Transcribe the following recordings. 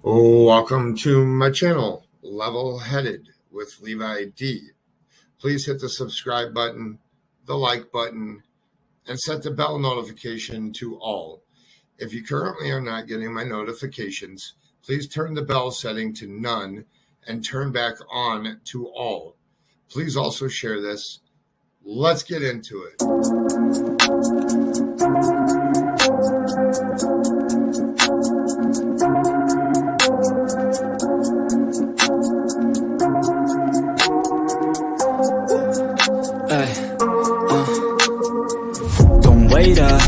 Welcome to my channel, Level Headed with Levi D. Please hit the subscribe button, the like button, and set the bell notification to all. If you currently are not getting my notifications, please turn the bell setting to none and turn back on to all. Please also share this. Let's get into it. Don't wait up,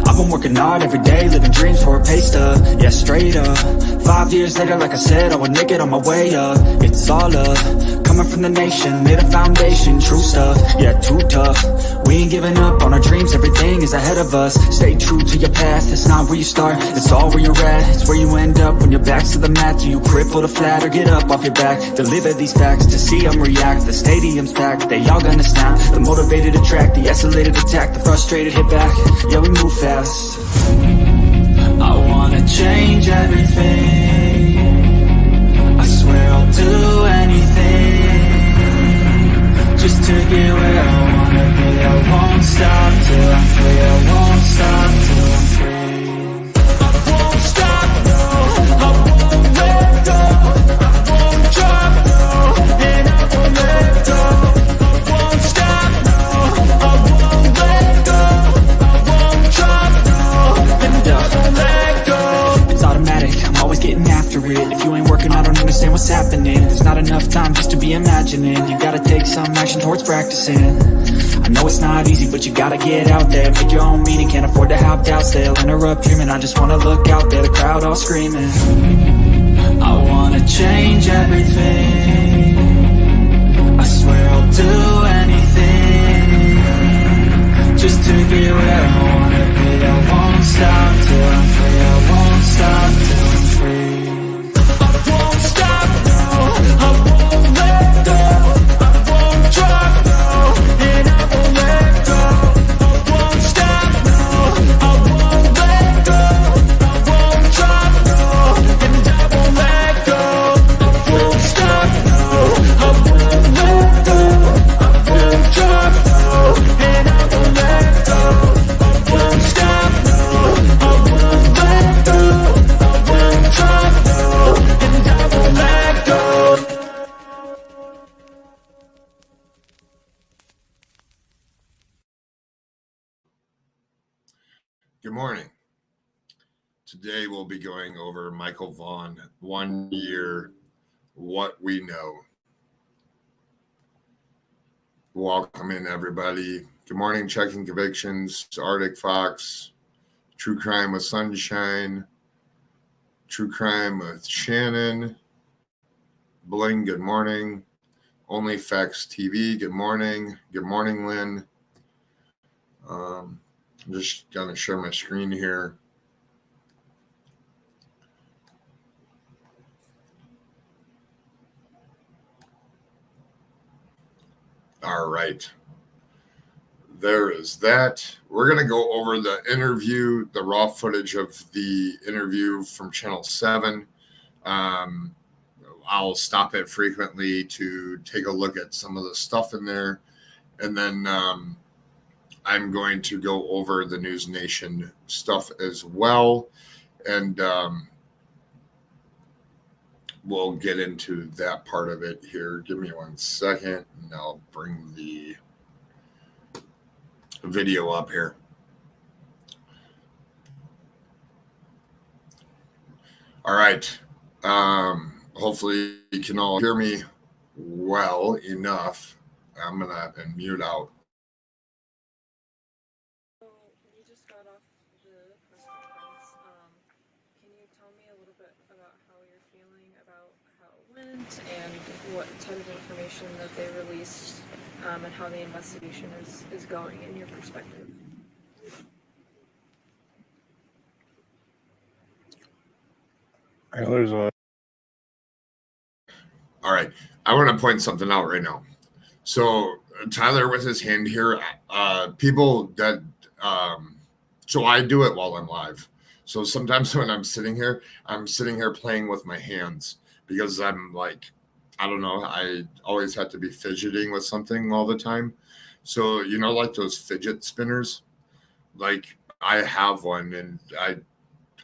I've been working hard every day, living dreams for a pay stub, yeah, straight up. 5 years later, like I said, I would make it on my way up. It's all up, coming from the nation, made a foundation, true stuff, yeah, too tough. We ain't giving up on our dreams, everything is ahead of us. Stay true to your path, it's not where you start, it's all where you're at. It's where you end up when your back's to the mat. Do you cripple the flat or get up off your back? Deliver these facts to see them react. The stadium's packed, they all gonna snap. The motivated attract, the escalated attack. The frustrated hit back, yeah, we move fast. I wanna change everything, I swear I'll do anything just to get where I wanna be. I won't stop till I'm free, I won't stop till I'm free. I won't stop, no, I won't let go. I won't drop, no, and I won't let go. I won't stop, no, I won't let go. I won't drop, no, and I won't let go. It's automatic, I'm always getting after it. If you ain't working, I don't understand what's happening. There's not enough time just to be imagining. You gotta take some action towards practicing. I know it's not easy, but you gotta get out there. Make your own meaning, can't afford to have doubts. They'll interrupt dreaming, I just wanna look out there. The crowd all screaming. I wanna change everything, I swear I'll do anything just to get where I wanna be. I won't stop till I'm free, I won't stop till I'm free. I won't stop, no, I won't let go. I won't drop, no, and I won't let go. I won't stop, no, I won't let go. I won't drop, no, and I won't let go. I won't stop, no, I won't let go. I won't drop, no, and I won't let go. I won't stop, no, I won't let go. I won't drop, no, and I won't let go. Good morning. Today we'll be going over Michael Vaughan, 1 year, what we know. Welcome in, everybody. Good morning, Checking Convictions, Arctic Fox, True Crime with Sunshine, True Crime with Shannon, Bling, good morning. Only Facts TV, good morning. Good morning, Lynn. I'm just going to share my screen here. All right. There is that. We're going to go over the interview, the raw footage of the interview from Channel 7. I'll stop it frequently to take a look at some of the stuff in there. And then I'm going to go over the News Nation stuff as well. And we'll get into that part of it here. Give me 1 second, and I'll bring the video up here. All right. Hopefully you can all hear me well enough. I'm going to mute out. You just got off the press conference. Can you tell me a little bit about how you're feeling about how it went and what type of information that they released, and how the investigation is going in your perspective? All right. I want to point something out right now. So Tyler with his hand here, people that, so I do it while I'm live. So sometimes when I'm sitting here playing with my hands because I'm like, I don't know, I always have to be fidgeting with something all the time. So, like those fidget spinners, like I have one and I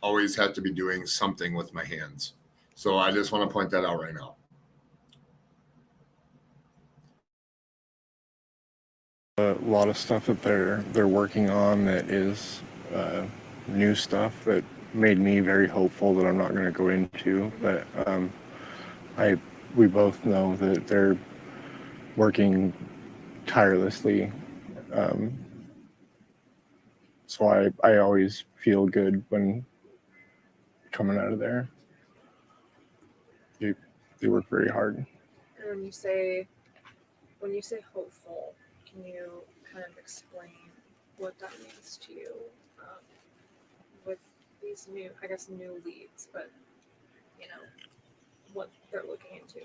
always have to be doing something with my hands. So I just want to point that out right now. A lot of stuff that they're working on that is new stuff that made me very hopeful that I'm not going to go into. But we both know that they're working tirelessly. So I always feel good when coming out of there. They work very hard. And when you say hopeful, can you kind of explain what that means to you with these new leads, but what they're looking into?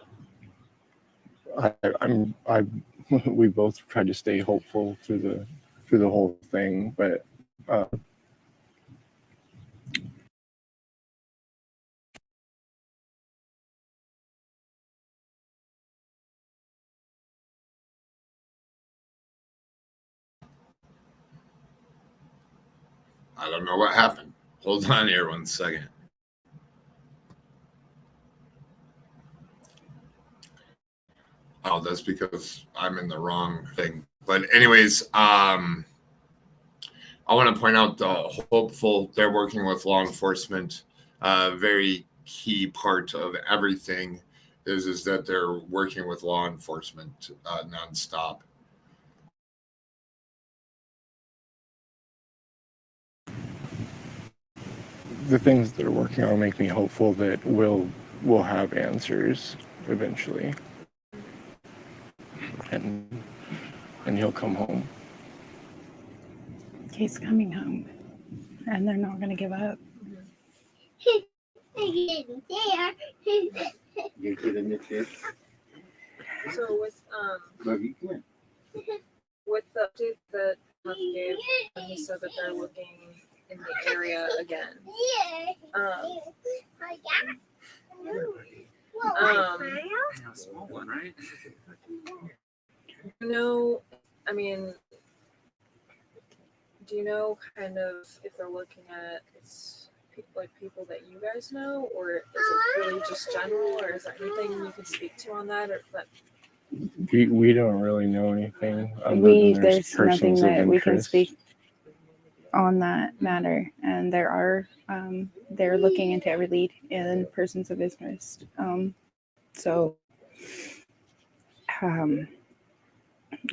We both tried to stay hopeful through the whole thing, but I don't know what happened. Hold on here 1 second. Oh, that's because I'm in the wrong thing. But anyways, I want to point out the hopeful. They're working with law enforcement. Very key part of everything is that they're working with law enforcement nonstop. the things that are working on make me hopeful that we'll have answers eventually, and he'll come home. He's coming home, and they're not going to give up. You get in the chair. So with the update that Huff gave, he said that they're looking in the area again. Small one, right? Do you know kind of if they're looking at people that you guys know, or is it really just general, or is there anything you can speak to on that, or that? We don't really know anything. There's nothing that we can speak on that matter, and they're looking into every lead in persons of interest.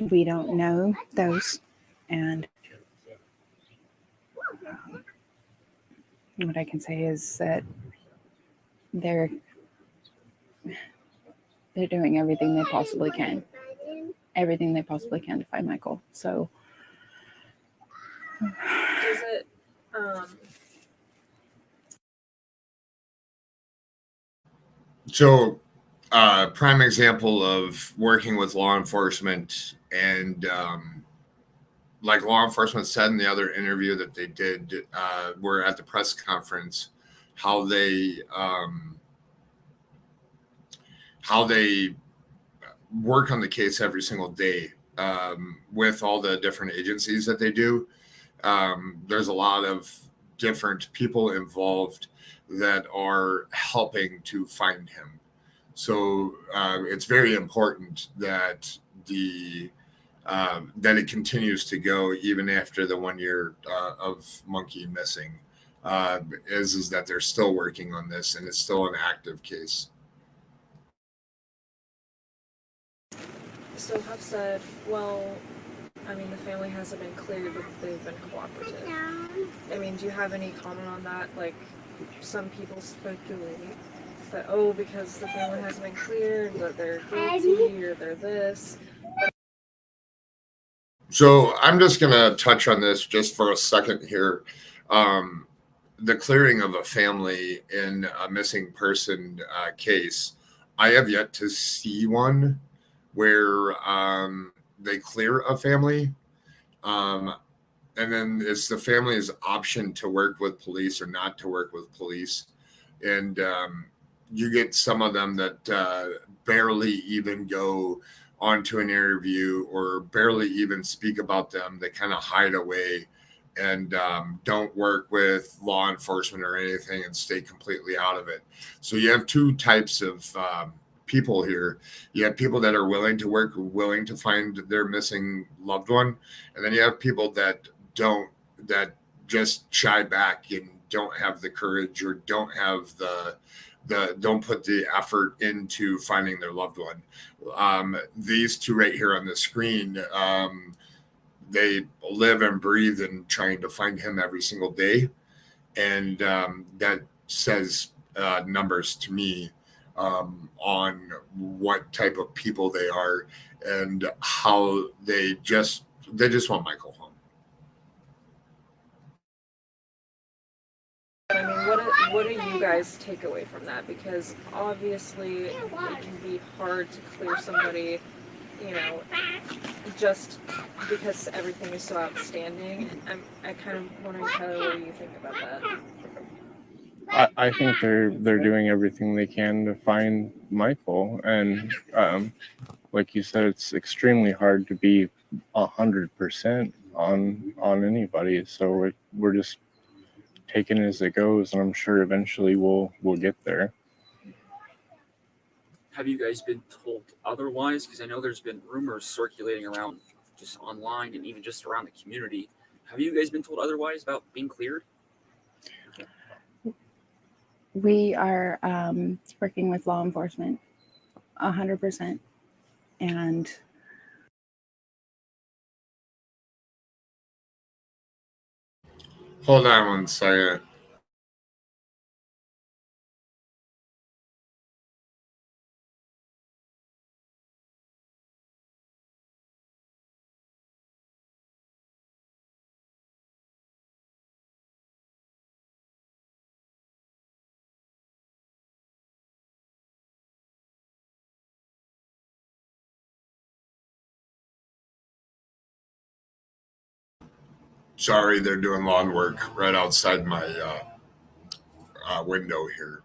We don't know those, and what I can say is that they're doing everything they possibly can to find Michael. So does it So prime example of working with law enforcement, and like law enforcement said in the other interview that they did, were at the press conference, how they work on the case every single day with all the different agencies that they do. There's a lot of different people involved that are helping to find him. So it's very important that that it continues to go even after the 1 year of Monkey missing. Is that they're still working on this, and it's still an active case. So Huff said, well, the family hasn't been cleared, but they've been cooperative. Do you have any comment on that? Like, some people speculate that, because the family hasn't been cleared, that they're guilty or they're this. So I'm just going to touch on this just for a second here. The clearing of a family in a missing person case, I have yet to see one where they clear a family. And and then it's the family's option to work with police or not to work with police. And you get some of them that barely even go onto an interview or barely even speak about them. They kind of hide away and don't work with law enforcement or anything and stay completely out of it. So you have two types of people here. You have people that are willing to work, willing to find their missing loved one. And then you have people that just shy back and don't have the courage or don't have don't put the effort into finding their loved one. These two right here on the screen, they live and breathe in trying to find him every single day. And that says numbers to me on what type of people they are and how they just want Michael home. I mean, what do you guys take away from that? Because obviously it can be hard to clear somebody, just because everything is so outstanding. I kind of wondering, Tyler, what do you think about that? I think they're doing everything they can to find Michael, and like you said, it's extremely hard to be 100% on anybody. So we're just taking it as it goes, and I'm sure eventually we'll get there. Have you guys been told otherwise? Because I know there's been rumors circulating around just online and even just around the community. Have you guys been told otherwise about being cleared? We are working with law enforcement 100%. And hold on one second. Sorry, they're doing lawn work right outside my window here.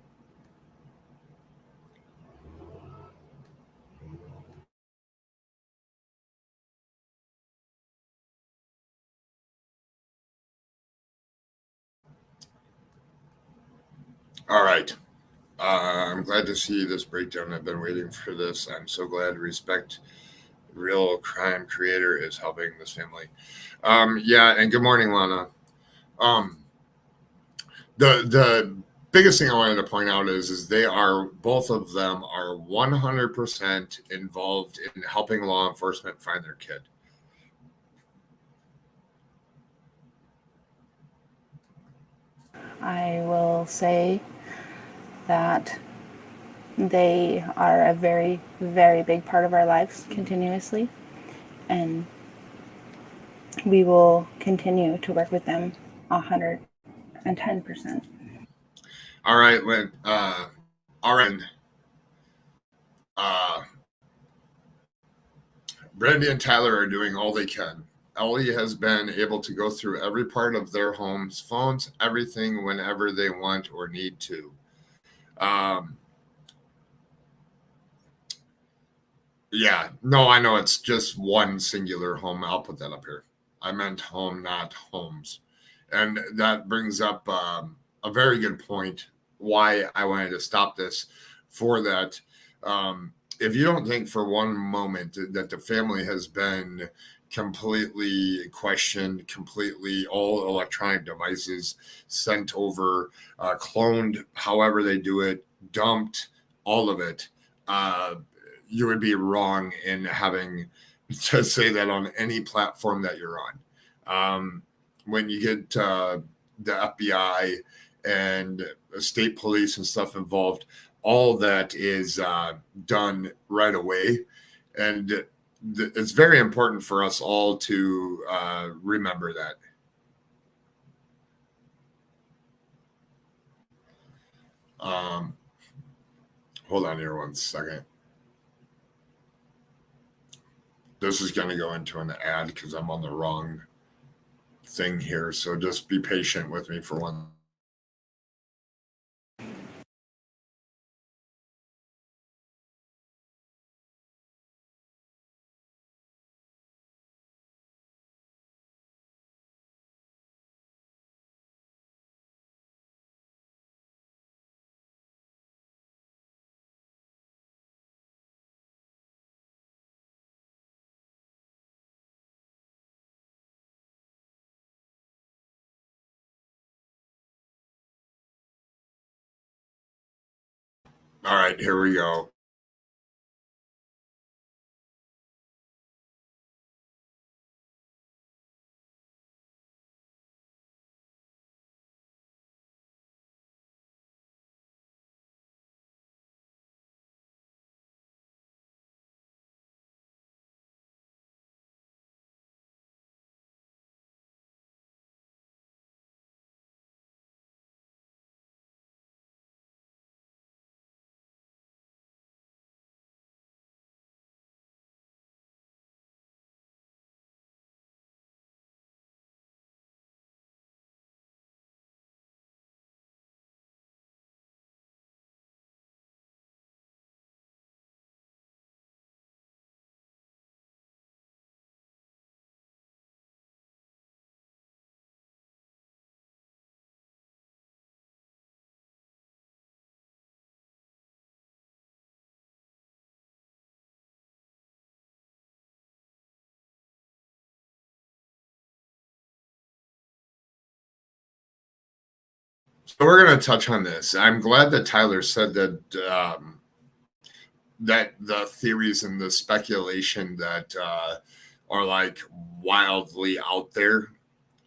All right. I'm glad to see this breakdown. I've been waiting for this. I'm so glad Respect Real Crime Creator is helping this family. Yeah, and good morning, Lana. The biggest thing I wanted to point out is both of them are 100% involved in helping law enforcement find their kid. I will say that they are a very, very big part of our lives continuously, and we will continue to work with them 110%. All right, Lynn. Brandi and Tyler are doing all they can. Ellie has been able to go through every part of their homes, phones, everything whenever they want or need to. Yeah, no, I know it's just one singular home. I'll put that up here. I meant home, not homes. And that brings up a very good point why I wanted to stop this for that. If you don't think for one moment that the family has been completely questioned, completely all electronic devices sent over, cloned, however they do it, dumped, all of it, you would be wrong in having to say that on any platform that you're on. When you get the FBI and state police and stuff involved, all that is done right away. And it's very important for us all to remember that. Hold on here one second. This is going to go into an ad because I'm on the wrong thing here, so just be patient with me for one. All right, here we go. So we're going to touch on this. I'm glad that Tyler said that that the theories and the speculation that are like wildly out there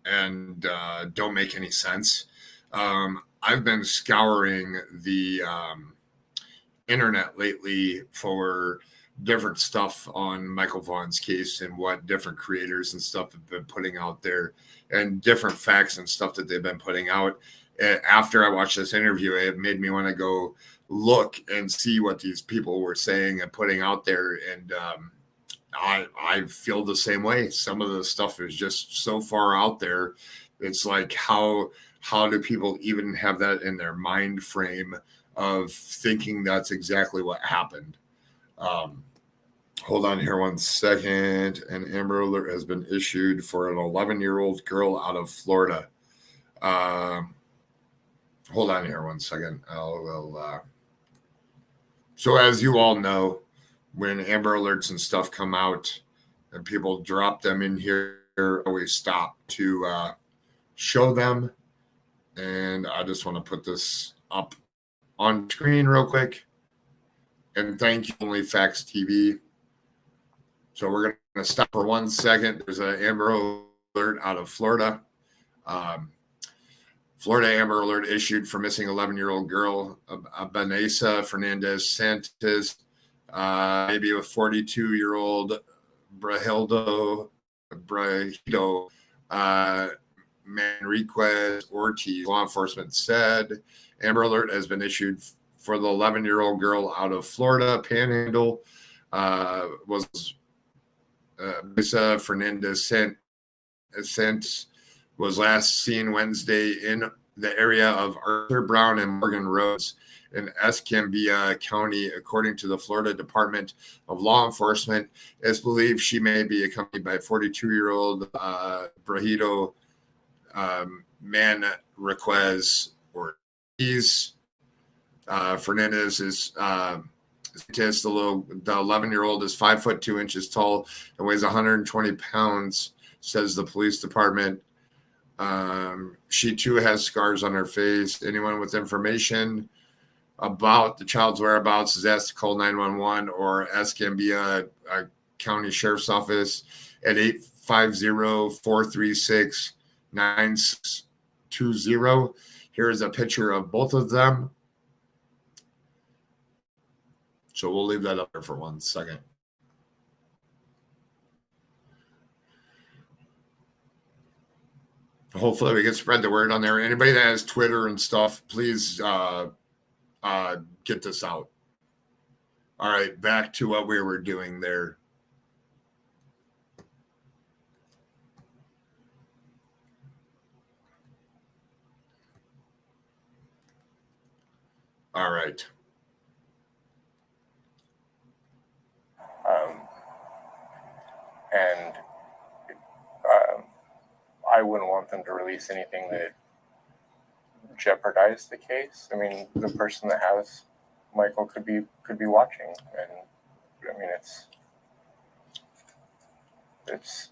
and don't make any sense. I've been scouring the internet lately for different stuff on Michael Vaughan's case and what different creators and stuff have been putting out there and different facts and stuff that they've been putting out. After I watched this interview, it made me want to go look and see what these people were saying and putting out there. And I feel the same way. Some of the stuff is just so far out there. It's like, how do people even have that in their mind frame of thinking that's exactly what happened? Hold on here one second. An Amber Alert has been issued for an 11-year-old girl out of Florida. Hold on here one second. So as you all know, when Amber Alerts and stuff come out and people drop them in here, always stop to show them. And I just want to put this up on screen real quick. And thank you, Only Facts TV. So we're going to stop for 1 second. There's an Amber Alert out of Florida. Florida Amber Alert issued for missing 11-year-old girl, Vanessa Fernandez Santos, maybe a 42-year-old Brahido Manriquez Ortiz. Law enforcement said Amber Alert has been issued for the 11-year-old girl out of Florida Panhandle. Was Vanessa Fernandez Santos was last seen Wednesday in the area of Arthur Brown and Morgan Roads in Escambia County. According to the Florida Department of Law Enforcement, it's believed she may be accompanied by 42-year-old Brahido Manriquez Ortiz. Fernandez is the 11-year-old is 5'2" tall and weighs 120 pounds, says the police department. She too has scars on her face. Anyone with information about the child's whereabouts is asked to call 911 or Escambia County Sheriff's Office at 850-436-9620. Here is a picture of both of them. So we'll leave that up there for 1 second. Hopefully we can spread the word on there. Anybody that has Twitter and stuff, please get this out. All right, back to what we were doing there. All right. And I wouldn't want them to release anything that jeopardized the case. I mean, the person that has Michael could be watching, and I mean, it's.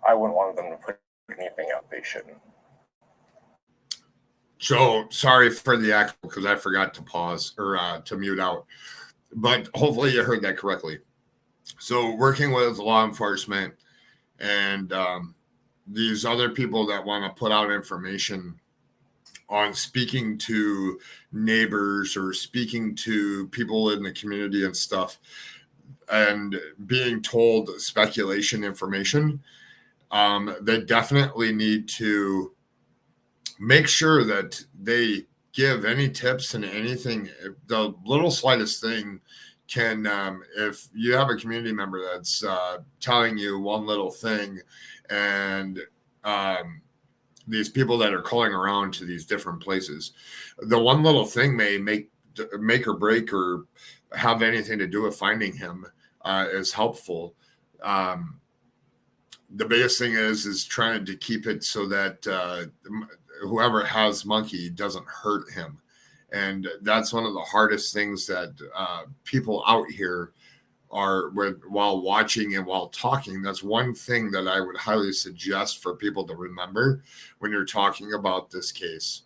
I wouldn't want them to put anything out they shouldn't. So sorry for the echo because I forgot to pause or to mute out, but hopefully you heard that correctly. So working with law enforcement and these other people that want to put out information on speaking to neighbors or speaking to people in the community and stuff and being told speculation information, they definitely need to make sure that they give any tips and anything. The little slightest thing can, if you have a community member that's telling you one little thing and these people that are calling around to these different places, the one little thing may make or break or have anything to do with finding him is helpful. The biggest thing is trying to keep it so that whoever has Monkey doesn't hurt him. And that's one of the hardest things that people out here are while watching and while talking. That's one thing that I would highly suggest for people to remember when you're talking about this case.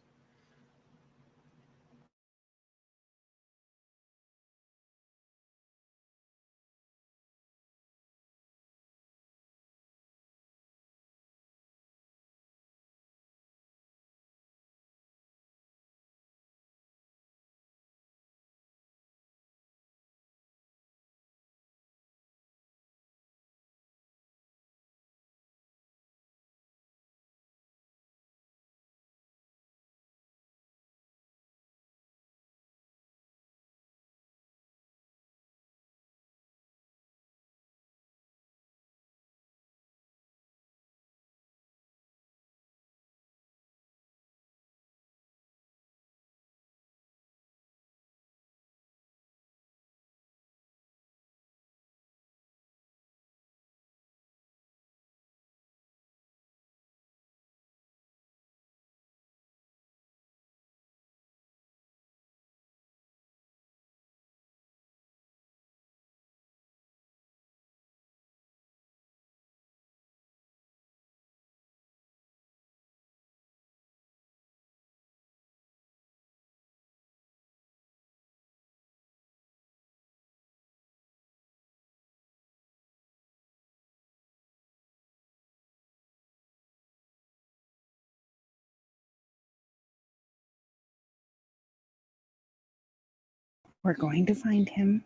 We're going to find him.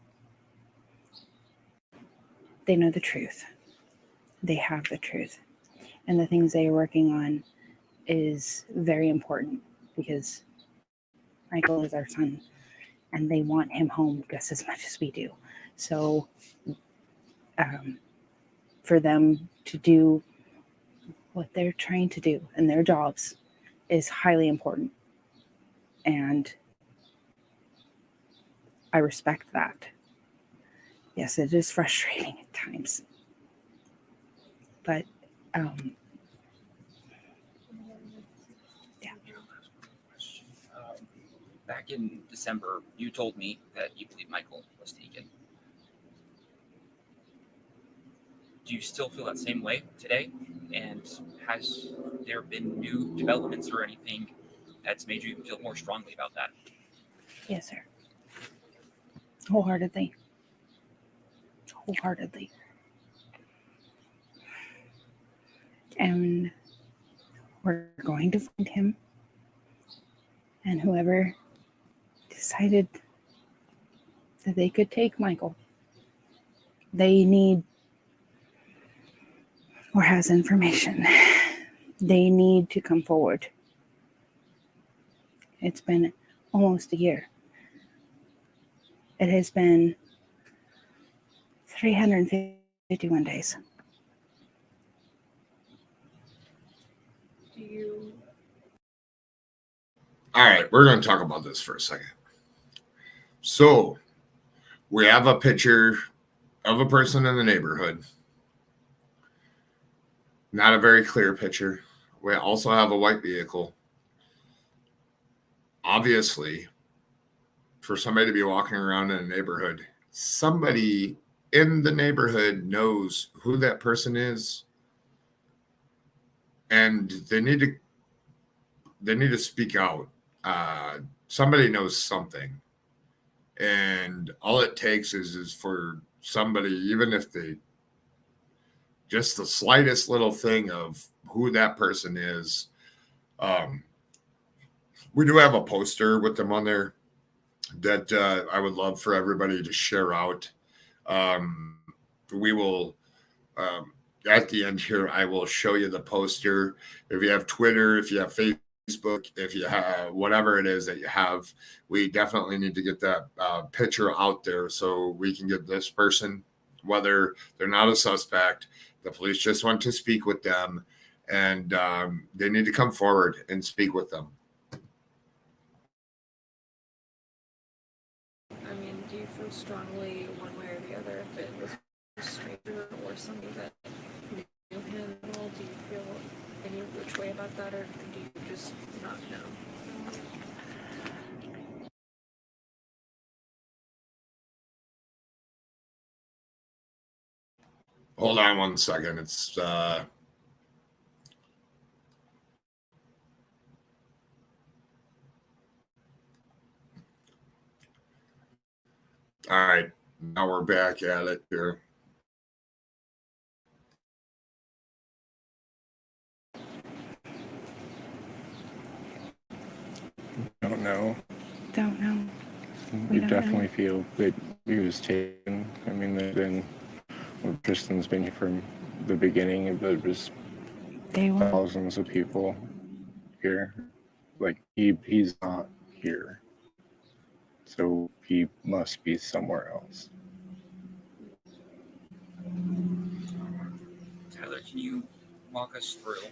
They know the truth. They have the truth. And the things they are working on is very important because Michael is our son and they want him home just as much as we do. So for them to do what they're trying to do and their jobs is highly important. And I respect that. Yes, it is frustrating at times. But Back in December, you told me that you believe Michael was taken. Do you still feel that same way today? And has there been new developments or anything that's made you feel more strongly about that? yes, sir. Wholeheartedly. And we're going to find him. And whoever decided that they could take Michael, they need or has information. They need to come forward. It's been almost a year. It has been 351 days. All right, we're going to talk about this for a second. So we have a picture of a person in the neighborhood. Not a very clear picture. We also have a white vehicle. Obviously, for somebody to be walking around in a neighborhood, somebody in the neighborhood knows who that person is, and they need to speak out. Somebody knows something, and all it takes is for somebody, even if they just the slightest little thing of who that person is. We do have a poster with them on there that I would love for everybody to share out. We will, at the end here, I will show you the poster. If you have Twitter, if you have Facebook, if you have whatever it is that you have, we definitely need to get that picture out there so we can get this person, whether they're not a suspect, the police just want to speak with them, and they need to come forward and speak with them. I mean, do you feel strongly one way or the other if it was a stranger or somebody that knew him at all? Do you feel any which way about that, or do you just not know? Hold on one second. It's all right. Now we're back at it here. Don't know. Don't know. We don't definitely know. feel that he was taken. I mean, then well, Tristan's been here from the beginning, but it was Day one. thousands of people here. Like he's not here, so he must be somewhere else. Tyler, can you walk us through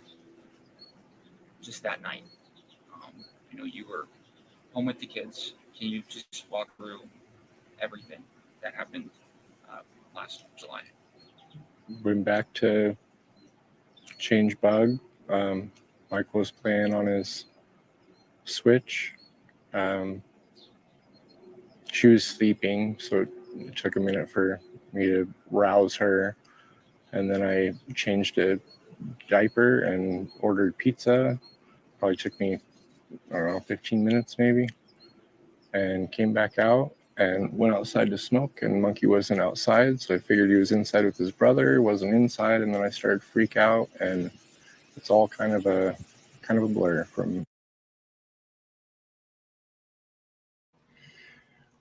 just that night? You were home with the kids. Can you just walk through everything that happened last July? Went back to change bug. Michael was playing on his Switch. She was sleeping, so it took a minute for me to rouse her. And then I changed a diaper and ordered pizza. Probably took me, I don't know, 15 minutes maybe. And came back out and went outside to smoke, and Monkey wasn't outside, so I figured he was inside with his brother, wasn't inside, and then I started to freak out, and it's all kind of a blur from.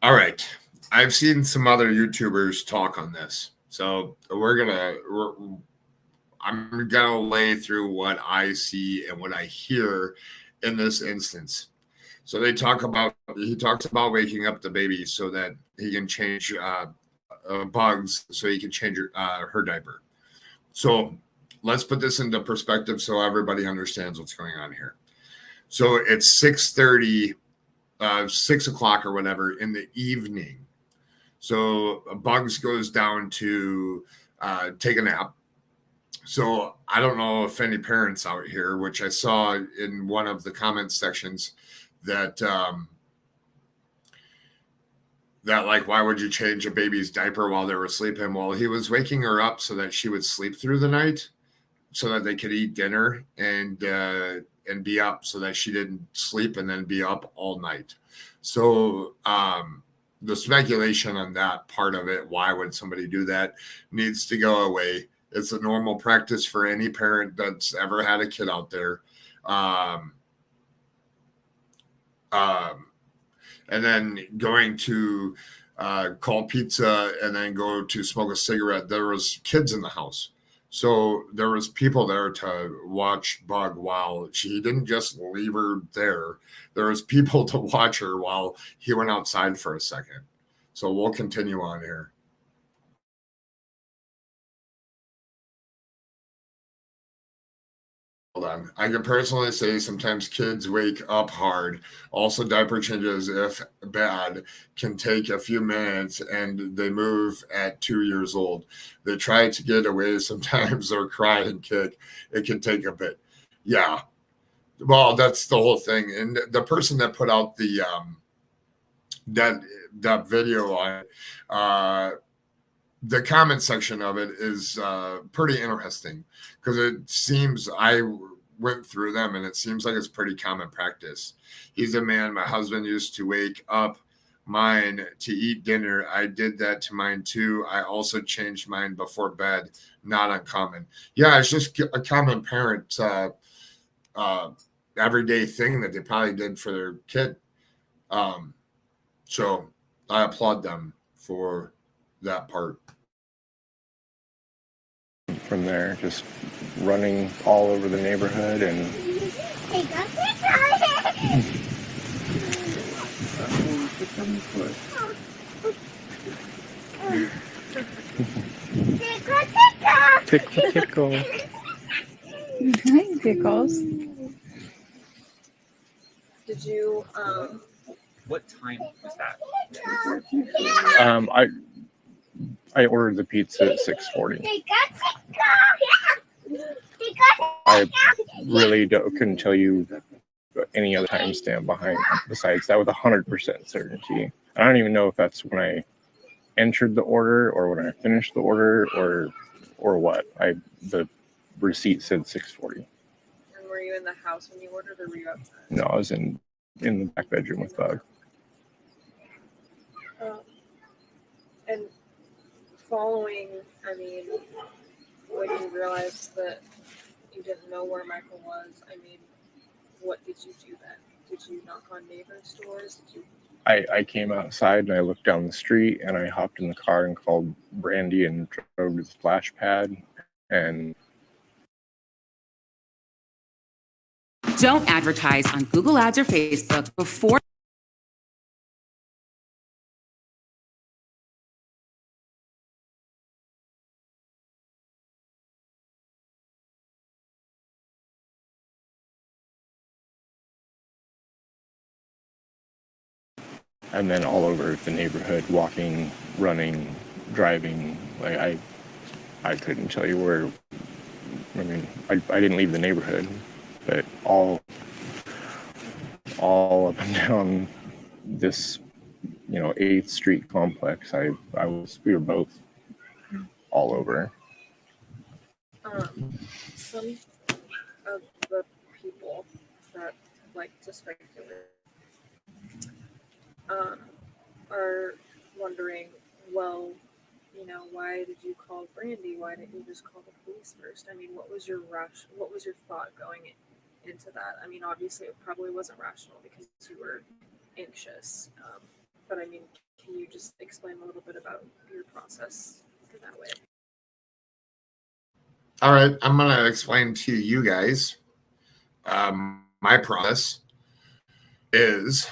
All right. I've seen some other YouTubers talk on this. So I'm gonna lay through what I see and what I hear in this instance. So he talks about waking up the baby so that he can change bugs, so he can change her diaper. So let's put this into perspective so everybody understands what's going on here. So it's 6:30, 6 o'clock or whatever in the evening. So Bugs goes down to take a nap. So I don't know if any parents out here, which I saw in one of the comment sections, that like, why would you change a baby's diaper while they were sleeping? Well, he was waking her up so that she would sleep through the night, so that they could eat dinner and be up, so that she didn't sleep and then be up all night. So the speculation on that part of it, why would somebody do that, needs to go away. It's a normal practice for any parent that's ever had a kid out there. And then going to call pizza and then go to smoke a cigarette. There was kids in the house. So there was people there to watch Bug while she didn't just leave her there. There was people to watch her while he went outside for a second. So we'll continue on here. Hold on. I can personally say sometimes kids wake up hard. Also, diaper changes, if bad, can take a few minutes and they move at 2 years old. They try to get away sometimes or cry and kick. It can take a bit. Yeah. Well, that's the whole thing. And the person that put out the that video on the comment section of it is pretty interesting because it seems I went through them and it seems like it's pretty common practice. He's a man. My husband used to wake up mine to eat dinner. I did that to mine too. I also changed mine before bed. Not uncommon. Yeah, it's just a common parent everyday thing that they probably did for their kid. So I applaud them for that part. From there, just running all over the neighborhood and tickle, tickle. Hi, Pickles. Did you What time was that? I ordered the pizza at 6:40. I really couldn't tell you any other timestamp behind besides that with 100% certainty. I don't even know if that's when I entered the order or when I finished the order or what. The receipt said 6:40. and were you in the house when you ordered, or were you outside? No, I was in the back bedroom with Bug. And following, I mean, when you realized that you didn't know where Michael was, I mean, what did you do then? Did you knock on neighbors' doors? Did you? I came outside and I looked down the street and I hopped in the car and called Brandi and drove to the splash pad and Don't advertise on Google Ads or Facebook before and then all over the neighborhood, walking, running, driving. Like I couldn't tell you where. I mean, I didn't leave the neighborhood, but all up and down this, 8th Street complex. We were both all over. Some of the people that like to speculate are wondering, well, why did you call Brandi? Why didn't you just call the police first? I mean, what was your thought going into that? I mean, obviously it probably wasn't rational because you were anxious. But I mean, can you just explain a little bit about your process in that way? All right, I'm going to explain to you guys. My process is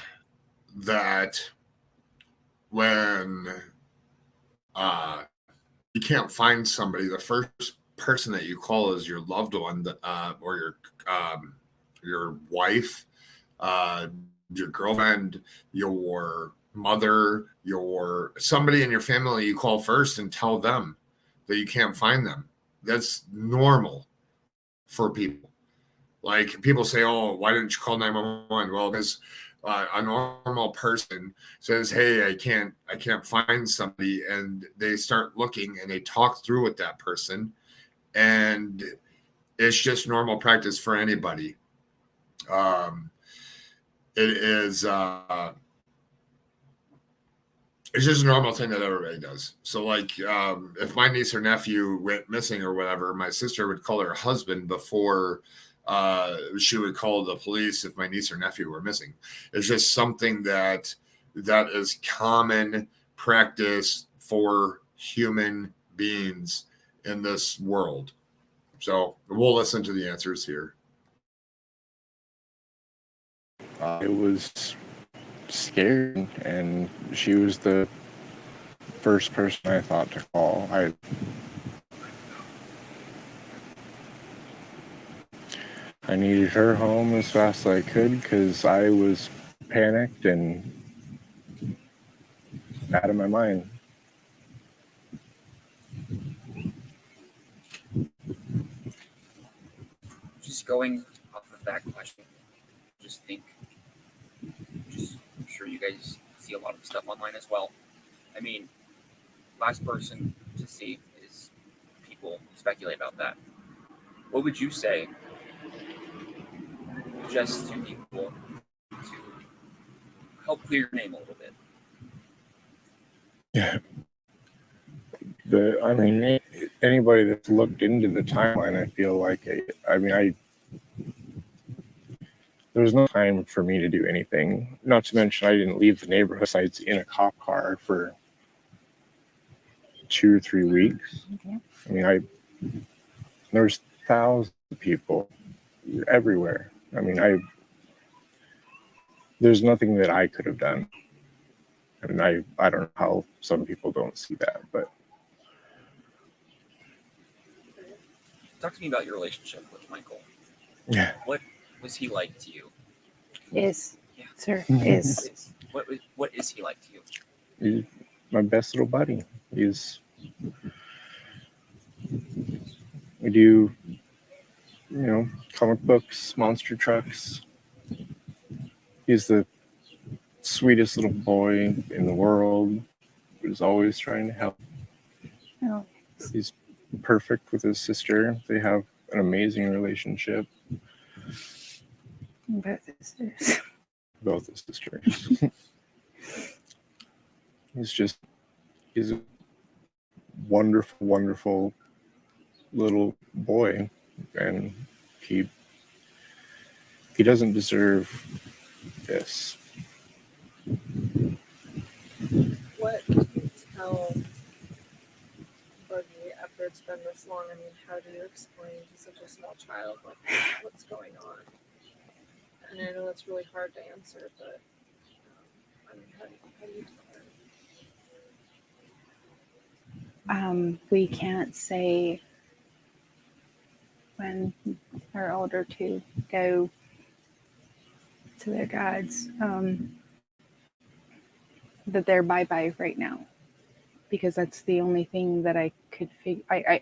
that when you can't find somebody, the first person that you call is your loved one, or your wife, your girlfriend, your mother, somebody in your family you call first and tell them that you can't find them. That's normal for people. Like people say, oh, why didn't you call 911? Well, because a normal person says, hey, I can't find somebody, and they start looking and they talk through with that person, and it's just normal practice for anybody. It is it's just a normal thing that everybody does. So like if my niece or nephew went missing or whatever, my sister would call her husband before she would call the police if my niece or nephew were missing. It's just something that is common practice for human beings in this world. So we'll listen to the answers here. It was scary, and she was the first person I thought to call. I needed her home as fast as I could because I was panicked and out of my mind. Just going off of that question, just think, I'm sure you guys see a lot of stuff online as well. I mean, last person to see is people speculate about that. What would you say just to people to help clear your name a little bit? Yeah. Anybody that's looked into the timeline, I feel like, there was no time for me to do anything. Not to mention, I didn't leave the neighborhood sites in a cop car for 2 or 3 weeks. Okay. There's thousands of people everywhere. There's nothing that I could have done. I don't know how some people don't see that, but Talk to me about your relationship with Michael. yeah. What was he like to you? Is. Yeah. Sir, is. What is he like to you? He's my best little buddy. We do, comic books, monster trucks. He's the sweetest little boy in the world. He's always trying to help. Oh, He's perfect with his sister. They have an amazing relationship. both sisters. Both his sisters. He's a wonderful, wonderful little boy, and he doesn't deserve this. What can you tell Buggy after it's been this long? I mean, how do you explain to such a small child what's going on? And I know that's really hard to answer, but I mean, how do you tell her? We can't say when our older two go to their dads that they're bye-bye right now, because that's the only thing that I could figure. I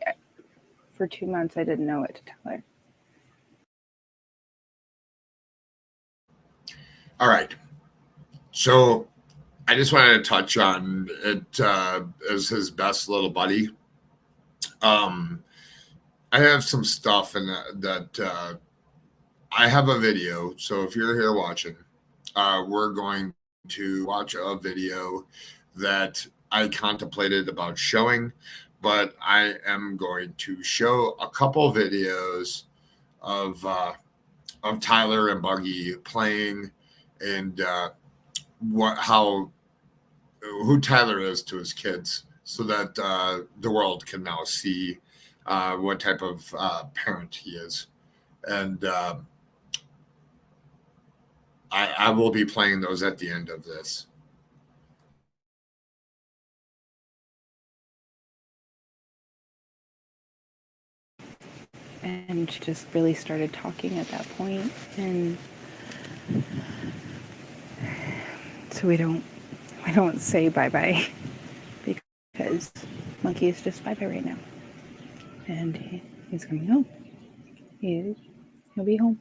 for 2 months I didn't know what to tell her. All right. So I just wanted to touch on it as his best little buddy. I have some stuff in that I have a video. So if you're here watching, we're going to watch a video that I contemplated about showing, but I am going to show a couple videos of Tyler and Buggy playing, and who Tyler is to his kids, so that the world can now see what type of parent he is. And I will be playing those at the end of this. And she just really started talking at that point, and so we don't say bye-bye because Monkey is just bye-bye right now, and he's coming home. He'll be home.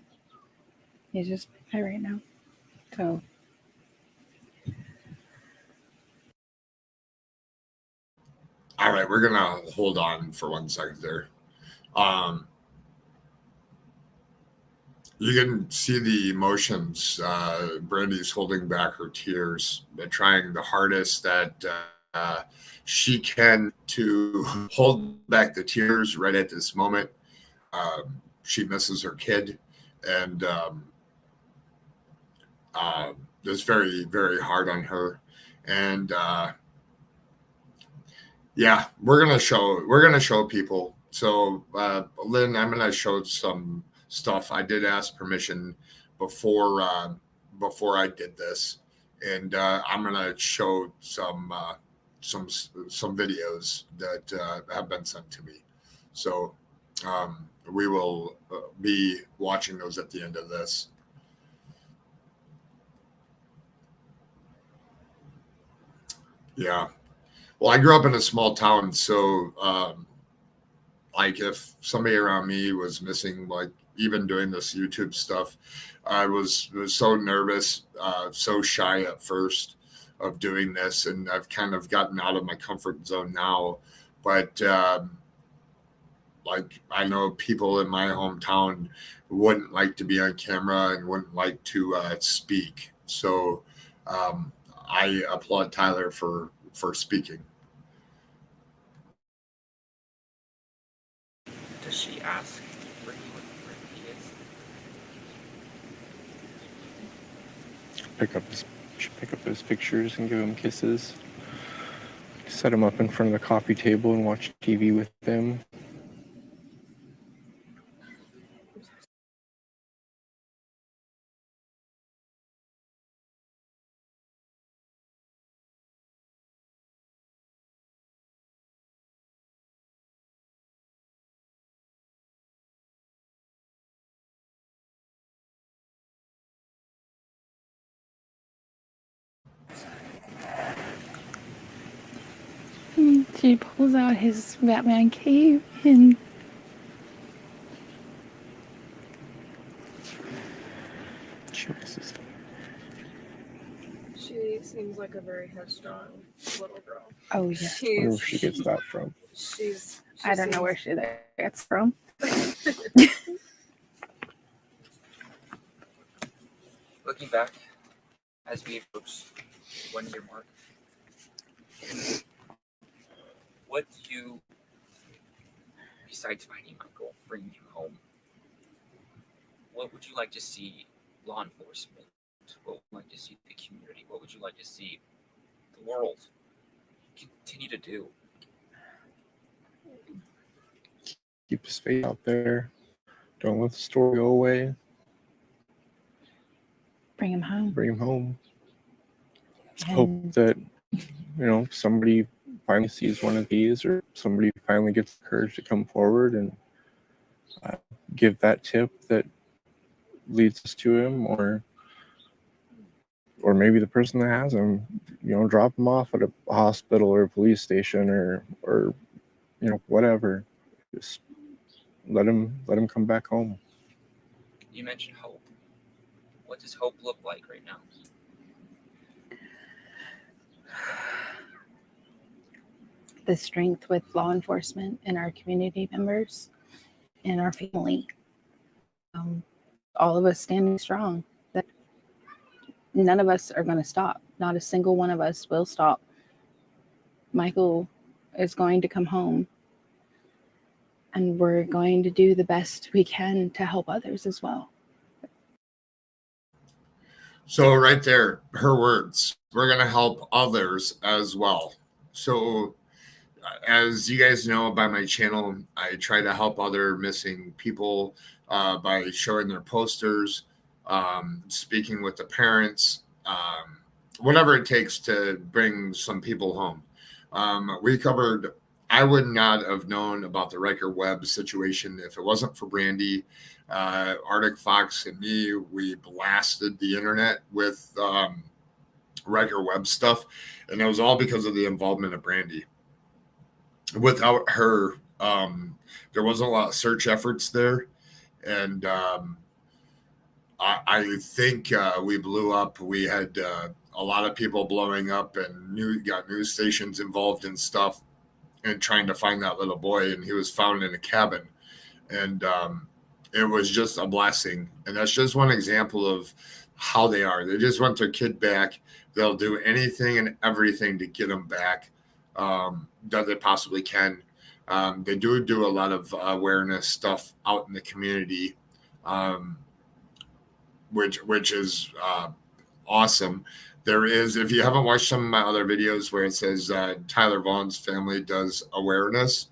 He's just bye right now. So all right, we're gonna hold on for 1 second there. You can see the emotions. Brandi's holding back her tears, trying the hardest that she can to hold back the tears right at this moment. She misses her kid, and it's very, very hard on her. And yeah, we're gonna show people. So Lynn, I'm gonna show some stuff. I did ask permission before I did this, and I'm gonna show some videos that have been sent to me. So we will be watching those at the end of this. Yeah. Well, I grew up in a small town, so like if somebody around me was missing, like even doing this YouTube stuff, I was so nervous, so shy at first of doing this, and I've kind of gotten out of my comfort zone now. But like I know people in my hometown wouldn't like to be on camera and wouldn't like to speak. So I applaud Tyler for speaking. Does she ask where he is? Pick up his pictures and give him kisses. Set him up in front of the coffee table and watch TV with them. She pulls out his Batman cape and She seems like a very headstrong little girl. oh yeah, I wonder where she gets that from. I don't know where she gets from. Looking back, as we approach the 1 year mark, what do you, besides finding Michael, bringing him home, what would you like to see law enforcement? What would you like to see the community? What would you like to see the world continue to do? Keep his face out there. Don't let the story go away. Bring him home. Bring him home. And Hope that, somebody finally sees one of these, or somebody finally gets the courage to come forward and give that tip that leads us to him, or maybe the person that has him, drop him off at a hospital or a police station or whatever. Just let him come back home. You mentioned hope. What does hope look like right now? the strength with law enforcement and our community members and our family. All of us standing strong. That none of us are going to stop. Not a single one of us will stop. Michael is going to come home, and we're going to do the best we can to help others as well. So right there, her words, we're going to help others as well. So as you guys know, by my channel, I try to help other missing people by showing their posters, speaking with the parents, whatever it takes to bring some people home. I would not have known about the Riker Webb situation if it wasn't for Brandi. Arctic Fox and me, we blasted the internet with Riker Webb stuff, and it was all because of the involvement of Brandi. Without her, there wasn't a lot of search efforts there, and I think we blew up. We had a lot of people blowing up, and got news stations involved in stuff and trying to find that little boy, and he was found in a cabin, and it was just a blessing. And that's just one example of how they are. They just want their kid back. They'll do anything and everything to get him back that they possibly can. They do a lot of awareness stuff out in the community, which is awesome. There is, if you haven't watched some of my other videos where it says Tyler Vaughan's family does awareness,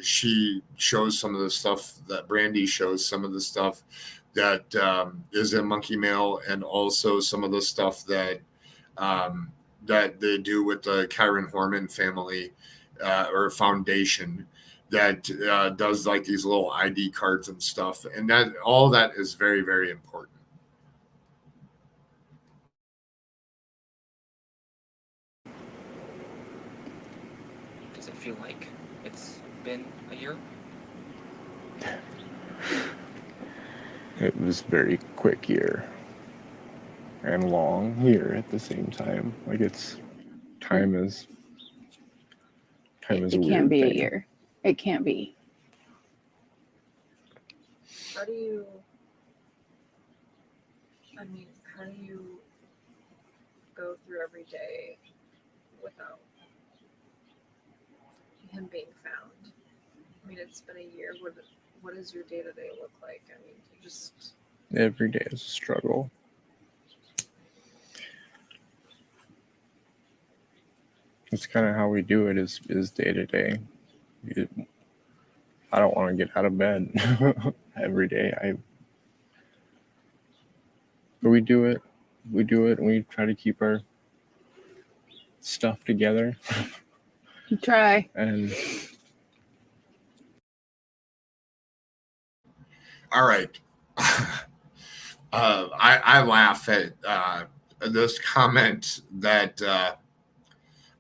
she shows some of the stuff that Brandi shows, some of the stuff that is in Monkey Mail, and also some of the stuff that that they do with the Kyron Horman family or foundation. that does like these little ID cards and stuff, and that all that is very, very important. Does it feel like it's been a year? It was a very quick year and long year at the same time. Like time is a It weird can't be thing. a year. It can't be. How do you go through every day without him being found? I mean, it's been a year. What does your day-to-day look like? I mean, you just... Every day is a struggle. It's kind of how we do it is day to day. I don't want to get out of bed every day. But we do it. We do it, and we try to keep our stuff together. You try. And All right. I laugh at this comment that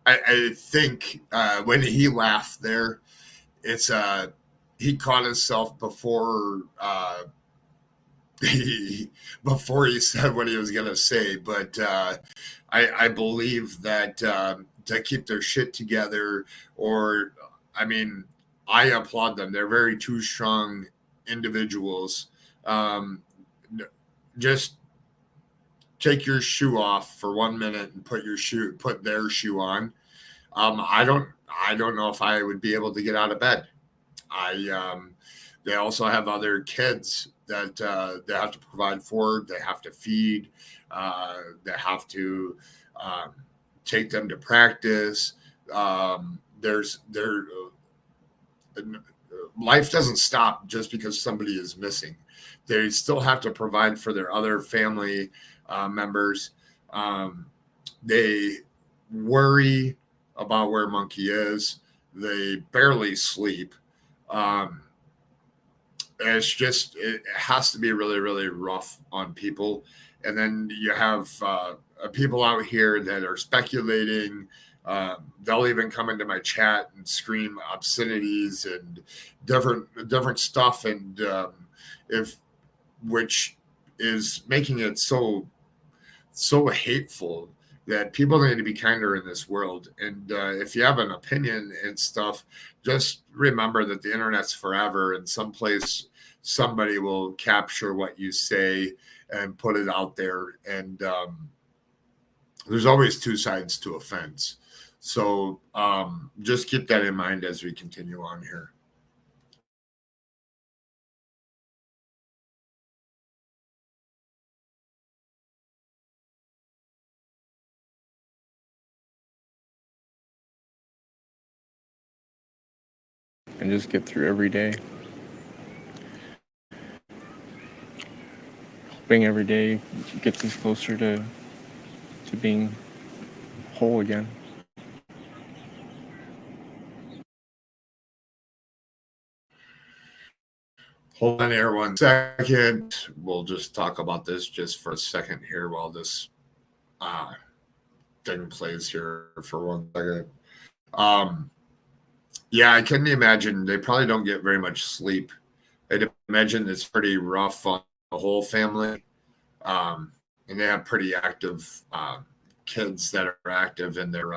I think when he laughed there, it's he caught himself before before he said what he was going to say. But I believe that to keep their shit together, or I mean, I applaud them. They're very two strong individuals. Just take your shoe off for 1 minute and put their shoe on. I don't know if I would be able to get out of bed. They also have other kids that they have to provide for. They have to feed. They have to take them to practice. Life doesn't stop just because somebody is missing. They still have to provide for their other family members. They worry about where Monkey is. They barely sleep. It has to be really, really rough on people. And then you have people out here that are speculating. They'll even come into my chat and scream obscenities and different stuff, and which is making it so hateful that people need to be kinder in this world. And if you have an opinion and stuff, just remember that the internet's forever, and someplace somebody will capture what you say and put it out there. And there's always two sides to a fence. So just keep that in mind as we continue on here. and just get through every day. Hoping every day gets us closer to being whole again. Hold on here 1 second. We'll just talk about this just for a second here while this thing plays here for 1 second. Yeah, I couldn't imagine. They probably don't get very much sleep. I'd imagine it's pretty rough on the whole family. And they have pretty active kids that are active in their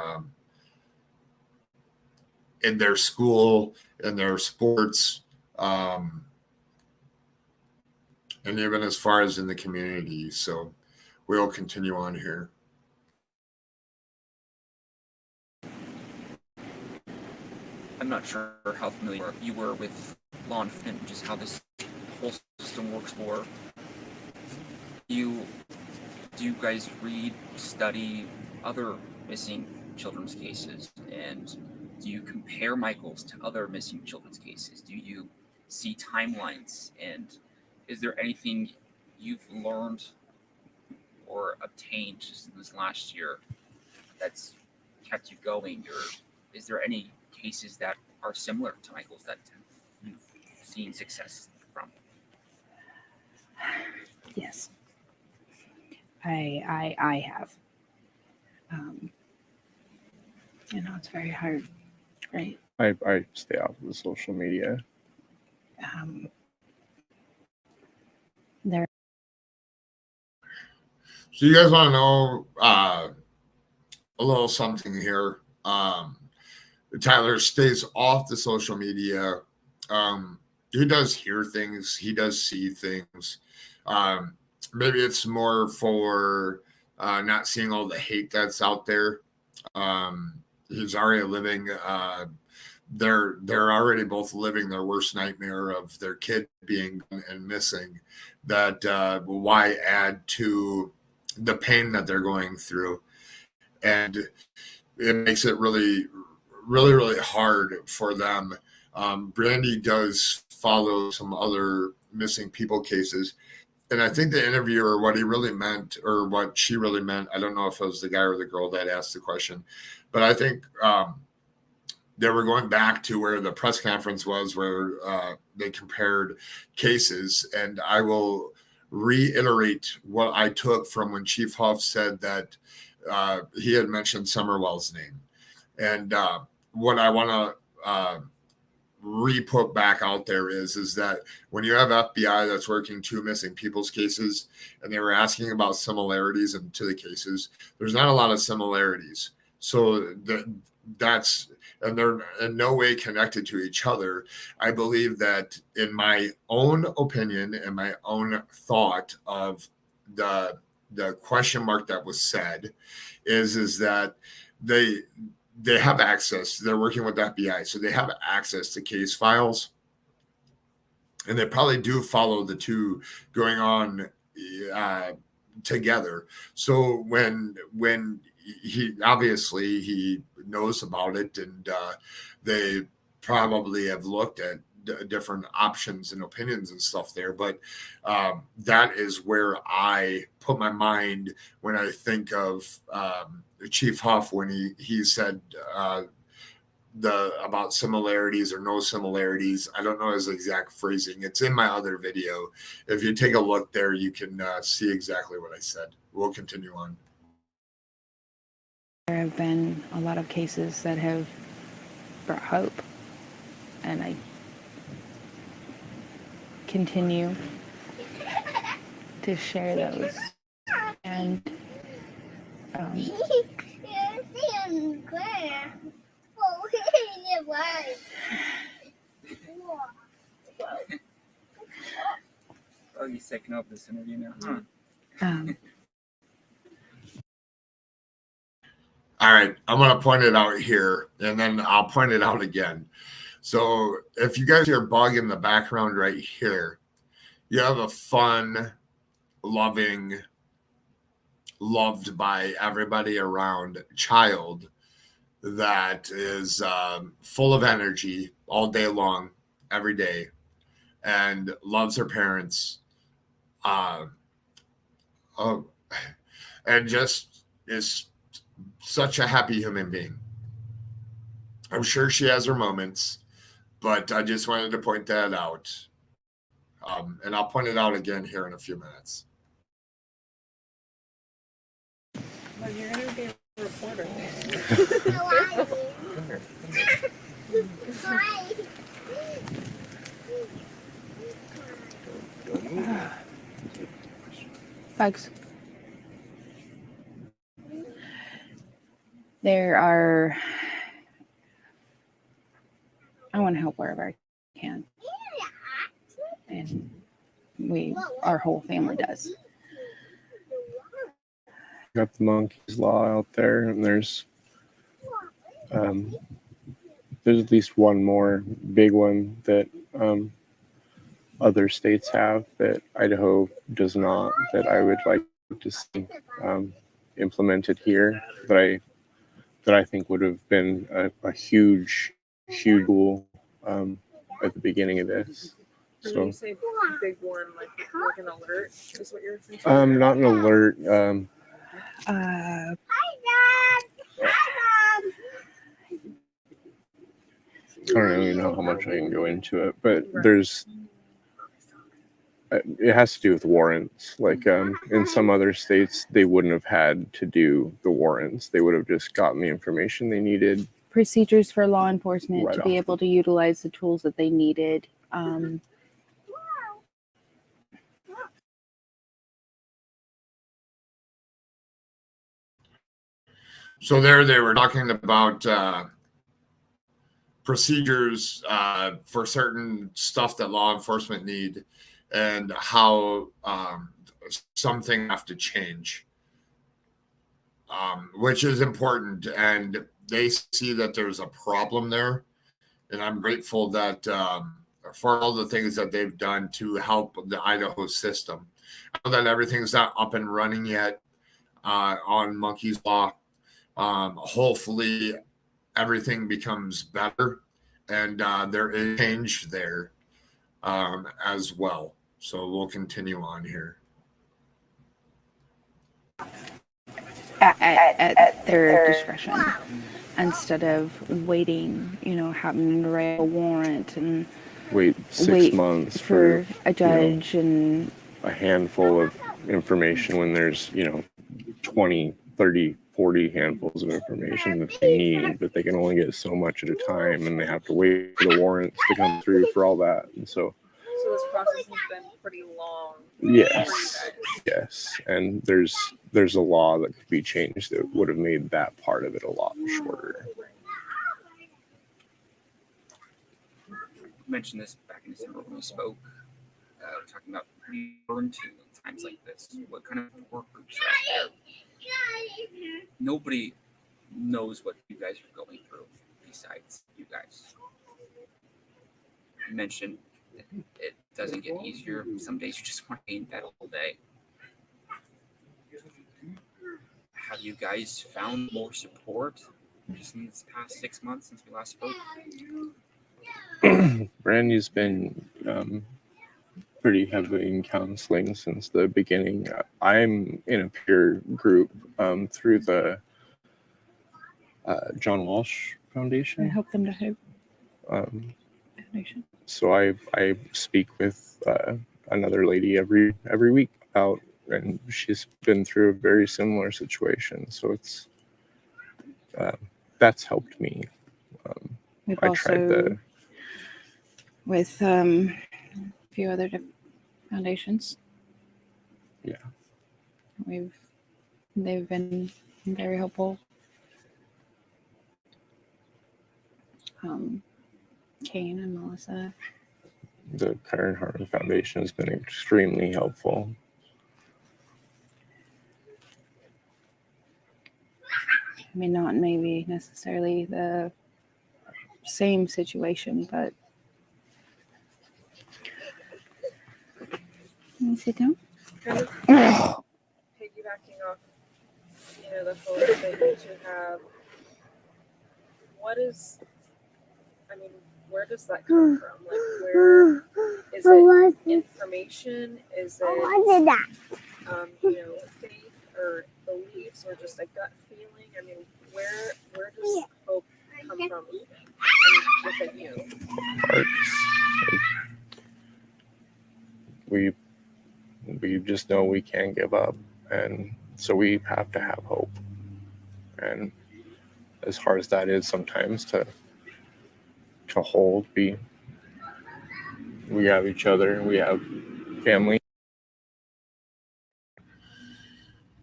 school, in their sports, and even as far as in the community. So we'll continue on here. I'm not sure how familiar you were with law enforcement and just how this whole system works for. Do you guys read, study other missing children's cases? And do you compare Michael's to other missing children's cases? Do you see timelines? And is there anything you've learned or obtained just in this last year that's kept you going? Or is there any cases that are similar to Michael's that you've seen success from? Yes, I have. You know, it's very hard, right? I stay off of the social media. There. So you guys want to know a little something here? Tyler stays off the social media. He does hear things. He does see things. Maybe it's more for not seeing all the hate that's out there. He's already living. They're already both living their worst nightmare of their kid being and missing. That why add to the pain that they're going through, and it makes it really, really, really hard for them. Brandi does follow some other missing people cases. And I think the interviewer, what he really meant, or what she really meant, I don't know if it was the guy or the girl that asked the question, but I think they were going back to where the press conference was, where they compared cases. And I will reiterate what I took from when Chief Huff said that he had mentioned Summerwell's name. And what I want to re-put back out there is that when you have FBI that's working two missing people's cases, and they were asking about similarities to the cases, there's not a lot of similarities. So that's, and they're in no way connected to each other. I believe that, in my own opinion and my own thought of the question mark that was said, is that they have access. They're working with the FBI, so they have access to case files, and they probably do follow the two going on together. So when he obviously he knows about it, and they probably have looked at different options and opinions and stuff there. But that is where I put my mind when I think of Chief Huff, when he said about similarities or no similarities. I don't know his exact phrasing. It's in my other video. If you take a look there, you can see exactly what I said. We'll continue on. There have been a lot of cases that have brought hope, and I continue to share those. And Oh, you're taking up this interview now, huh? All right, I'm going to point it out here, and then I'll point it out again. So if you guys hear bug in the background right here, you have a fun, loving, loved by everybody around child that is full of energy all day long, every day, and loves her parents, and just is such a happy human being. I'm sure she has her moments, but I just wanted to point that out. And I'll point it out again here in a few minutes. Well, you're going to be a reporter. bugs. I want to help wherever I can. And our whole family does. Got the monkey's law out there, and there's at least one more big one that other states have that Idaho does not, that I would like to see implemented here, that I think would have been a huge tool at the beginning of this. So So when you say big one, like an alert is what you're thinking? not an alert. don't really know how much I can go into it, but Right. it has to do with warrants. Like in some other states, they wouldn't have had to do the warrants. They would have just gotten the information they needed. Procedures for law enforcement Right to be off. able to utilize the tools that they needed. So there they were talking about procedures for certain stuff that law enforcement need and how some things have to change, which is important. And they see that there's a problem there. And I'm grateful that for all the things that they've done to help the Idaho system. I know that everything's not up and running yet on Monkey's Law. Hopefully everything becomes better, and there is change there as well. So we'll continue on here. At their discretion, instead of waiting, having to write a warrant and Wait 6 months for a judge and a handful of information when there's 20, 30, 40 handfuls of information that they need, but they can only get so much at a time, and they have to wait for the warrants to come through for all that. And so this process has been pretty long. Yes, and there's a law that could be changed that would have made that part of it a lot shorter. You mentioned this back in December when we spoke. We're talking about who you burn to in times like this. What kind of work groups are out there? Nobody knows what you guys are going through besides you guys. You mentioned it doesn't get easier. Some days you just want to be in bed all day. Have you guys found more support just in this past 6 months since we last spoke? Brandi's been pretty heavily in counseling since the beginning. I'm in a peer group through the John Walsh Foundation. I Help Them to Hope Foundation. So I speak with another lady every week about, and she's been through a very similar situation. So it's that's helped me. We've I also tried with a few other foundations. Yeah. They've been very helpful. Kane and Melissa. The Karen Harmon Foundation has been extremely helpful. I mean, not maybe necessarily the same situation, but let me sit down. Kind of piggybacking off, the hope that you two have. Where does that come from? Like, where is it information? Is it faith or beliefs or just a gut feeling? I mean, where does hope come from within you? We just know we can't give up, and so we have to have hope. And as hard as that is sometimes to hold, we have each other, we have family.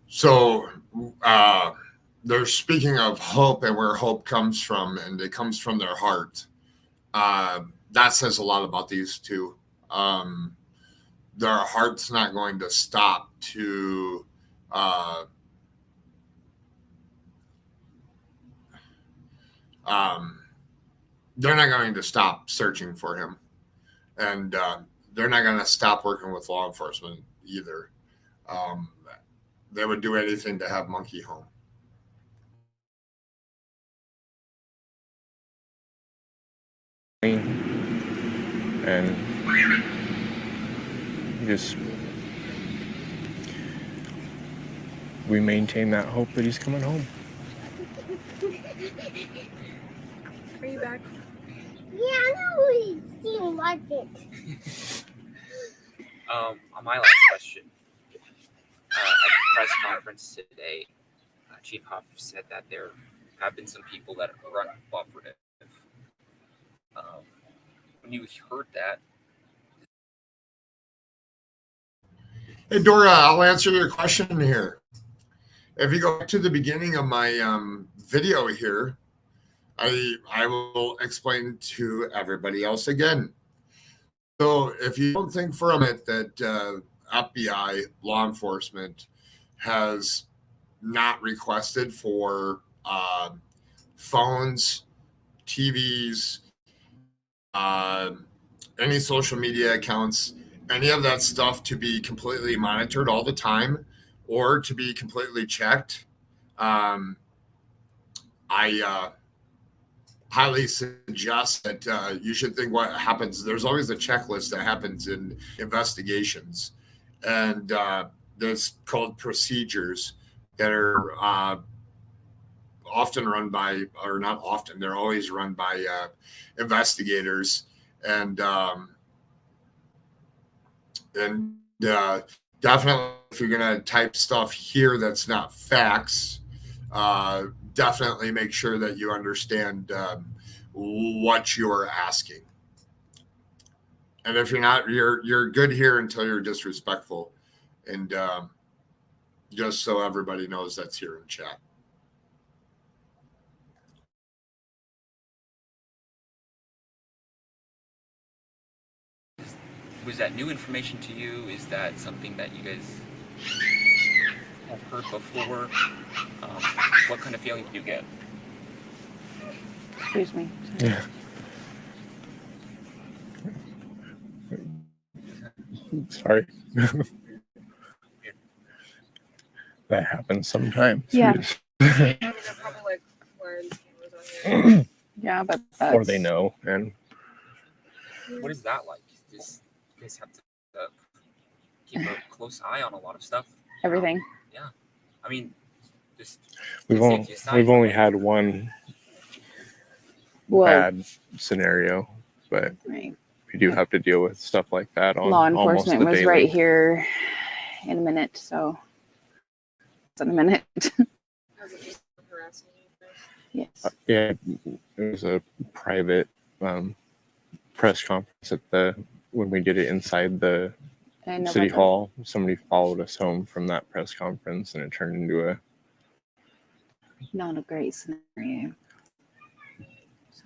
So they're speaking of hope and where hope comes from, and it comes from their heart. That says a lot about these two. Their heart's not going to stop to they're not going to stop searching for him, and they're not going to stop working with law enforcement either. They would do anything to have Monkey home. And just we maintain that hope that he's coming home. Are you back? On my last question, at the press conference today, Chief Huff said that there have been some people that run cooperative. When you heard that, Hey, Dora, I'll answer your question here. If you go back to the beginning of my video here, I will explain to everybody else again. So if you don't think for a minute that FBI law enforcement has not requested for phones, TVs, any social media accounts, any of that stuff to be completely monitored all the time or to be completely checked, I highly suggest that you should think what happens. There's always a checklist that happens in investigations, and there's called procedures that are often run by, or not often, they're always run by investigators, and definitely if you're going to type stuff here that's not facts, definitely make sure that you understand what you're asking. And if you're not, you're good here until you're disrespectful. And just so everybody knows, that's here in chat. was that new information to you? Is that something that you guys have heard before? What kind of feeling do you get? Excuse me. Yeah. Sorry. That happens sometimes. Yeah. They're probably like wearing cameras on you. Yeah, but Or they know. And What is that like? You guys have to keep a close eye on a lot of stuff. everything. Yeah. I mean, just we've only had one Well, bad scenario, but right. we do have to deal with stuff like that on Law almost enforcement the was daily. right here in a minute, so it's in a minute. Has it just been harassing you guys? Yes. Yeah, it was a private press conference when we did it inside the And city hall. Somebody followed us home from that press conference, and it turned into a not a great scenario. So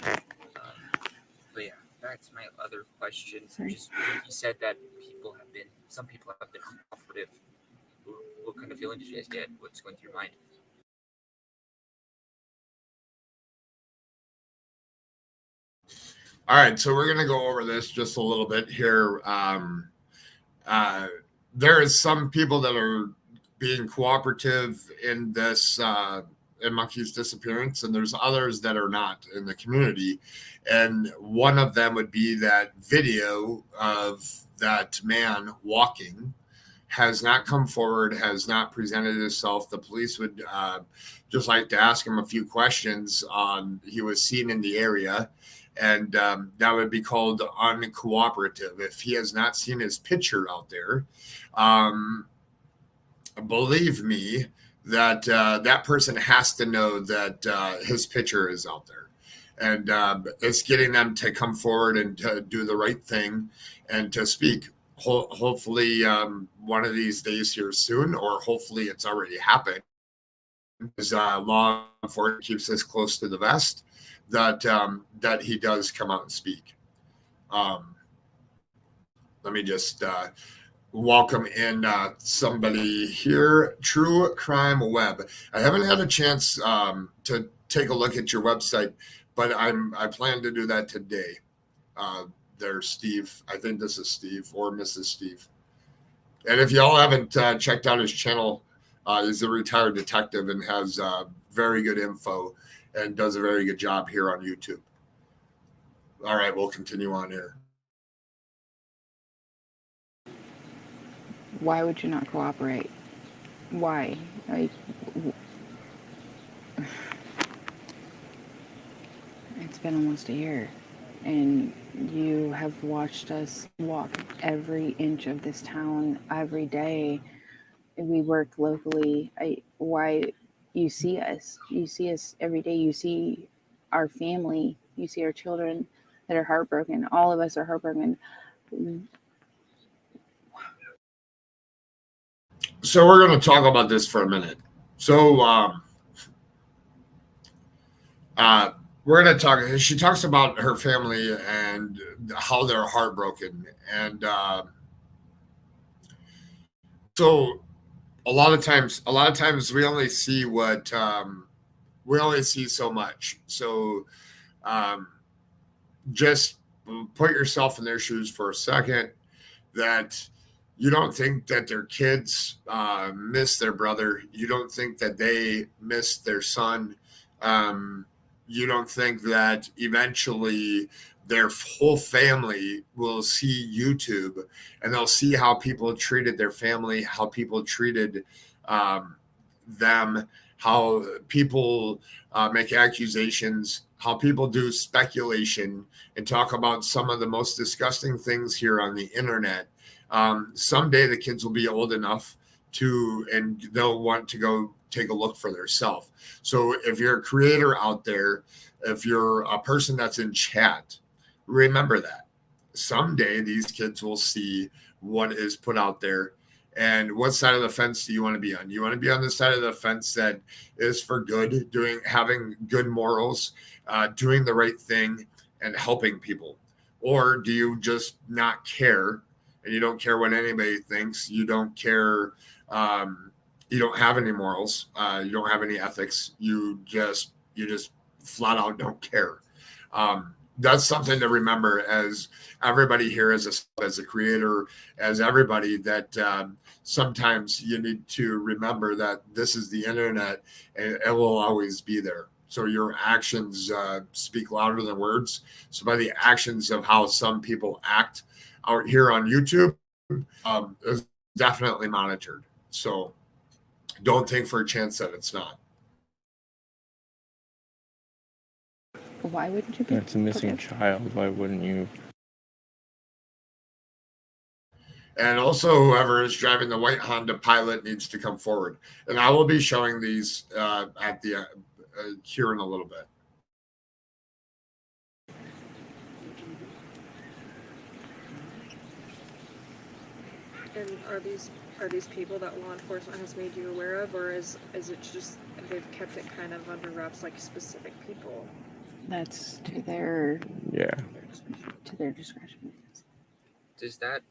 But yeah, that's my other question. Sorry. Just you said that some people have been cooperative. What kind of feeling did you guys get? What's going through your mind? All right, so we're going to go over this just a little bit here. There is some people that are being cooperative in this, in Monkey's disappearance, and there's others that are not in the community. And one of them would be that video of that man walking has not come forward, has not presented himself. The police would just like to ask him a few questions on he was seen in the area. And that would be called uncooperative. If he has not seen his picture out there, believe me, that that person has to know that his picture is out there. And it's getting them to come forward and to do the right thing and to speak. Hopefully one of these days here soon, or hopefully it's already happened, as law enforcement keeps this close to the vest, that he does come out and speak. Let me just welcome in somebody here. True Crime Web. I haven't had a chance to take a look at your website, but I plan to do that today. There's Steve. I think this is Steve or Mrs. Steve. And if y'all haven't checked out his channel, he's a retired detective and has very good info and does a very good job here on YouTube. All right, we'll continue on here. why would you not cooperate? Why? Like, It's been almost a year, and you have watched us walk every inch of this town every day. We work locally. Why you see us? You see us every day. You see our family. You see our children that are heartbroken. All of us are heartbroken. So we're going to talk about this for a minute. So we're going to talk. She talks about her family and how they're heartbroken, and so a lot of times we only see what we only see so much. So just put yourself in their shoes for a second. That you don't think that their kids miss their brother. You don't think that they miss their son. You don't think that eventually their whole family will see YouTube and they'll see how people treated their family, how people treated them, how people make accusations, how people do speculation and talk about some of the most disgusting things here on the internet. Someday the kids will be old enough and they'll want to go take a look for themselves. So if you're a creator out there, if you're a person that's in chat, remember that someday these kids will see what is put out there. And what side of the fence do you want to be on? You want to be on the side of the fence that is for good, having good morals, doing the right thing, and helping people? Or do you just not care, and you don't care what anybody thinks? You don't care. You don't have any morals. You don't have any ethics. You just flat out don't care. That's something to remember as everybody here, as a creator, as everybody, that sometimes you need to remember that this is the internet and it will always be there. So your actions speak louder than words. So by the actions of how some people act out here on YouTube is definitely monitored. So don't think for a chance that it's not. Why wouldn't you be? That's a missing child. Why wouldn't you? And also, whoever is driving the white Honda Pilot needs to come forward. And I will be showing these at the here in a little bit. And are these people that law enforcement has made you aware of, or is it just they've kept it kind of under wraps, like specific people? That's to their discretion. Does that?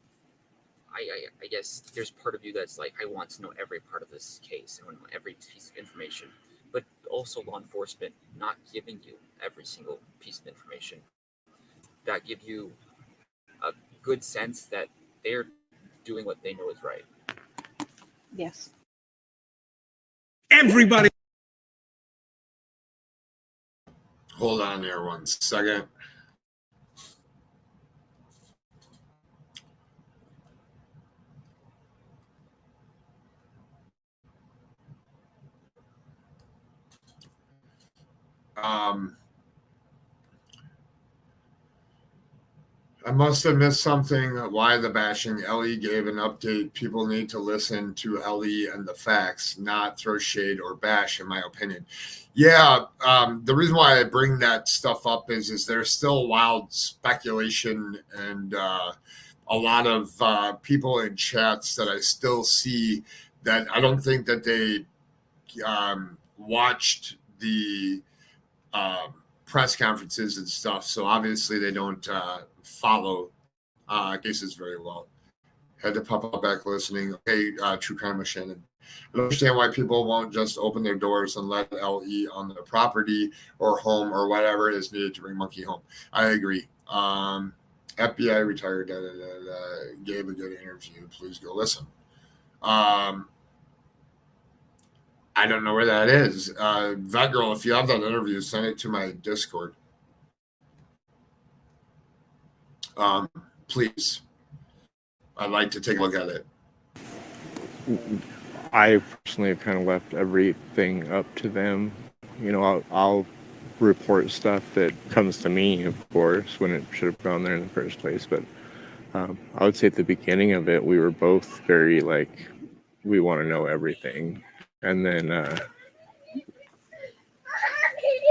I guess there's part of you that's like, I want to know every part of this case. I want to know every piece of information. But also law enforcement not giving you every single piece of information. That give you a good sense that they're doing what they know is right. Yes. Everybody. Hold on there 1 second. I must have missed something. Why the bashing? Ellie gave an update. People need to listen to Ellie and the facts, not throw shade or bash, in my opinion. Yeah, the reason why I bring that stuff up is there's still wild speculation and a lot of people in chats that I still see that I don't think that they watched the press conferences and stuff. So obviously they don't follow cases very well. Had to pop up back listening. Okay, True Crime with Shannon. I don't understand why people won't just open their doors and let LE on their property or home or whatever is needed to bring Monkey home. I agree. FBI retired, gave a good interview. Please go listen. I don't know where that is. That girl, if you have that interview, send it to my Discord. Please. I'd like to take a look at it. I personally have kind of left everything up to them. You know, I'll report stuff that comes to me, of course, when it should have gone there in the first place. But I would say at the beginning of it, we were both very like, we want to know everything. And then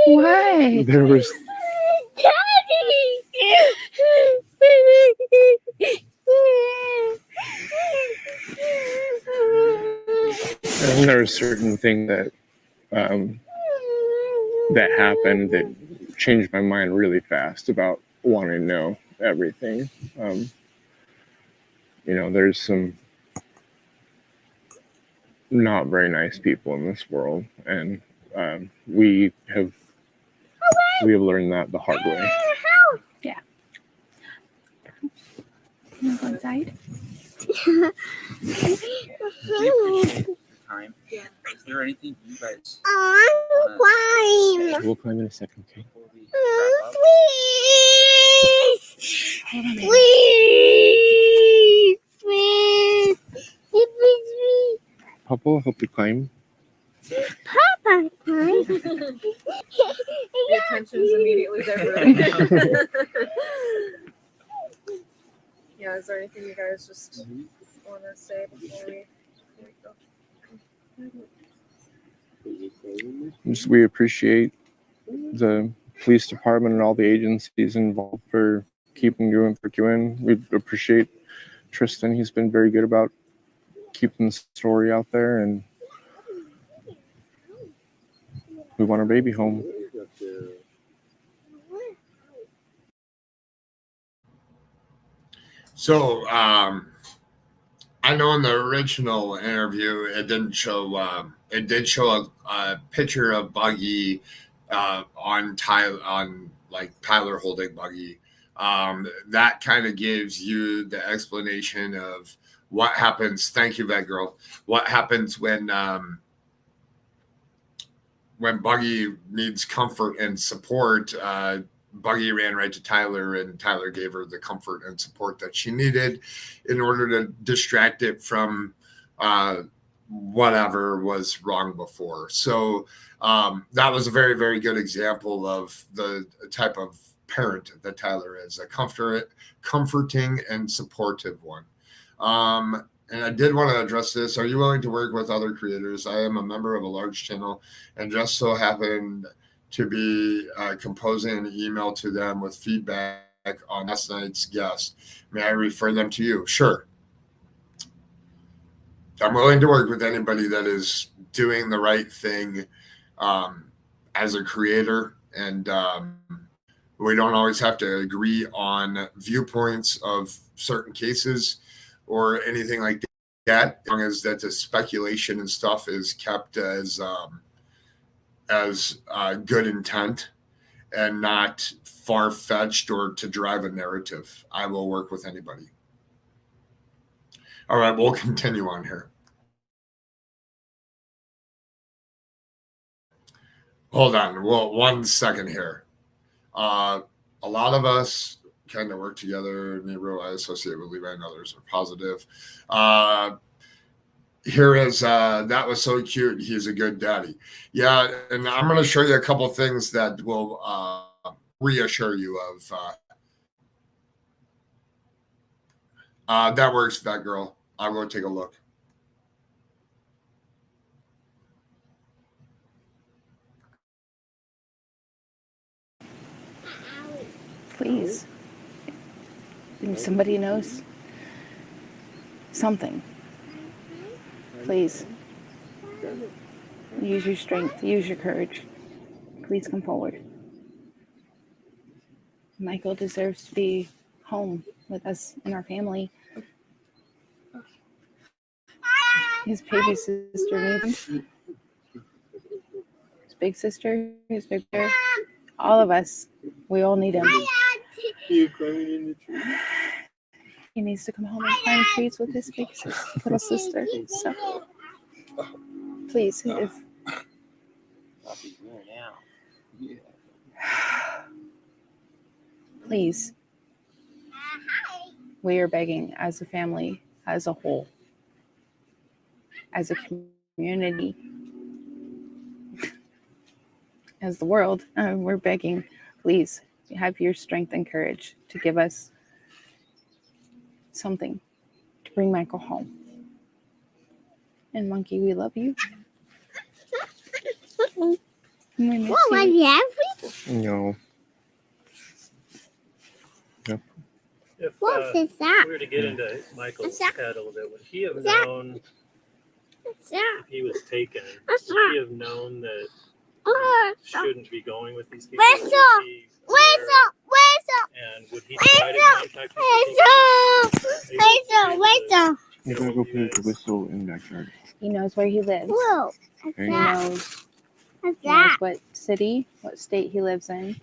Why? there was and there were certain things that that happened that changed my mind really fast about wanting to know everything. There's some not very nice people in this world, and we have learned that the hard way. Yeah. You want to go inside? We appreciate the time. Yeah. Is there anything you guys We'll climb in a second, okay? before we wrap up? Hold on, baby. Papa will help you climb. The attention's immediately diverted. Yeah, is there anything you guys just want to say before we go? We appreciate the police department and all the agencies involved for keeping doing what they're doing. We appreciate Tristan. He's been very good about keeping the story out there, and we want our baby home. So, I know in the original interview, it didn't show. It did show a picture of Buggy on Tyler holding Buggy. That kind of gives you the explanation of what happens. Thank you, that girl. What happens when Buggy needs comfort and support? Buggy ran right to Tyler, and Tyler gave her the comfort and support that she needed in order to distract it from whatever was wrong before. So that was a very, very good example of the type of parent that Tyler is, a comforting and supportive one. And I did want to address this. Are you willing to work with other creators? I am a member of a large channel and just so happened to be composing an email to them with feedback on last night's guest. May I refer them to you? Sure. I'm willing to work with anybody that is doing the right thing as a creator. And we don't always have to agree on viewpoints of certain cases or anything like that, as long as that the speculation and stuff is kept as good intent and not far-fetched or to drive a narrative. I will work with anybody. All right, we'll continue on here. Hold on, well, 1 second here. A lot of us kind of work together. Neighbor I associate with Levi and others are positive. Here is that was so cute. He's a good daddy. Yeah, and I'm going to show you a couple things that will reassure you of that works, that girl. I'll go take a look. Please. If somebody knows something, please use your strength, use your courage. Please come forward. Michael deserves to be home with us and our family. His baby sister needs him. His big sister, his big brother, all of us, we all need him. He needs to come home and climb trees with his big little sister. So, please, if please, we are begging as a family, as a whole, as a community, as the world, we're begging, please have your strength and courage to give us something to bring Michael home. And Monkey, we love you. We miss you. No. If What is that? we were to get into Michael's What's that? head a little bit, would he have What's that? known What's that? if he was taken? What's Would that? he have known that What's that? shouldn't be going with these people? Whistle! Was he aware? Whistle! And would he try to contact these people? Whistle! You gotta go play with the whistle in the backyard. He knows where he lives. Whoa! What's Hey. He that? knows, What's he knows that? what city, what state he lives in.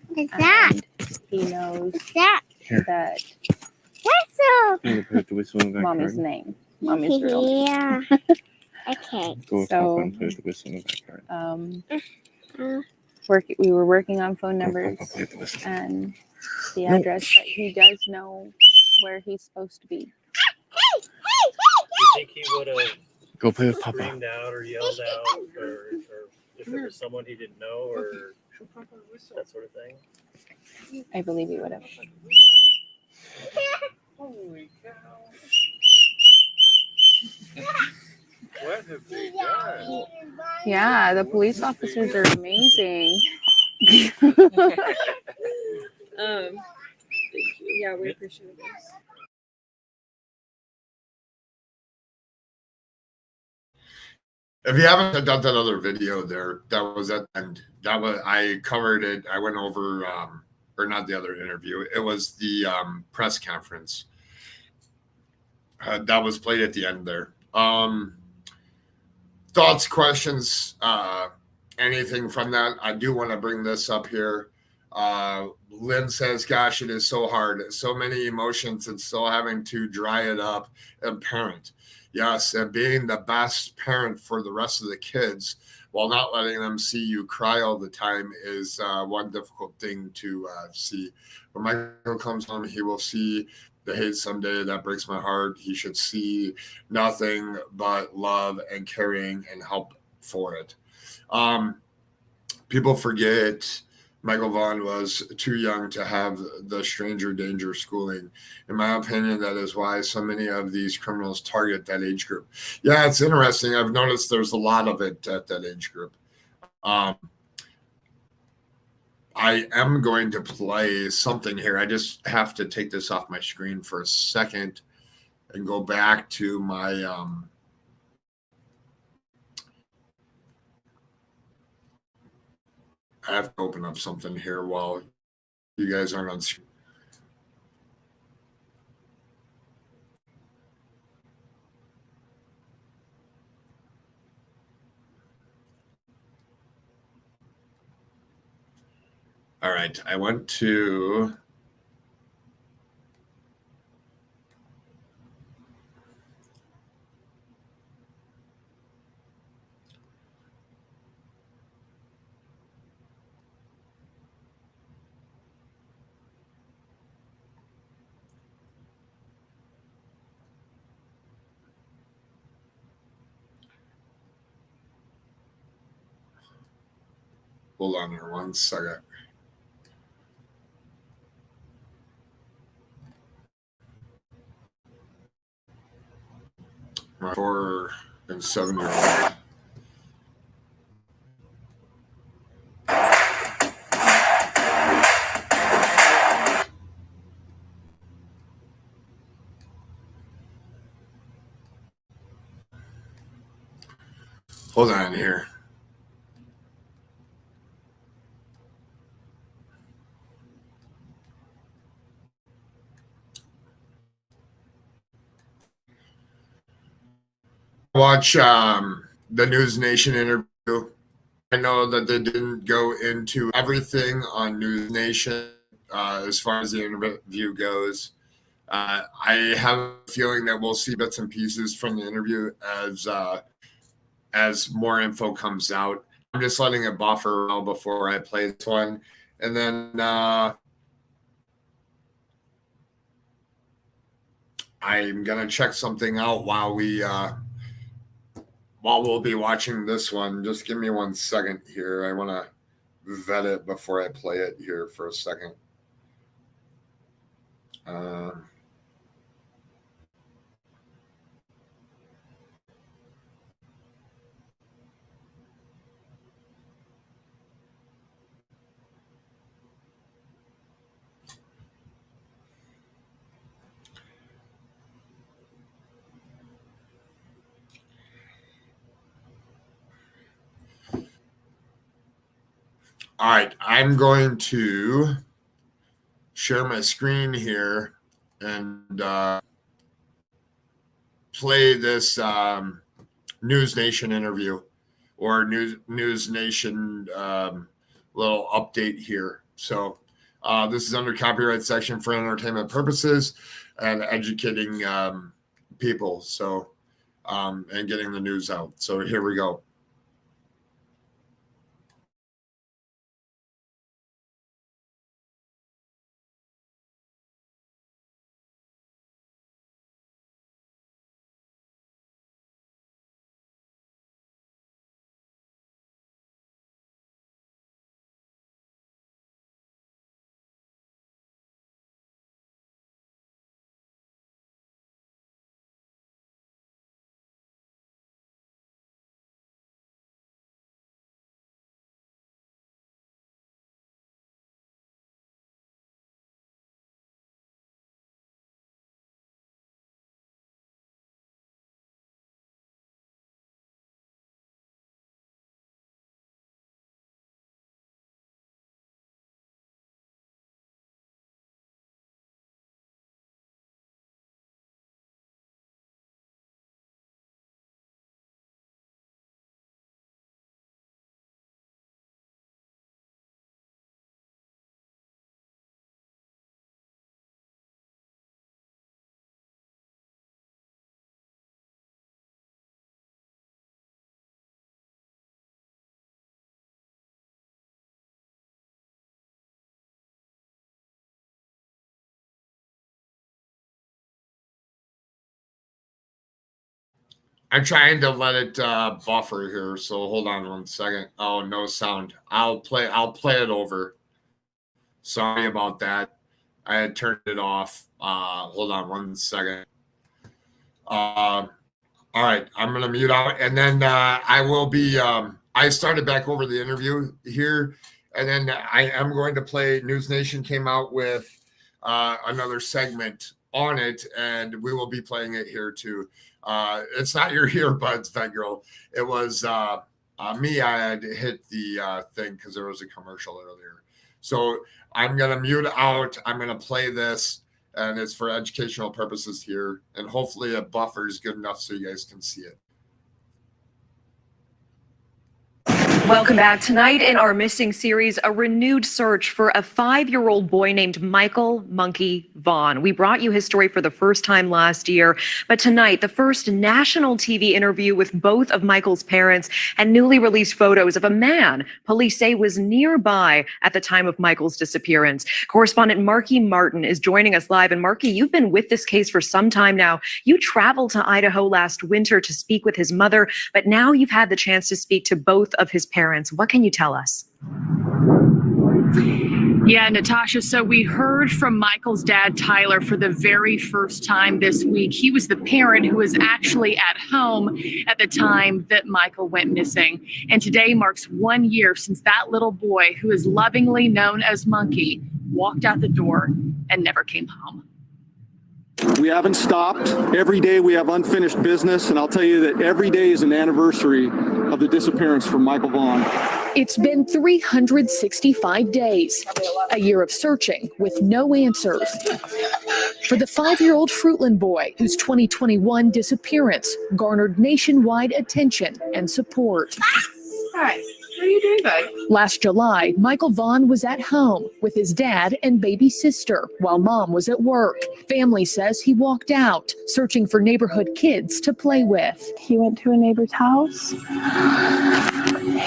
What's that? And he knows What's that? that Whistle! You gotta play with the whistle in the mommy's backyard. name. Mommy's real name. Yeah. Okay. Go with So- Papa and play with the whistle in the backyard. We were working on phone Go, numbers Papa, play with the whistle. and the No. address, but he does know where he's supposed to be. Do you think he would have Go play with Papa. screamed out or yelled out, or if there was someone he didn't know, or that sort of thing? I believe he would have. Holy cow! What have they done? Yeah, the police officers are amazing. Thank you. Yeah, we appreciate this. If you haven't done that other video there, that was at the end. That was, I covered it. I went over, or not the other interview. It was the press conference. That was played at the end there. Thoughts, questions, anything from that? I do want to bring this up here. Lynn says, gosh, it is so hard. So many emotions and still having to dry it up and parent. Yes, and being the best parent for the rest of the kids while not letting them see you cry all the time is one difficult thing to see. When Michael comes home, he will see the hate someday. That breaks my heart. He should see nothing but love and caring and help for it. People forget Michael Vaughan was too young to have the stranger danger schooling. In my opinion, that is why so many of these criminals target that age group. Yeah, it's interesting. I've noticed there's a lot of it at that age group. I am going to play something here. I just have to take this off my screen for a second and go back to my I have to open up something here while you guys aren't on screen. All right, I went to hold on here one second. My 4 and 7-year-old. Hold on here. Watch the News Nation interview. I know that they didn't go into everything on News Nation as far as the interview goes. I have a feeling that we'll see bits and pieces from the interview as more info comes out. I'm just letting it buffer before I play this one. And then I'm going to check something out while we'll be watching this one. Just give me 1 second here. I want to vet it before I play it here for a second. All right, I'm going to share my screen here and play this News Nation interview or News Nation little update here. So this is under copyright section for entertainment purposes and educating people. So and getting the news out. So here we go. I'm trying to let it buffer here, so hold on 1 second. Oh, no sound. I'll play it over. Sorry about that. I had turned it off. Hold on 1 second. All right, I'm gonna mute out, and then I will be. I started back over the interview here, and then I am going to play. News Nation came out with another segment on it, and we will be playing it here too. It's not your earbuds, Vet Girl. It was me. I had hit the thing because there was a commercial earlier. So I'm going to mute out. I'm going to play this, and it's for educational purposes here. And hopefully a buffer is good enough so you guys can see it. Welcome back. Tonight in our Missing series, a renewed search for a 5-year-old boy named Michael "Monkey" Vaughan. We brought you his story for the first time last year, but tonight, the first national TV interview with both of Michael's parents and newly released photos of a man police say was nearby at the time of Michael's disappearance. Correspondent Marky Martin is joining us live. And Marky, you've been with this case for some time now. You traveled to Idaho last winter to speak with his mother, but now you've had the chance to speak to both of his parents. What can you tell us? Yeah, Natasha, so we heard from Michael's dad, Tyler, for the very first time this week. He was the parent who was actually at home at the time that Michael went missing. And today marks 1 year since that little boy, who is lovingly known as Monkey, walked out the door and never came home. We haven't stopped. Every day we have unfinished business, and I'll tell you that every day is an anniversary of the disappearance from Michael Vaughan. It's been 365 days, a year of searching with no answers. For the 5-year-old Fruitland boy whose 2021 disappearance garnered nationwide attention and support. Hi. What are you doing, bud? Last July, Michael Vaughan was at home with his dad and baby sister while mom was at work. Family says he walked out, searching for neighborhood kids to play with. He went to a neighbor's house. He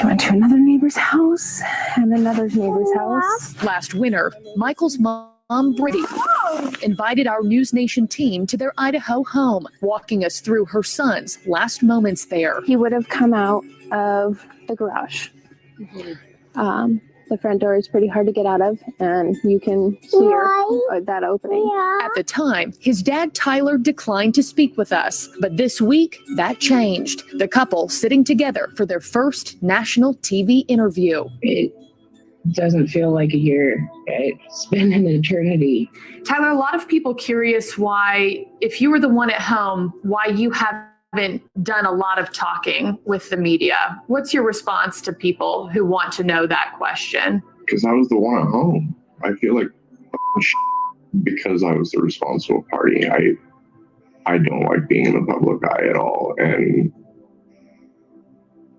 went to another neighbor's house and another neighbor's house. Last winter, Michael's mom, Brandi, invited our News Nation team to their Idaho home, walking us through her son's last moments there. He would have come out of the garage. The front door is pretty hard to get out of, and you can hear that opening. At the time, his dad, Tyler, declined to speak with us. But this week, that changed. The couple sitting together for their first national TV interview. It doesn't feel like a year. It's been an eternity. Tyler, a lot of people curious why, if you were the one at home, why you haven't done a lot of talking with the media. What's your response to people who want to know that question? Because I was the one at home. I feel like because I was the responsible party. I don't like being in the public eye at all. And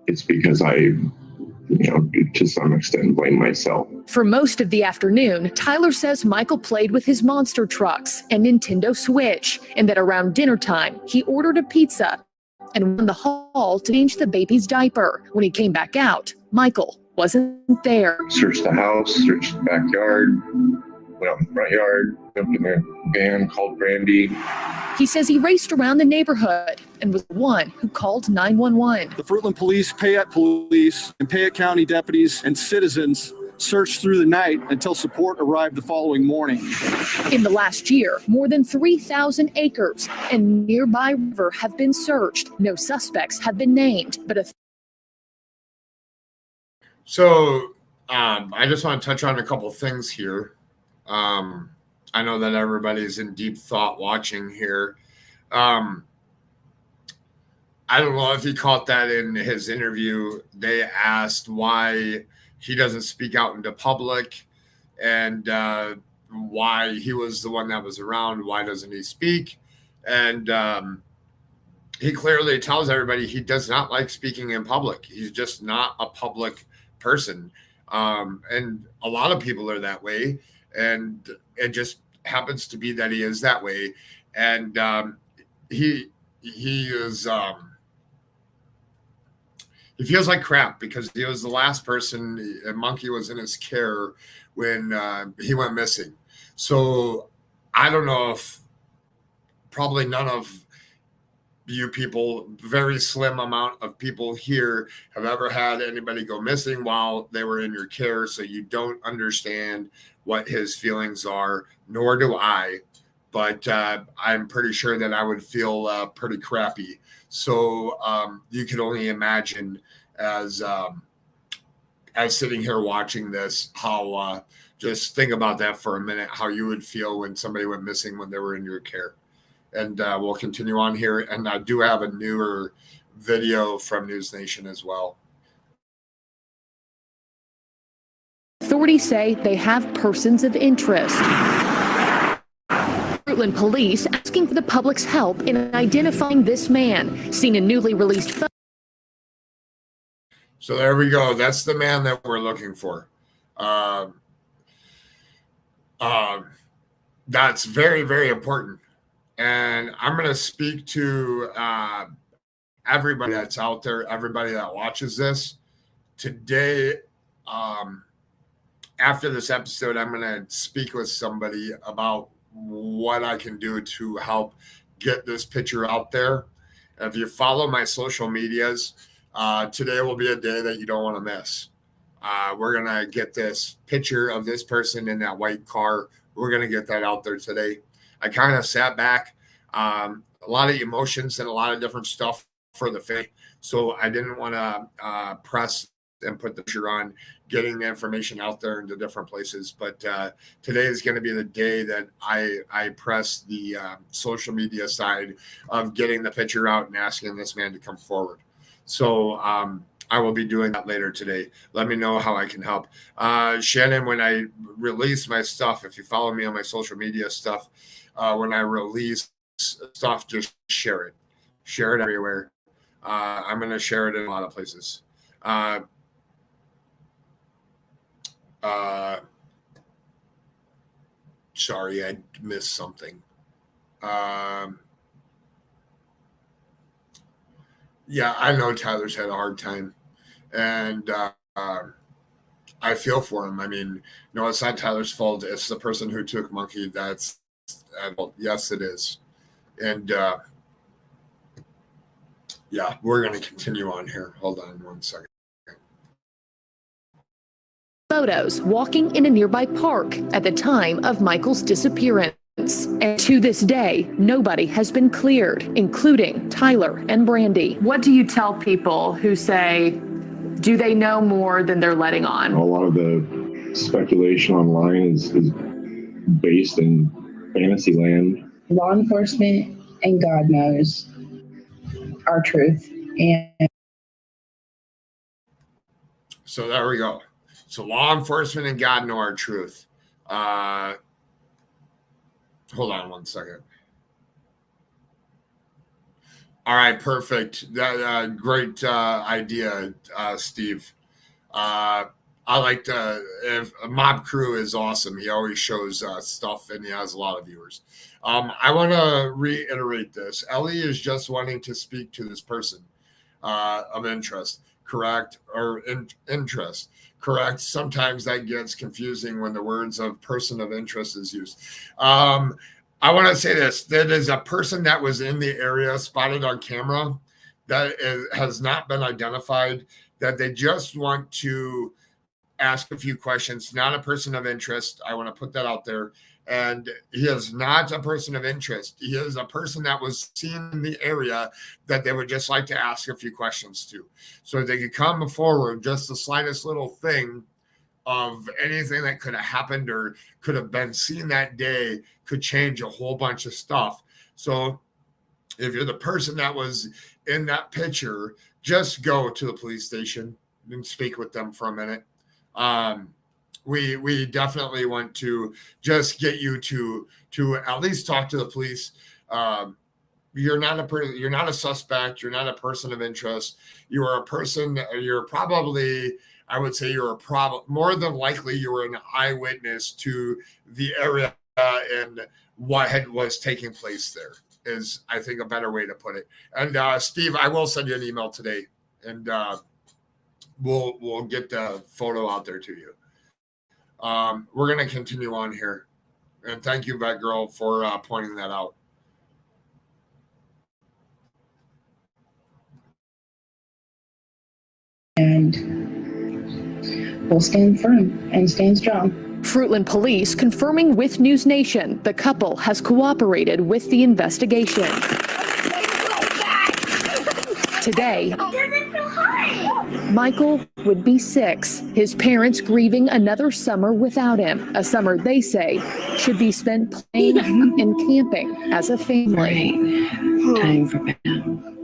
it's because I, to some extent blame myself. For most of the afternoon, Tyler says Michael played with his monster trucks and Nintendo Switch, and that around dinner time, he ordered a pizza and went in the hall to change the baby's diaper. When he came back out, Michael wasn't there. Searched the house, searched the backyard, went out in the front yard, jumped in the van, called Brandi. He says he raced around the neighborhood and was the one who called 911. The Fruitland Police, Payette Police, and Payette County deputies and citizens searched through the night until support arrived the following morning. In the last year, more than 3,000 acres and nearby river have been searched. No suspects have been named, but So I just want to touch on a couple things here. I know that everybody's in deep thought watching here. I don't know if he caught that in his interview. They asked why he doesn't speak out into public and why he was the one that was around. Why doesn't he speak? And he clearly tells everybody he does not like speaking in public. He's just not a public person. And a lot of people are that way. And it just happens to be that he is that way. And he is... he feels like crap because he was the last person, and Monkey was in his care when he went missing. So I don't know if probably none of you people, very slim amount of people here have ever had anybody go missing while they were in your care. So you don't understand what his feelings are, nor do I. But I'm pretty sure that I would feel pretty crappy. So you could only imagine as sitting here watching this, how just think about that for a minute, how you would feel when somebody went missing when they were in your care. And we'll continue on here. And I do have a newer video from News Nation as well. authorities say they have persons of interest. Fruitland police asking for the public's help in identifying this man, seen in newly released photos. So there we go. That's the man that we're looking for. That's very, very important. And I'm going to speak to everybody that's out there, everybody that watches this. Today, after this episode, I'm going to speak with somebody about what I can do to help get this picture out there. If you follow my social medias, today will be a day that you don't want to miss. We're going to get this picture of this person in that white car. We're going to get that out there today. I kind of sat back, a lot of emotions and a lot of different stuff for the family. So I didn't want to press and put the picture on getting the information out there into different places. But today is going to be the day that I press the social media side of getting the picture out and asking this man to come forward. So I will be doing that later today. Let me know how I can help. Shannon, when I release my stuff, if you follow me on my social media stuff, when I release stuff, just share it. Share it everywhere. I'm going to share it in a lot of places. Sorry, I missed something. Yeah, I know Tyler's had a hard time, and I feel for him. I mean, no, it's not Tyler's fault. It's the person who took Monkey. That's yes, it is. And yeah, we're going to continue on here. Hold on one second. photos walking in a nearby park at the time of Michael's disappearance. And to this day, nobody has been cleared, including Tyler and Brandi. What do you tell people who say, do they know more than they're letting on? A lot of the speculation online is based in fantasy land. Law enforcement and God knows our truth. And So there we go. So law enforcement and God know our truth. Hold on one second. All right, perfect. That great idea, Steve. I like if Mob Crew is awesome. He always shows stuff, and he has a lot of viewers. I want to reiterate this. Ellie is just wanting to speak to this person of interest, correct? Or interest, correct? Sometimes that gets confusing when the words of person of interest is used. I want to say this. That is a person that was in the area spotted on camera that has not been identified, that they just want to ask a few questions, not a person of interest. I want to put that out there. And he is not a person of interest. He is a person that was seen in the area that they would just like to ask a few questions to. So they could come forward, just the slightest little thing of anything that could have happened or could have been seen that day could change a whole bunch of stuff. So if you're the person that was in that picture, just go to the police station and speak with them for a minute. We definitely want to just get you to at least talk to the police. You're not a suspect. You're not a person of interest. You are a person. You're probably, I would say, more than likely you were an eyewitness to the area and what was taking place there. Is, I think, a better way to put it. And Steve, I will send you an email today, and we'll get the photo out there to you. We're going to continue on here. And thank you, Vet Girl, for pointing that out. And we'll stand firm and stand strong. Fruitland police confirming with News Nation the couple has cooperated with the investigation. Today, Michael would be 6, his parents grieving another summer without him, a summer they say should be spent playing and camping as a family. Time for bed.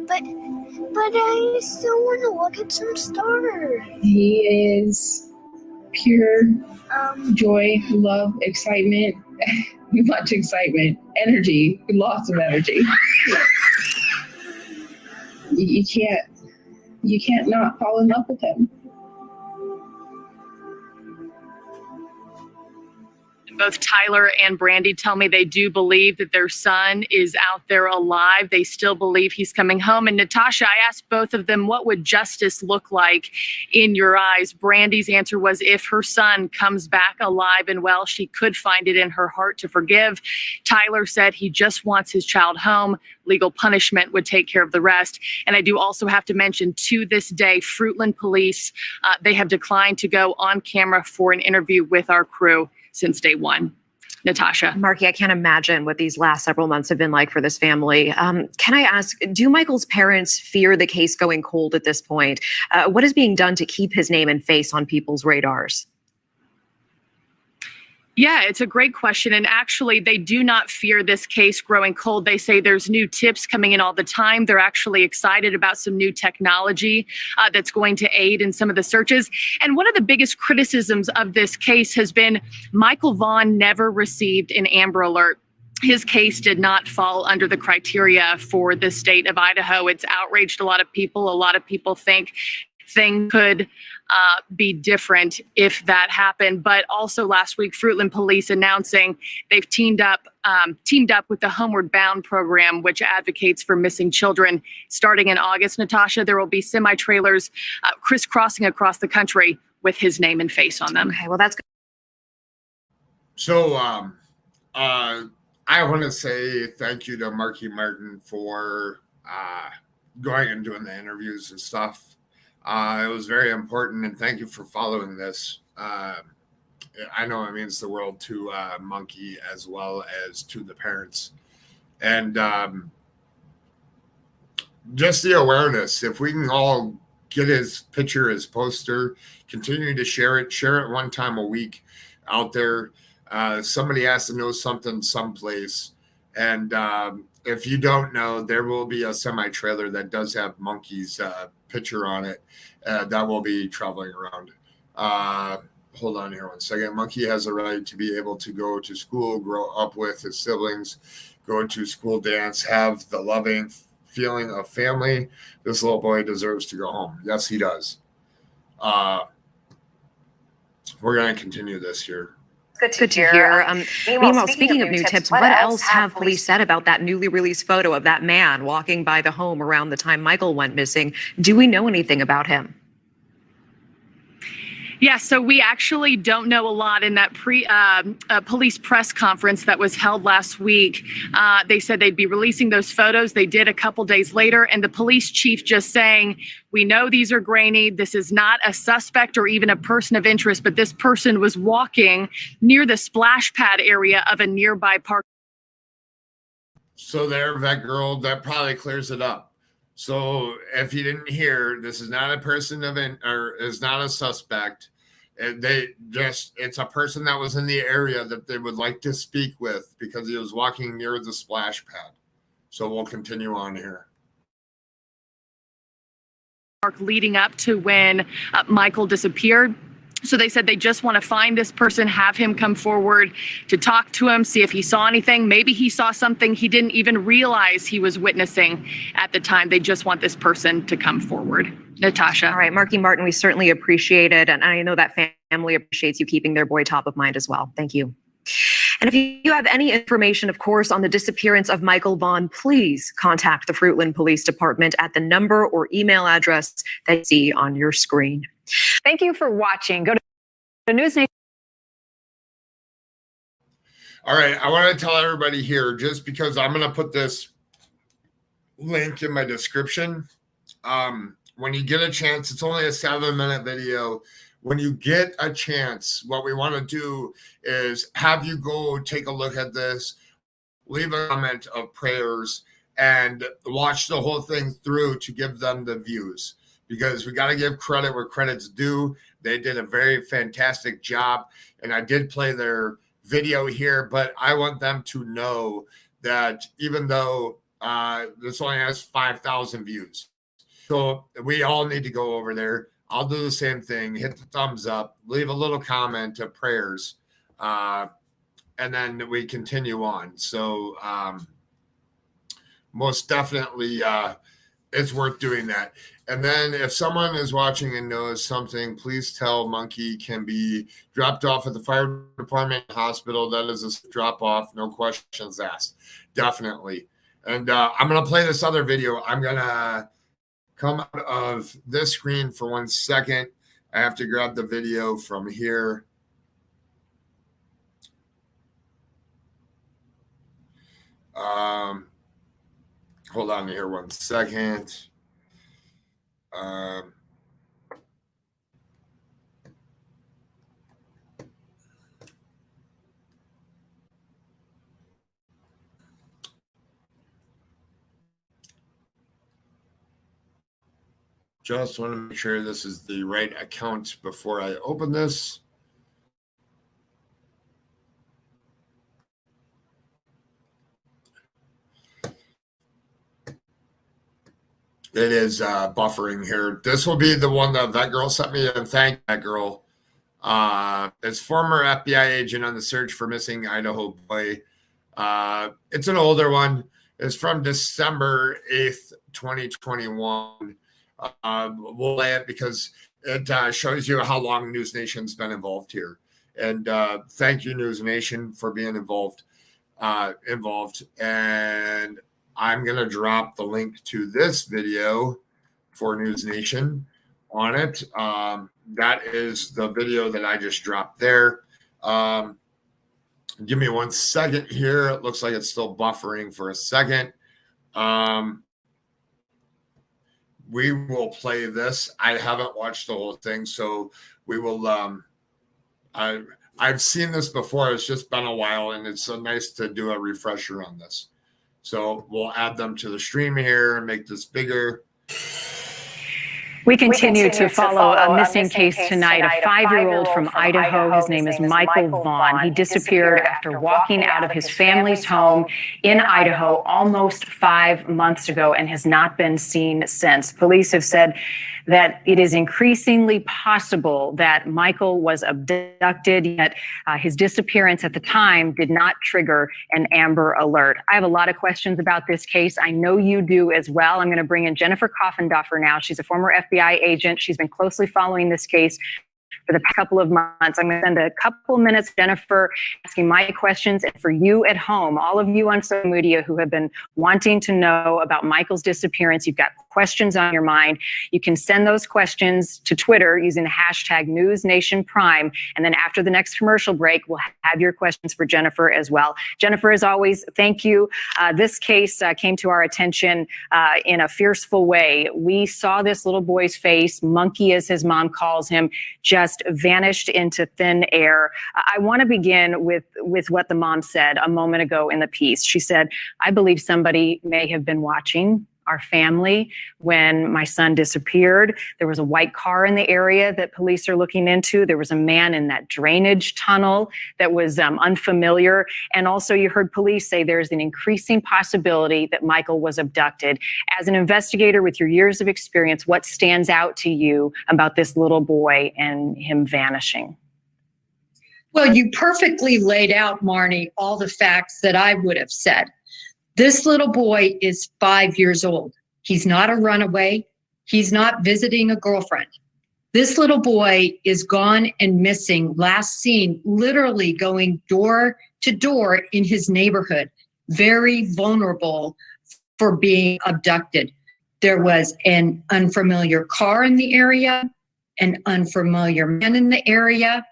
But I still want to look at some stars. He is pure joy, love, excitement, much excitement, energy, lots of energy. You can't not fall in love with him. Both Tyler and Brandi tell me they do believe that their son is out there alive. They still believe he's coming home. And Natasha, I asked both of them, what would justice look like in your eyes? Brandi's answer was, if her son comes back alive and well, she could find it in her heart to forgive. Tyler said he just wants his child home. Legal punishment would take care of the rest. And I do also have to mention, to this day, Fruitland police, they have declined to go on camera for an interview with our crew since day one. Natasha. Marky, I can't imagine what these last several months have been like for this family. Can I ask, do Michael's parents fear the case going cold at this point? What is being done to keep his name and face on people's radars? Yeah, it's a great question. And actually, they do not fear this case growing cold. They say there's new tips coming in all the time. They're actually excited about some new technology that's going to aid in some of the searches. And one of the biggest criticisms of this case has been Michael Vaughan never received an Amber Alert. His case did not fall under the criteria for the state of Idaho. It's outraged a lot of people. A lot of people think things could be different if that happened. But also last week, Fruitland police announcing they've teamed up with the Homeward Bound program, which advocates for missing children. Starting in August, Natasha, there will be semi-trailers crisscrossing across the country with his name and face on them. Okay, well, that's good. So I want to say thank you to Marky Martin for going and doing the interviews and stuff. It was very important, and thank you for following this. I know it means the world to Monkey as well as to the parents. And just the awareness, if we can all get his picture, his poster, continue to share it one time a week out there. Somebody has to know something someplace. And if you don't know, there will be a semi-trailer that does have Monkey's picture on it that will be traveling around. Hold on here one second. Monkey has a right to be able to go to school, grow up with his siblings, go to school dance, have the loving feeling of family. This little boy deserves to go home. Yes, he does. We're going to continue this here. Good to hear. Meanwhile, speaking of new tips, what else have police said about that newly released photo of that man walking by the home around the time Michael went missing? Do we know anything about him? Yeah, so we actually don't know a lot. In that police press conference that was held last week, they said they'd be releasing those photos. They did a couple days later, and the police chief just saying, we know these are grainy. This is not a suspect or even a person of interest, but this person was walking near the splash pad area of a nearby park. So there, that girl, that probably clears it up. So if you didn't hear, this is not a person or is not a suspect. It's a person that was in the area that they would like to speak with because he was walking near the splash pad. So we'll continue on here. Leading up to when Michael disappeared. So they said they just want to find this person, have him come forward to talk to him, see if he saw anything. Maybe he saw something he didn't even realize he was witnessing at the time. They just want this person to come forward. Natasha. All right, Marky Martin, we certainly appreciate it. And I know that family appreciates you keeping their boy top of mind as well. Thank you. And if you have any information, of course, on the disappearance of Michael Vaughan, please contact the Fruitland Police Department at the number or email address that you see on your screen. Thank you for watching. Go to News Nation. All right, I want to tell everybody here, just because I'm going to put this link in my description. When you get a chance, it's only a 7-minute video. When you get a chance, what we want to do is have you go take a look at this, leave a comment of prayers, and watch the whole thing through to give them the views. Because we got to give credit where credit's due. They did a very fantastic job. And I did play their video here, but I want them to know that even though this only has 5,000 views, so we all need to go over there. I'll do the same thing. Hit the thumbs up, leave a little comment of prayers, and then we continue on. So most definitely it's worth doing that. And then if someone is watching and knows something, please tell Monkey can be dropped off at the fire department hospital. That is a drop off, no questions asked. Definitely. And I'm going to play this other video. I'm going to come out of this screen for 1 second. I have to grab the video from here. Hold on here 1 second. Just want to make sure this is the right account before I open this. It is buffering here. This will be the one that girl sent me, and thank that girl. It's former FBI agent on the search for missing Idaho boy. It's an older one. It's from December 8th, 2021. We'll lay it because it shows you how long News Nation's been involved here. And thank you, News Nation, for being involved. And I'm going to drop the link to this video for News Nation on it. That is the video that I just dropped there. Give me 1 second here. It looks like it's still buffering for a second. we will play this. I haven't watched the whole thing, so we will. I've seen this before. It's just been a while, and it's so nice to do a refresher on this. So we'll add them to the stream here and make this bigger. We continue to follow a missing case tonight. A 5-year-old from Idaho. His name is Michael Vaughan. He disappeared after walking out of his family's home in Idaho almost 5 months ago and has not been seen since. Police have said that it is increasingly possible that Michael was abducted, yet his disappearance at the time did not trigger an Amber Alert. I have a lot of questions about this case. I know you do as well. I'm going to bring in Jennifer Coffenduffer now. She's a former FBI agent. She's been closely following this case for the past couple of months. I'm going to spend a couple minutes, Jennifer, asking my questions. And for you at home, all of you on social media who have been wanting to know about Michael's disappearance, you've got questions on your mind, you can send those questions to Twitter using the hashtag NewsNationPrime. And then after the next commercial break, we'll have your questions for Jennifer as well. Jennifer, as always, thank you. This case came to our attention in a fearful way. We saw this little boy's face, Monkey as his mom calls him, just vanished into thin air. I want to begin with what the mom said a moment ago in the piece. She said, "I believe somebody may have been watching our family when my son disappeared. There was a white car in the area that police are looking into. There was a man in that drainage tunnel that was unfamiliar. And also you heard police say there's an increasing possibility that Michael was abducted." As an investigator with your years of experience, what stands out to you about this little boy and him vanishing? Well, you perfectly laid out, Marnie, all the facts that I would have said. This little boy is 5 years old. He's not a runaway. He's not visiting a girlfriend. This little boy is gone and missing, last seen literally going door to door in his neighborhood, very vulnerable for being abducted. There was an unfamiliar car in the area, an unfamiliar man in the area,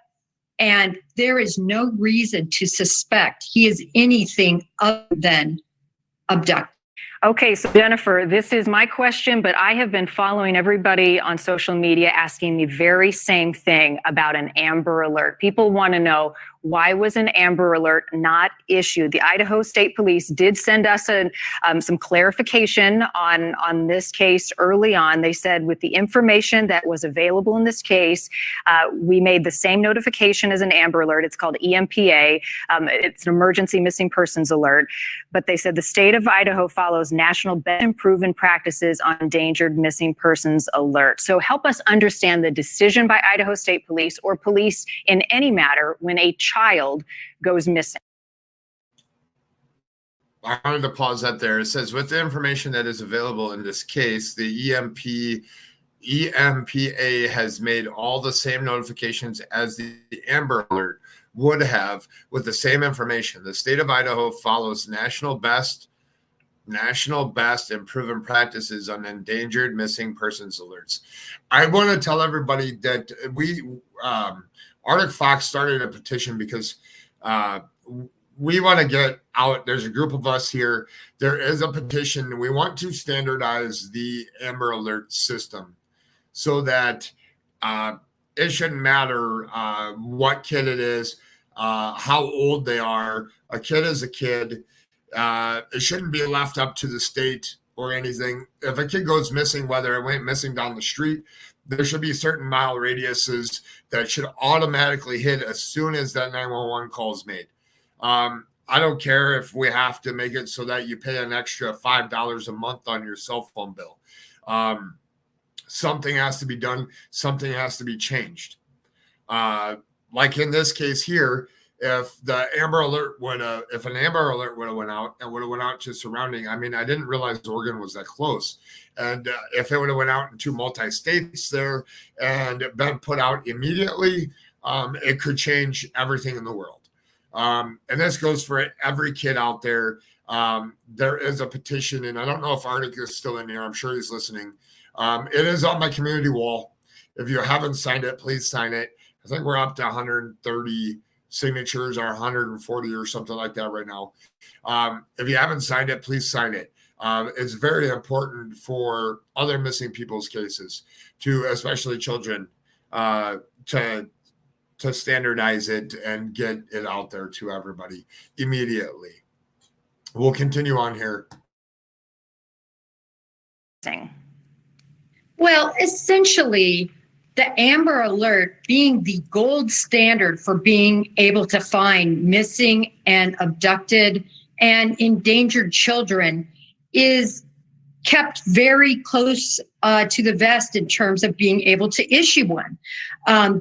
and there is no reason to suspect he is anything other than abducted. Okay, so Jennifer, this is my question, but I have been following everybody on social media asking the very same thing about an Amber Alert. People want to know, why was an Amber Alert not issued? The Idaho State Police did send us some clarification on this case early on. They said with the information that was available in this case, we made the same notification as an Amber Alert. It's called EMPA. It's an emergency missing persons alert. But they said the state of Idaho follows national best and proven practices on endangered missing persons alert. So help us understand the decision by Idaho State Police or police in any matter when a child goes missing. I wanted to pause that there. It says, with the information that is available in this case, the EMPA has made all the same notifications as the Amber Alert would have with the same information. The state of Idaho follows national best and proven practices on endangered missing persons alerts. I want to tell everybody that Arctic Fox started a petition because we want to get out. There's a group of us here. There is a petition. We want to standardize the Amber Alert system so that it shouldn't matter what kid it is, how old they are. A kid is a kid. It shouldn't be left up to the state or anything. If a kid goes missing, whether it went missing down the street, there should be certain mile radiuses that should automatically hit as soon as that 911 call is made. I don't care if we have to make it so that you pay an extra $5 a month on your cell phone bill. Something has to be done. Something has to be changed. Like in this case here, if an Amber Alert would have went out and would have went out to surrounding, I mean, I didn't realize Oregon was that close. And if it would have went out into multi-states there and been put out immediately, it could change everything in the world. And this goes for every kid out there. There is a petition, and I don't know if Arctic is still in here. I'm sure he's listening. It is on my community wall. If you haven't signed it, please sign it. I think we're up to 130 signatures or 140 or something like that right now. If you haven't signed it, please sign it. It's very important for other missing people's cases, to especially children, to standardize it and get it out there to everybody immediately. We'll continue on here. Well, essentially, the Amber Alert being the gold standard for being able to find missing and abducted and endangered children is kept very close to the vest in terms of being able to issue one.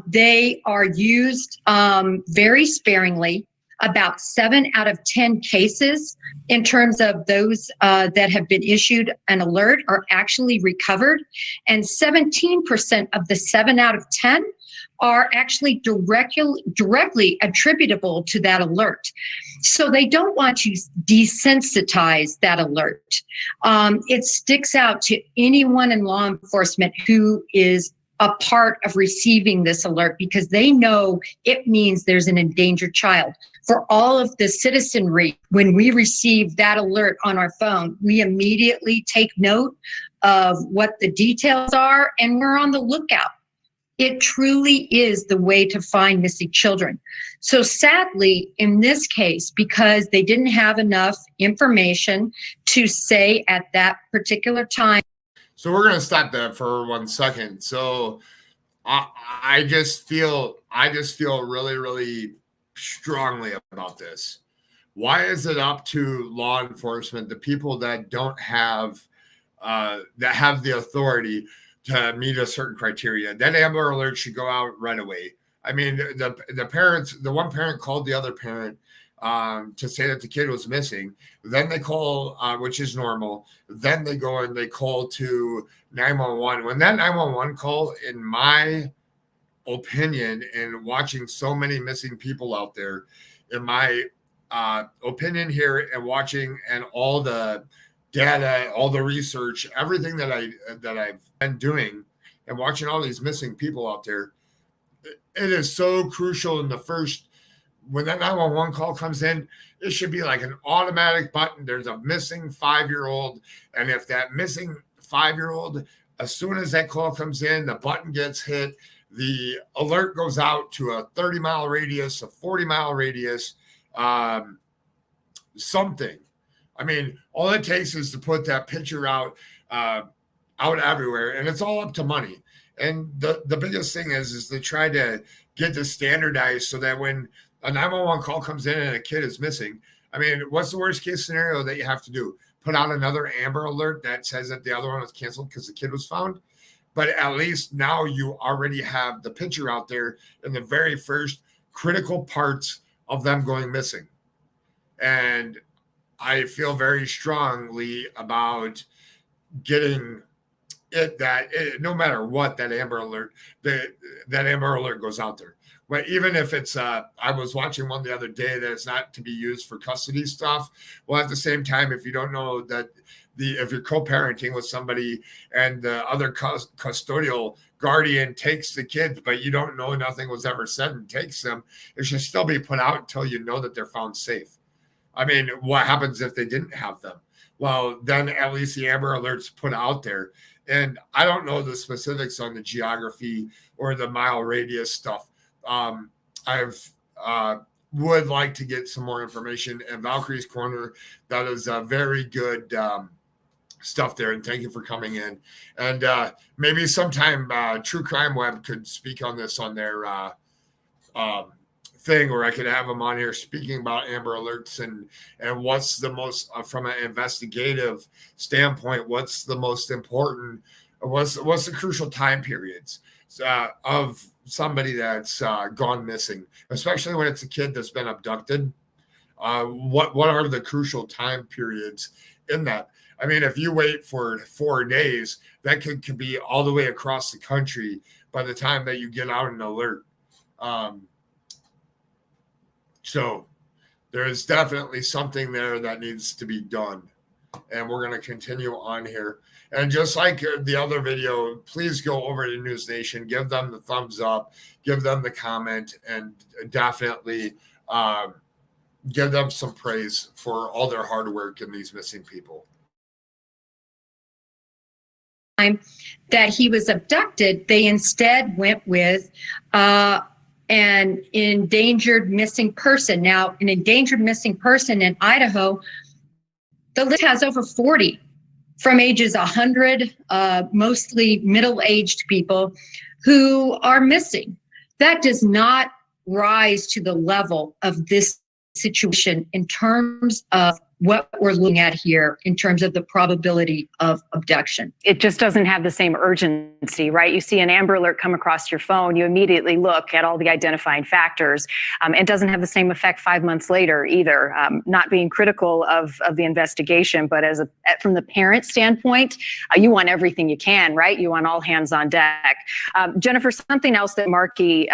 They are used very sparingly. About 7 out of 10 cases in terms of those that have been issued an alert are actually recovered. And 17% of the 7 out of 10 are actually directly attributable to that alert. So they don't want to desensitize that alert. It sticks out to anyone in law enforcement who is a part of receiving this alert, because they know it means there's an endangered child. For all of the citizenry, when we receive that alert on our phone, we immediately take note of what the details are, and we're on the lookout. It truly is the way to find missing children. So sadly, in this case, because they didn't have enough information to say at that particular time. So we're going to stop that for 1 second. So I just feel really, really strongly about this. Why is it up to law enforcement, the people that don't have, that have the authority to meet a certain criteria? That Amber Alert should go out right away. I mean, the parents, the one parent called the other parent to say that the kid was missing. Then they call, which is normal. Then they go and they call to 911. When that 911 call, in my opinion, and watching so many missing people out there, in my opinion here, and watching and all the data, all the research, everything that I've been doing, and watching all these missing people out there, it is so crucial in the first. When that 911 call comes in, it should be like an automatic button. There's a missing 5-year-old. And if that missing 5-year-old, as soon as that call comes in, the button gets hit, the alert goes out to a 30-mile radius, a 40-mile radius, something. I mean, all it takes is to put that picture out everywhere, and it's all up to money. And the biggest thing is to try to get this standardized so that when a 911 call comes in and a kid is missing, I mean, what's the worst case scenario that you have to do? Put out another Amber Alert that says that the other one was canceled because the kid was found? But at least now you already have the picture out there in the very first critical parts of them going missing. And I feel very strongly about getting it that no matter what, that Amber Alert, that Amber Alert goes out there. But even if it's, I was watching one the other day that it's not to be used for custody stuff. Well, at the same time, if you don't know that if you're co-parenting with somebody and the other custodial guardian takes the kids, but you don't know, nothing was ever said, and takes them, it should still be put out until you know that they're found safe. I mean, what happens if they didn't have them? Well, then at least the Amber Alert's put out there. And I don't know the specifics on the geography or the mile radius stuff. I've would like to get some more information. And Valkyrie's Corner, that is a very good stuff there. And thank you for coming in. And maybe sometime True Crime Web could speak on this on their thing, or I could have them on here speaking about Amber Alerts and what's the most, from an investigative standpoint, what's the most important, what's the crucial time periods of somebody that's gone missing, especially when it's a kid that's been abducted. What are the crucial time periods in that? I mean, if you wait for 4 days, that could be all the way across the country by the time that you get out an alert. So there is definitely something there that needs to be done. And we're going to continue on here. And just like the other video, please go over to News Nation, give them the thumbs up, give them the comment, and definitely give them some praise for all their hard work in these missing people. that he was abducted, they instead went with an endangered missing person. Now, an endangered missing person in Idaho, the list has over 40 from ages 100, mostly middle-aged people who are missing. That does not rise to the level of this situation in terms of what we're looking at here in terms of the probability of abduction. It just doesn't have the same urgency, right? You see an Amber Alert come across your phone, you immediately look at all the identifying factors. It doesn't have the same effect 5 months later either. Not being critical of the investigation, but from the parent standpoint, you want everything you can, right? You want all hands on deck. Jennifer, something else that Markey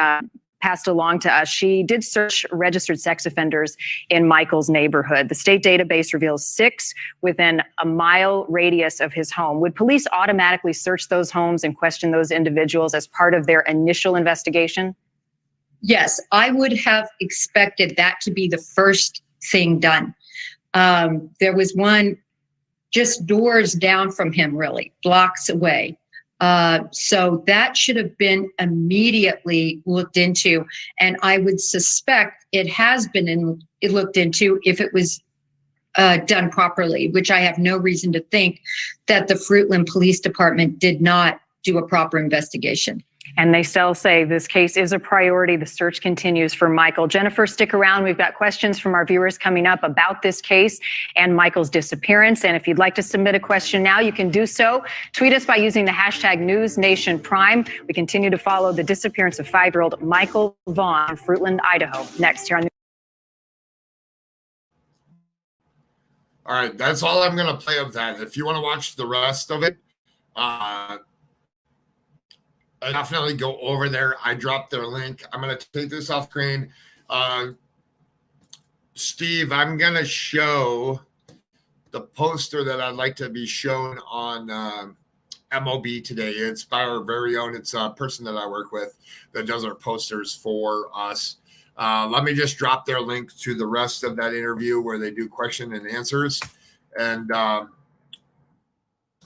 passed along to us. She did search registered sex offenders in Michael's neighborhood. The state database reveals 6 within a mile radius of his home. Would police automatically search those homes and question those individuals as part of their initial investigation? Yes, I would have expected that to be the first thing done. There was one just doors down from him, really, blocks away. So that should have been immediately looked into. And I would suspect it has been looked into if it was done properly, which I have no reason to think that the Fruitland Police Department did not do a proper investigation. And they still say this case is a priority. The search continues for Michael. Jennifer, stick around. We've got questions from our viewers coming up about this case and Michael's disappearance. And if you'd like to submit a question now, you can do so. Tweet us by using the hashtag NewsNationPrime. We continue to follow the disappearance of 5-year-old Michael Vaughan in Fruitland, Idaho. Next here on All right, that's all I'm going to play of that. If you want to watch the rest of it, definitely go over there. I dropped their link. I'm going to take this off screen. Steve, I'm going to show the poster that I'd like to be shown on MOB today. It's by our very own. It's a person that I work with that does our posters for us. Let me just drop their link to the rest of that interview where they do question and answers. And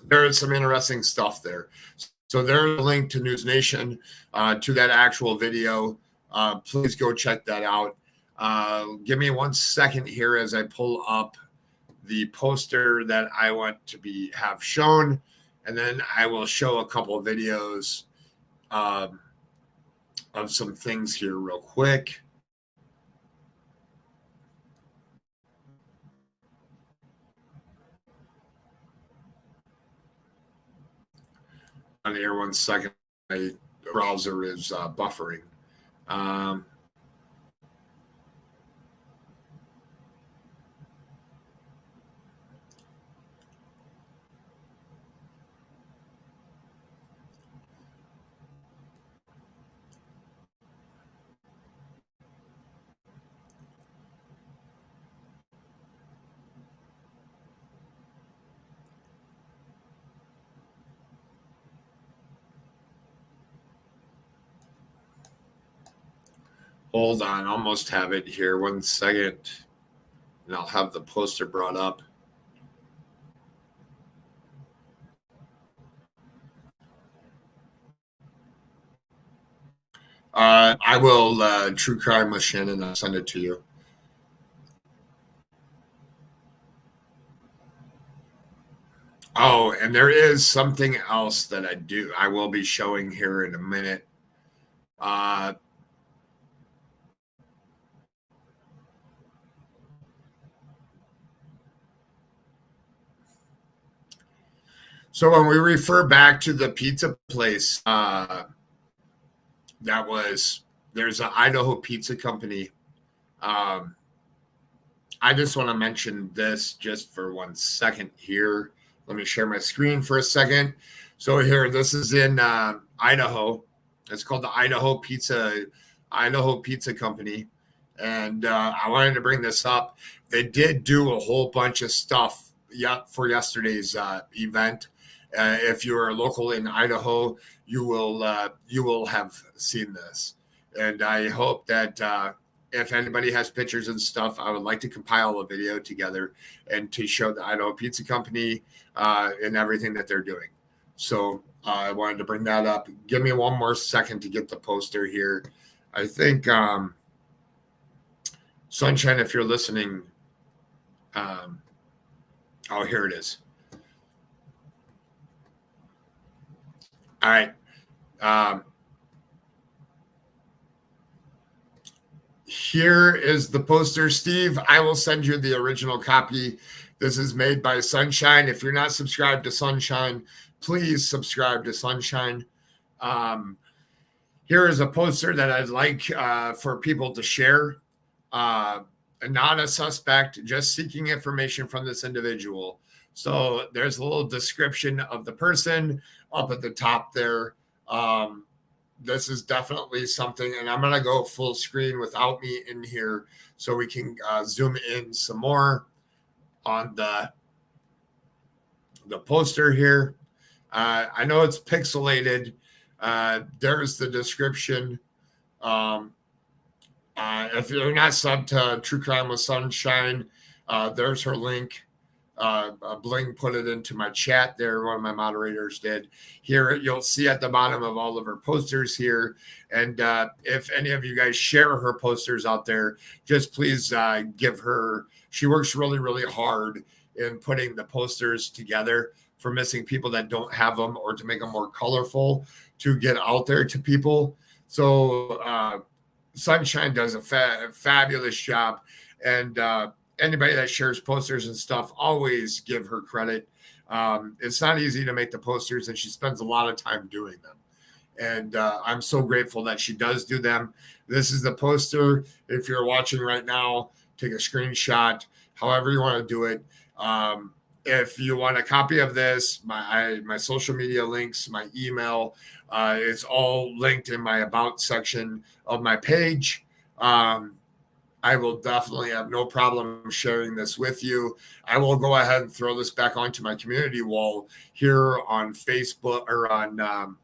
there is some interesting stuff there. So there's a link to News Nation, to that actual video. Please go check that out. Give me 1 second here as I pull up the poster that I want to have shown, and then I will show a couple of videos of some things here real quick. On here 1 second, my browser is buffering. Hold on, almost have it here. 1 second, and I'll have the poster brought up. I will True Crime with Shannon. I'll send it to you. Oh, and there is something else that I will be showing here in a minute. So when we refer back to the pizza place, there's an Idaho Pizza Company. I just want to mention this just for 1 second here. Let me share my screen for a second. So here, this is in Idaho. It's called the Idaho Pizza Company. And I wanted to bring this up. They did do a whole bunch of stuff for yesterday's event. If you're local in Idaho, you will have seen this. And I hope that if anybody has pictures and stuff, I would like to compile a video together and to show the Idaho Pizza Company and everything that they're doing. So I wanted to bring that up. Give me one more second to get the poster here. I think Sunshine, if you're listening, oh, here it is. All right. Here is the poster. Steve, I will send you the original copy. This is made by Sunshine. If you're not subscribed to Sunshine, please subscribe to Sunshine. Here is a poster that I'd like for people to share. Not a suspect, just seeking information from this individual. So there's a little description of the person up at the top there. This is definitely something, and I'm going to go full screen without me in here so we can zoom in some more on the poster here. I know it's pixelated. There's the description. If you're not subbed to True Crime with Sunshine, there's her link. Bling put it into my chat there. One of my moderators did. Here, you'll see at the bottom of all of her posters here. And if any of you guys share her posters out there, just please give her. She works really, really hard in putting the posters together for missing people that don't have them, or to make them more colorful to get out there to people. So Sunshine does a fabulous job. And anybody that shares posters and stuff, always give her credit. It's not easy to make the posters, and she spends a lot of time doing them. And I'm so grateful that she does do them. This is the poster. If you're watching right now, take a screenshot, however you want to do it. If you want a copy of this, my social media links, my email, it's all linked in my About section of my page. I will definitely have no problem sharing this with you. I will go ahead and throw this back onto my community wall here on Facebook, or on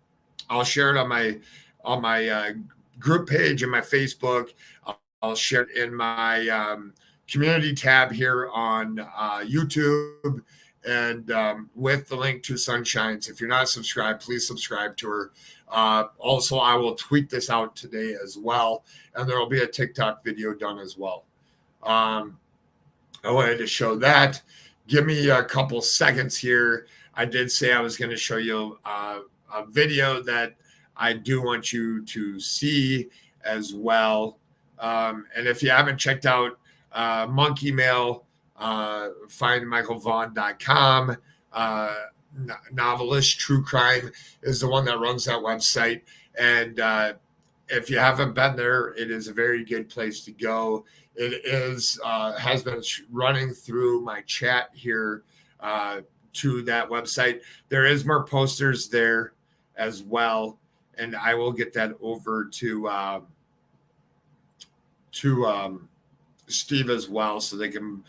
I'll share it on my group page in my Facebook. I'll share it in my community tab here on YouTube, and with the link to Sunshine's. If you're not subscribed, please subscribe to her. Also, I will tweet this out today as well, and there will be a TikTok video done as well. I wanted to show that. Give me a couple seconds here. I did say I was going to show you a video that I do want you to see as well. And if you haven't checked out Monkey Mail, find michaelvaughan.com. Novelist True Crime is the one that runs that website. And if you haven't been there, it is a very good place to go. It is has been running through my chat here to that website. There is more posters there as well, and I will get that over to Steve as well, so they can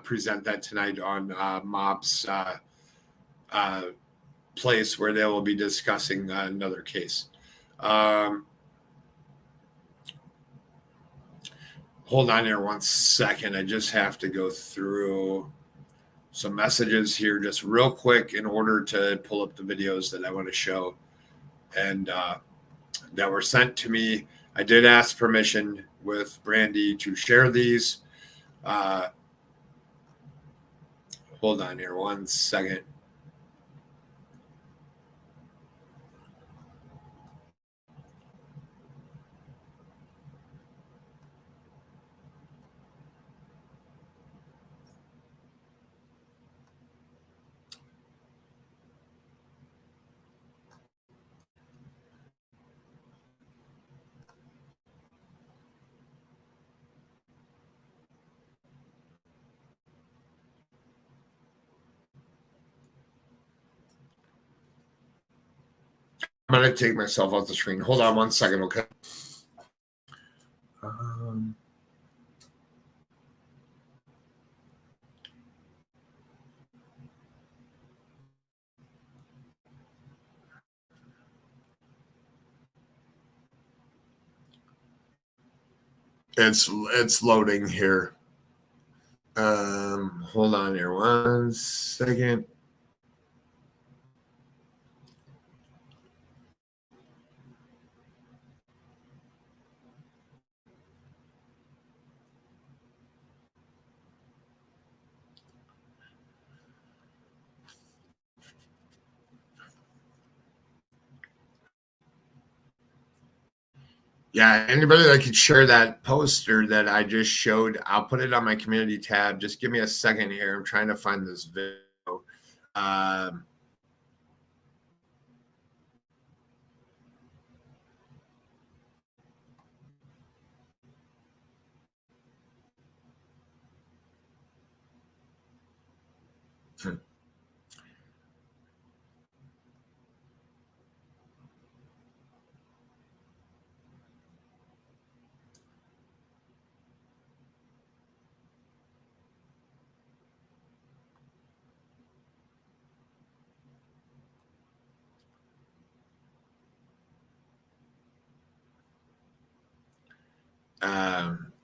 present that tonight on Mob's place, where they will be discussing another case. Hold on here one second. I just have to go through some messages here just real quick in order to pull up the videos that I want to show and that were sent to me. I did ask permission with Brandi to share these. Hold on here one second. I'm going to take myself off the screen. Hold on one second, okay? It's loading here. Hold on here one second. Yeah, anybody that could share that poster that I just showed, I'll put it on my community tab. Just give me a second here. I'm trying to find this video.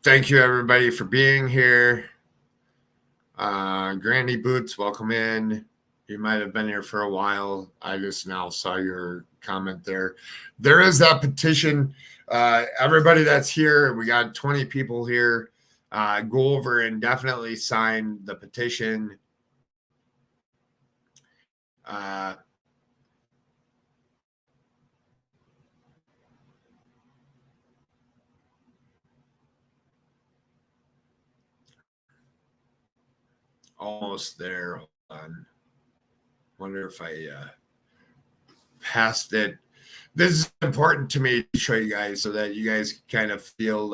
Thank you, everybody, for being here. Granny Boots, welcome in. You might have been here for a while. I just now saw your comment there. There is that petition. Everybody that's here, we got 20 people here. Go over and definitely sign the petition. Almost there. Hold on. Wonder if I passed it. This is important to me to show you guys so that you guys kind of feel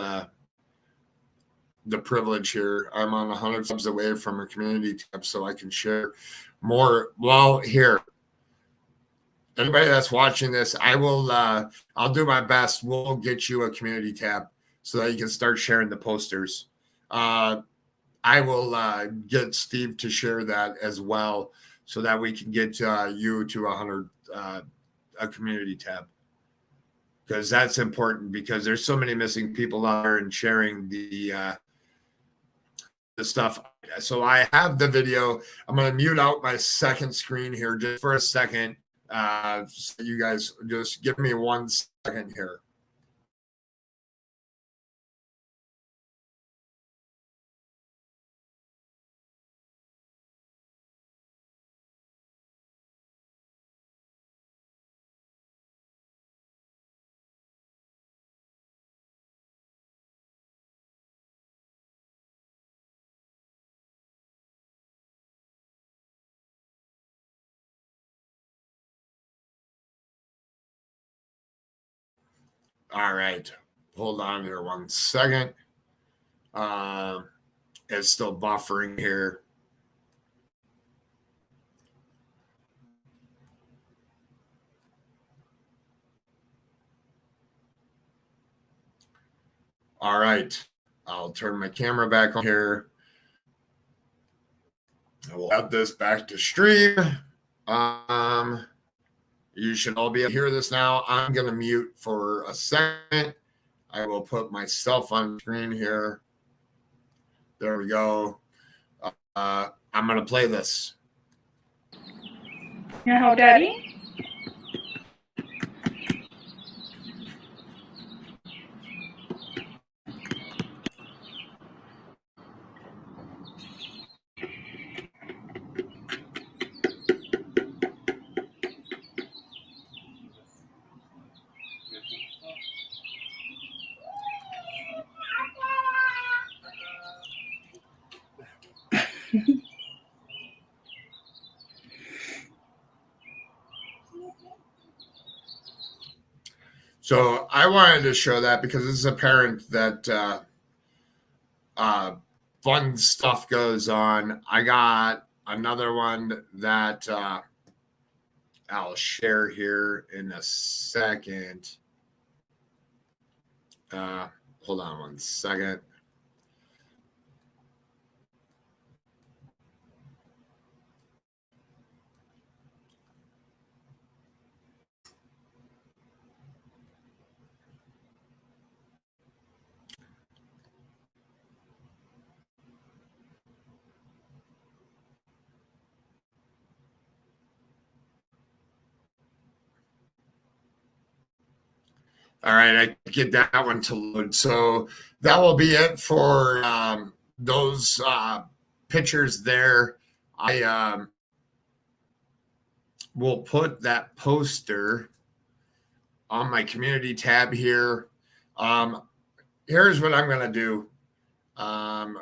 the privilege here. I'm on 100 subs away from a community tab, so I can share more. Well, here, anybody that's watching this, I'll do my best. We'll get you a community tab so that you can start sharing the posters. I will get Steve to share that as well so that we can get you to 100 a community tab, because that's important, because there's so many missing people out there and sharing the stuff. So I have the video. I'm going to mute out my second screen here just for a second. So you guys just give me 1 second here. All right, hold on here 1 second. It's still buffering here. All right, I'll turn my camera back on here. I will add this back to stream. You should all be able to hear this now. I'm going to mute for a second. I will put myself on screen here. There we go. I'm going to play this. Now, Daddy? So I wanted to show that because it's apparent that fun stuff goes on. I got another one that I'll share here in a second. Hold on 1 second. All right, I get that one to load. So that will be it for those pictures there. I will put that poster on my community tab here. Here's what I'm going to do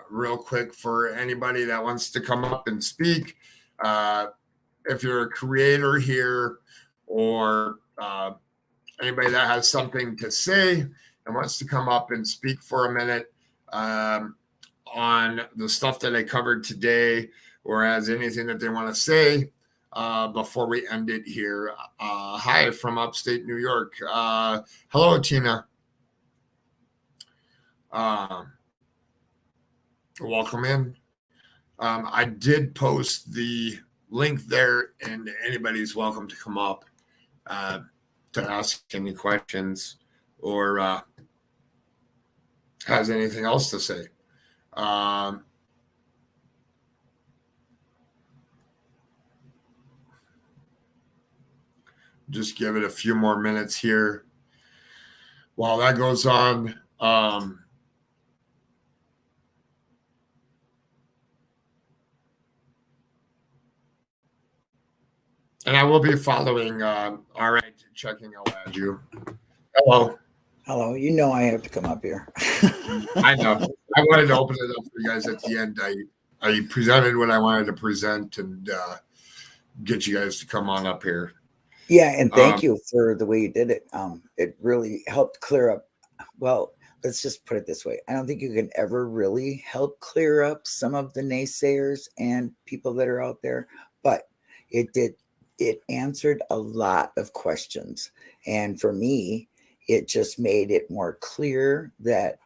real quick for anybody that wants to come up and speak. If you're a creator here or anybody that has something to say and wants to come up and speak for a minute on the stuff that I covered today, or has anything that they want to say before we end it here. Hi from upstate New York. Hello, Tina. Welcome in. I did post the link there, and anybody's welcome to come up to ask any questions or has anything else to say. Just give it a few more minutes here while that goes on. And I will be following. All right, checking you. Hello. Hello. You know I have to come up here. I know. I wanted to open it up for you guys at the end. I presented what I wanted to present and get you guys to come on up here. Yeah, and thank you for the way you did it. It really helped clear up. Well, let's just put it this way. I don't think you can ever really help clear up some of the naysayers and people that are out there, but it did. It answered a lot of questions. And for me, it just made it more clear that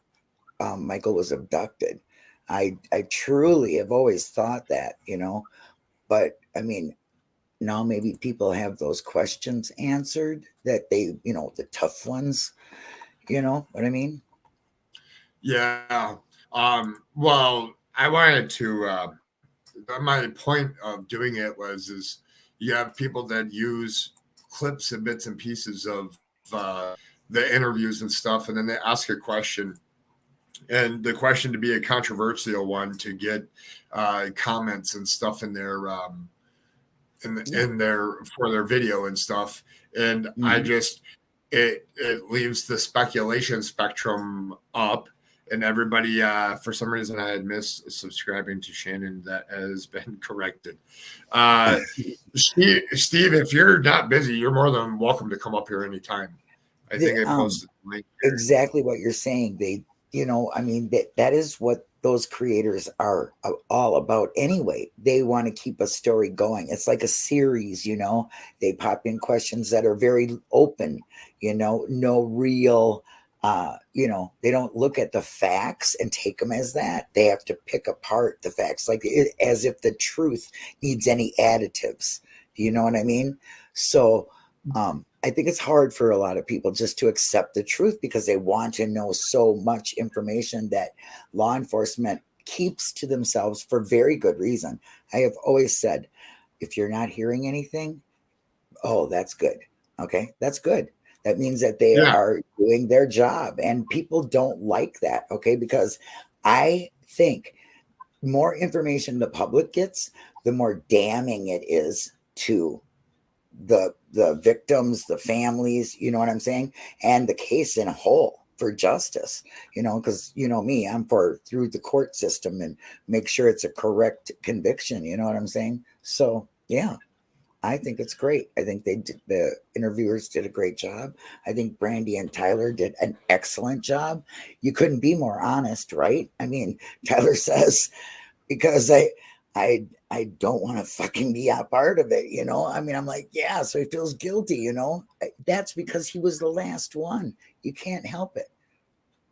Michael was abducted. I truly have always thought that, but I mean, now maybe people have those questions answered that they, the tough ones, you know what I mean? Yeah. Well, I wanted to, my point of doing it is you have people that use clips and bits and pieces of the interviews and stuff, and then they ask a question, and the question to be a controversial one to get comments and stuff in their in their for their video and stuff. And I just it leaves the speculation spectrum up. And everybody, for some reason, I had missed subscribing to Shannon. That has been corrected. Steve, if you're not busy, you're more than welcome to come up here anytime. I think I posted the link here. Exactly what you're saying. They, I mean, that is what those creators are all about anyway. They want to keep a story going. It's like a series, They pop in questions that are very open, no real... they don't look at the facts and take them as that. They have to pick apart the facts, as if the truth needs any additives. Do you know what I mean? So I think it's hard for a lot of people just to accept the truth because they want to know so much information that law enforcement keeps to themselves for very good reason. I have always said, if you're not hearing anything, oh, that's good. Okay, that's good. That means that they are doing their job, and people don't like that. Okay. Because I think more information the public gets, the more damning it is to the victims, the families, you know what I'm saying? And the case in a whole for justice, because me, I'm for through the court system and make sure it's a correct conviction. You know what I'm saying? So yeah. I think it's great. I think the interviewers did a great job. I think Brandi and Tyler did an excellent job. You couldn't be more honest, right? I mean, Tyler says, because I don't want to fucking be a part of it, I mean, I'm like, yeah, so he feels guilty, That's because he was the last one. You can't help it.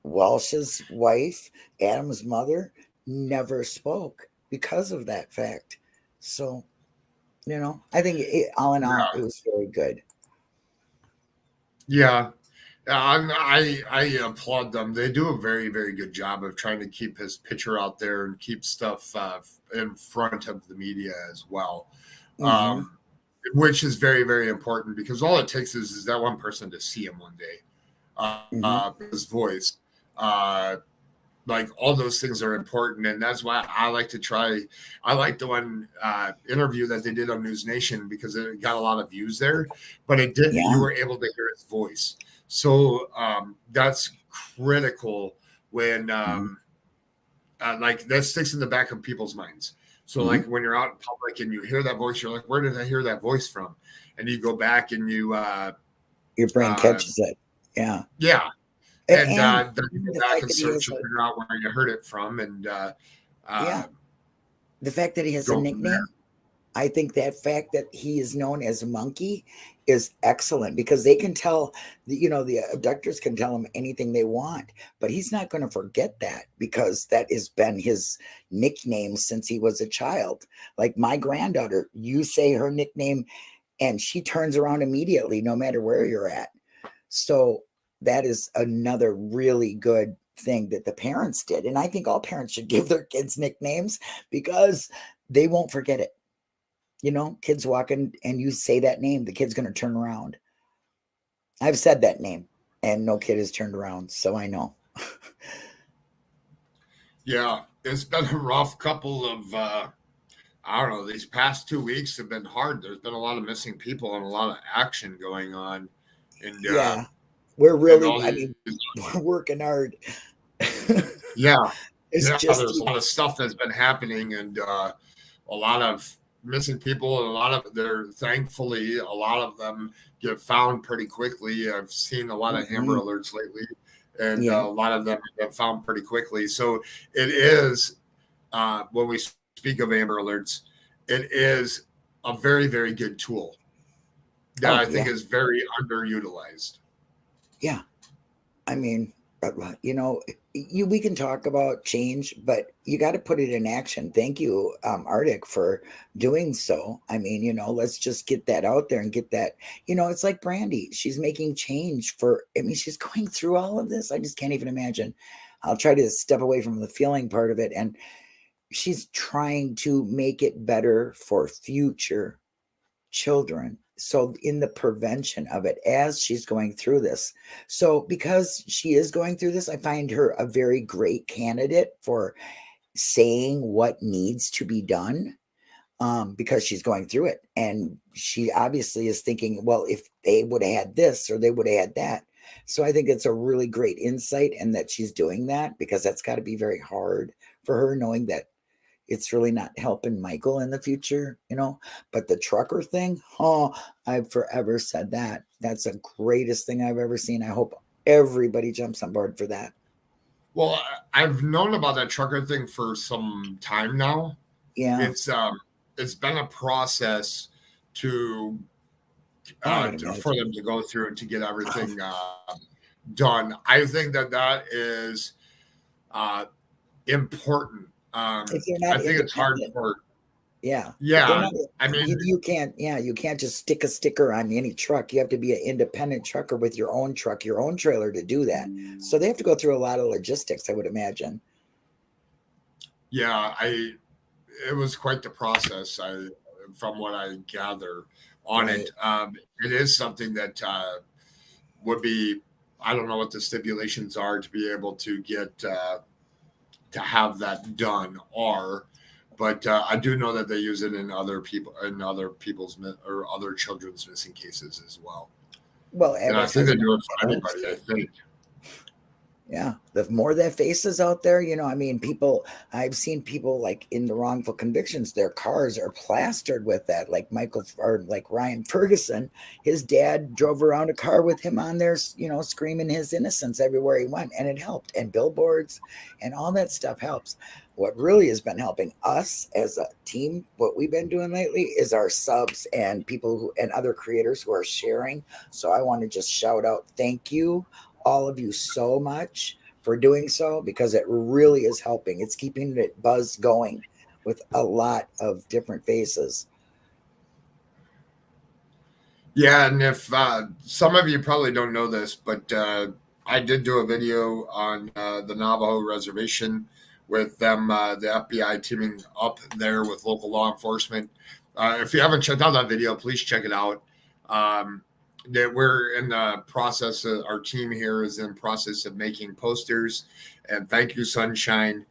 Walsh's wife, Adam's mother, never spoke because of that fact. So I think all in all, it was very good. Yeah. I applaud them. They do a very, very good job of trying to keep his picture out there and keep stuff in front of the media as well, which is very, very important because all it takes is that one person to see him one day, his voice. Like all those things are important, and that's why I like to try. I like the one interview that they did on News Nation because it got a lot of views there, but it did. You were able to hear his voice, so that's critical when like that sticks in the back of people's minds. So like when you're out in public and you hear that voice, you're like, where did I hear that voice from? And you go back and you your brain catches it. Yeah. Yeah. And then the you go fact back and that he search has to figure out where you heard it from. And the fact that he has a go from nickname, there. I think that fact that he is known as Monkey is excellent because they can tell, the abductors can tell him anything they want, but he's not going to forget that because that has been his nickname since he was a child. Like my granddaughter, you say her nickname and she turns around immediately, no matter where you're at. So that is another really good thing that the parents did. And I think all parents should give their kids nicknames because they won't forget it. Kids walking and you say that name, the kid's going to turn around. I've said that name and no kid has turned around. So I know. Yeah. It's been a rough couple of, I don't know, these past 2 weeks have been hard. There's been a lot of missing people and a lot of action going on. And we're really, we're working hard. Yeah. It's there's a lot of stuff that's been happening and a lot of missing people, and thankfully a lot of them get found pretty quickly. I've seen a lot of Amber Alerts lately, and a lot of them get found pretty quickly. So it is, when we speak of Amber Alerts, it is a very, very good tool that I think is very underutilized. Yeah. I mean, we can talk about change, but you got to put it in action. Thank you, Arctic, for doing so. I mean, let's just get that out there and get that, it's like Brandi. She's making change she's going through all of this. I just can't even imagine. I'll try to step away from the feeling part of it. And she's trying to make it better for future children. So in the prevention of it as she's going through this. So because she is going through this, I find her a very great candidate for saying what needs to be done because she's going through it. And she obviously is thinking, well, if they would have had this or they would have had that. So I think it's a really great insight and that she's doing that because that's got to be very hard for her knowing that it's really not helping Michael in the future, but the trucker thing, I've forever said that. That's the greatest thing I've ever seen. I hope everybody jumps on board for that. Well, I've known about that trucker thing for some time now. Yeah. It's been a process for them to go through to get everything done. I think that is important. I think it's hard for. Yeah. I mean, you can't just stick a sticker on any truck. You have to be an independent trucker with your own truck, your own trailer to do that. So they have to go through a lot of logistics, I would imagine. Yeah, it was quite the process. From what I gather on it, it is something that would be. I don't know what the stipulations are to be able to get. To have that done but I do know that they use it in other people's or other children's missing cases as well. Well, and I think they do it for anybody. I think. Yeah, the more that faces out there, I mean, I've seen people like in the wrongful convictions, their cars are plastered with that, like Ryan Ferguson, his dad drove around a car with him on there, screaming his innocence everywhere he went, and it helped, and billboards and all that stuff helps. What really has been helping us as a team, what we've been doing lately is our subs and people and other creators who are sharing. So I want to just shout out, thank you. All of you so much for doing so because it really is helping. It's keeping it buzz going with a lot of different faces. Yeah, and if some of you probably don't know this, but I did do a video on the Navajo reservation with them, the FBI teaming up there with local law enforcement. If you haven't checked out that video, please check it out. That we're in the process our team here is in process of making posters, and thank you, Sunshine,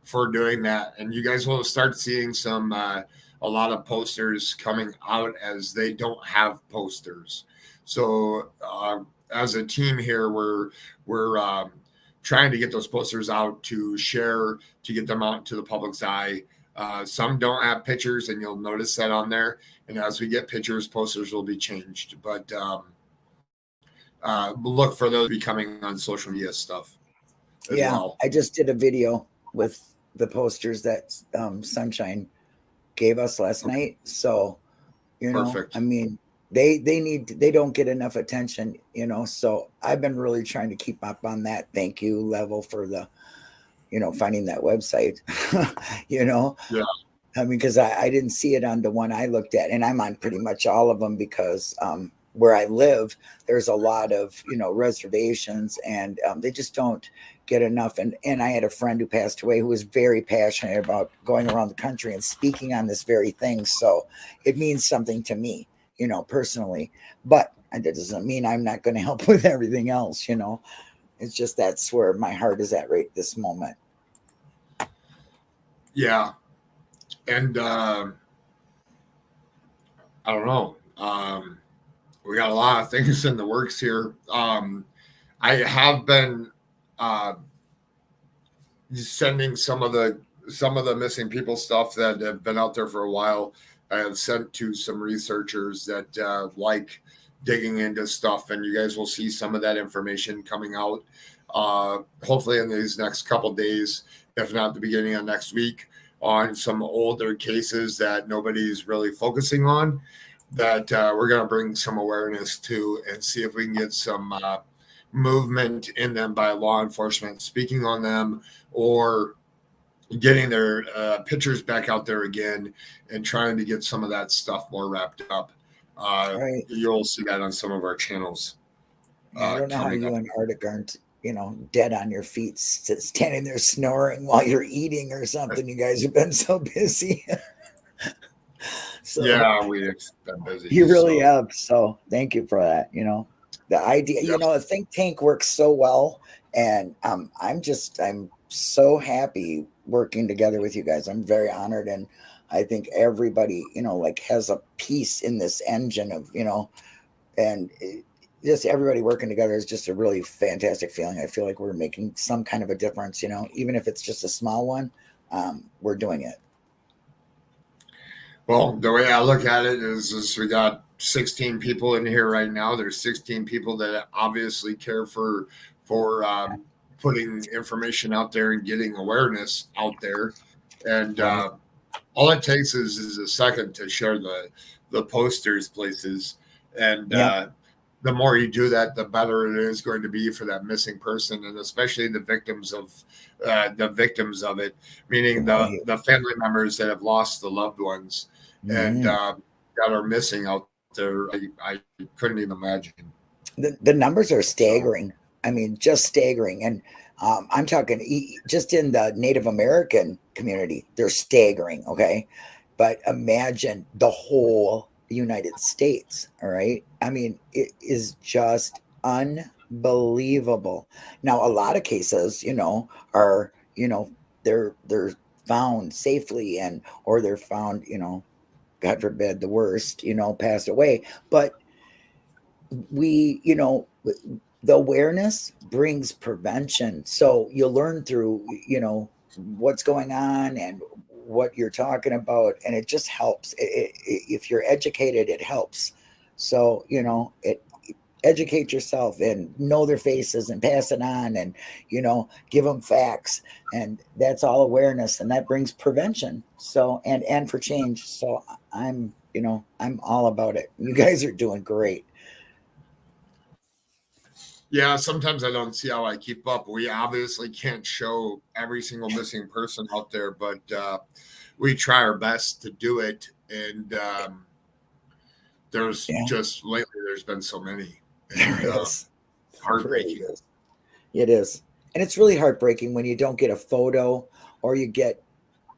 for doing that. And you guys will start seeing a lot of posters coming out as they don't have posters. So as a team here, we're trying to get those posters out to share, to get them out to the public's eye. Some don't have pictures, and you'll notice that on there. And as we get pictures, posters will be changed. But look for those becoming on social media stuff as well. I just did a video with the posters that Sunshine gave us last night. So, you know, Perfect. I mean, they don't get enough attention, you know. So I've been really trying to keep up on that thank you level for the, you know, finding that website, you know. Yeah. I mean, because I didn't see it on the one I looked at, and I'm on pretty much all of them because where I live, there's a lot of, you know, reservations, and they just don't get enough. And I had a friend who passed away who was very passionate about going around the country and speaking on this very thing. So it means something to me, you know, personally. But that doesn't mean I'm not going to help with everything else, you know. It's just that's where my heart is at right this moment. Yeah. And I don't know. We got a lot of things in the works here. I have been sending some of the missing people stuff that have been out there for a while. I have sent to some researchers that like digging into stuff, and you guys will see some of that information coming out hopefully in these next couple days, if not the beginning of next week, on some older cases that nobody's really focusing on, that we're going to bring some awareness to and see if we can get some movement in them by law enforcement speaking on them, or getting their pictures back out there again and trying to get some of that stuff more wrapped up. Right. You'll see that on some of our channels. I don't know how you and Arctic aren't, you know, dead on your feet, standing there snoring while you're eating or something. You guys have been so busy. So yeah, we've been busy. You really have. So thank you for that. You know, the idea, Yep. you know, a think tank works so well. And I'm so happy working together with you guys. I'm very honored. And I think everybody, you know, like has a piece in this engine of, you know, and just everybody working together is just a really fantastic feeling. I feel like we're making some kind of a difference, you know, even if it's just a small one, we're doing it. Well, the way I look at it is we got 16 people in here right now. There's 16 people that obviously care for putting information out there and getting awareness out there. And all it takes is a second to share the posters places. And the more you do that, the better it is going to be for that missing person, and especially the victims of it, meaning the family members that have lost the loved ones and that are missing out there. I couldn't even imagine. The numbers are staggering. I mean, just staggering. And I'm talking just in the Native American community, they're staggering. Okay. But imagine the whole United States. All right. I mean, it is just unbelievable. Now, a lot of cases, you know, are, you know, they're found safely or they're found, you know, God forbid the worst, you know, passed away. But we, you know, the awareness brings prevention. So you learn through, you know, what's going on and what you're talking about. And it just helps. If you're educated, it helps. So, you know, educate yourself and know their faces and pass it on and, you know, give them facts. And that's all awareness, and that brings prevention. So, and for change. So I'm all about it. You guys are doing great. Yeah, sometimes I don't see how I keep up. We obviously can't show every single missing person out there, but we try our best to do it. And there's just lately, there's been so many. And, There is. heartbreaking. It is. And it's really heartbreaking when you don't get a photo or you get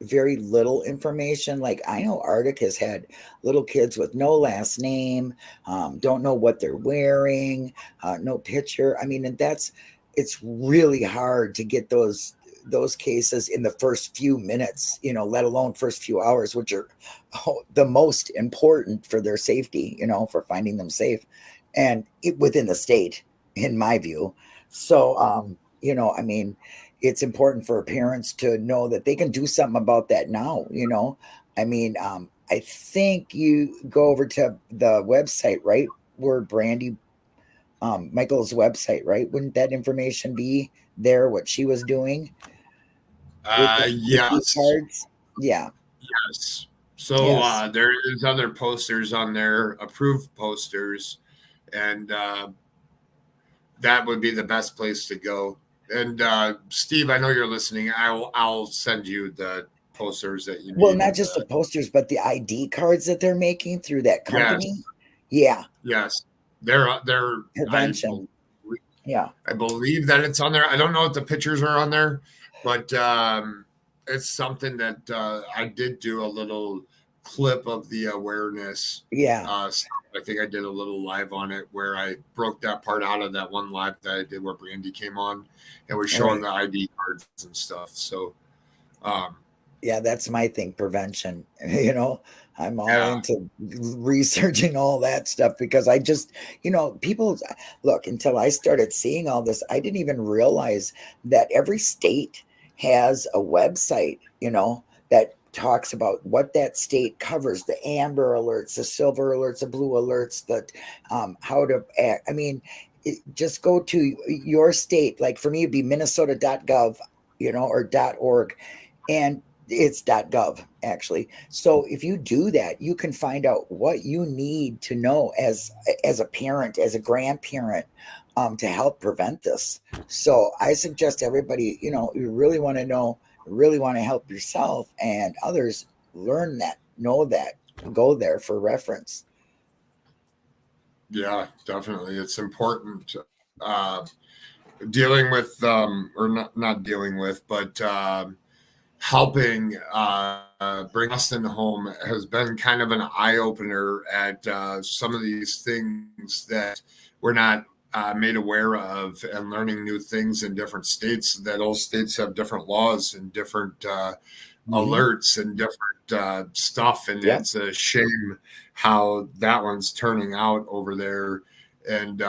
very little information. Like I know Arctic has had little kids with no last name, don't know what they're wearing, no picture. I mean, and it's really hard to get those cases in the first few minutes, you know, let alone first few hours, which are the most important for their safety, you know, for finding them safe and within the state. in my view. So, you know, I mean, it's important for parents to know that they can do something about that now, you know. I mean, I think you go over to the website, right? Where Brandi, Michael's website, right? Wouldn't that information be there, what she was doing with the Yes. cards? Yeah. Yes. So Yes. there is other posters on there, approved posters, and that would be the best place to go. And Steve, I know you're listening. I'll send you the posters that you Well, need. not just the posters, but the ID cards that they're making through that company. Yes. Yeah. Yes. They're Prevention. Yeah. I believe that it's on there. I don't know if the pictures are on there, but it's something that I did do a little clip of the awareness. Yeah. I think I did a little live on it where I broke that part out of that one live that I did where Brandi came on and was showing the ID cards and stuff. So, yeah, that's my thing, prevention. You know, I'm all into researching all that stuff because I just, you know, people look, until I started seeing all this, I didn't even realize that every state has a website, you know, that talks about what that state covers, the amber alerts, the silver alerts, the blue alerts, that how to act. I mean, just go to your state. Like for me, it'd be minnesota.gov, you know, or .org. And it's .gov actually. So if you do that, you can find out what you need to know as a parent, as a grandparent, to help prevent this. So I suggest everybody, you know, you really want to know, really want to help yourself and others, learn that, know that, go there for reference. Yeah, definitely. It's important. Dealing with, or not dealing with, but helping bring Austin home has been kind of an eye-opener at some of these things that we're not made aware of, and learning new things in different states, that all states have different laws and different alerts and different stuff. And it's a shame how that one's turning out over there. And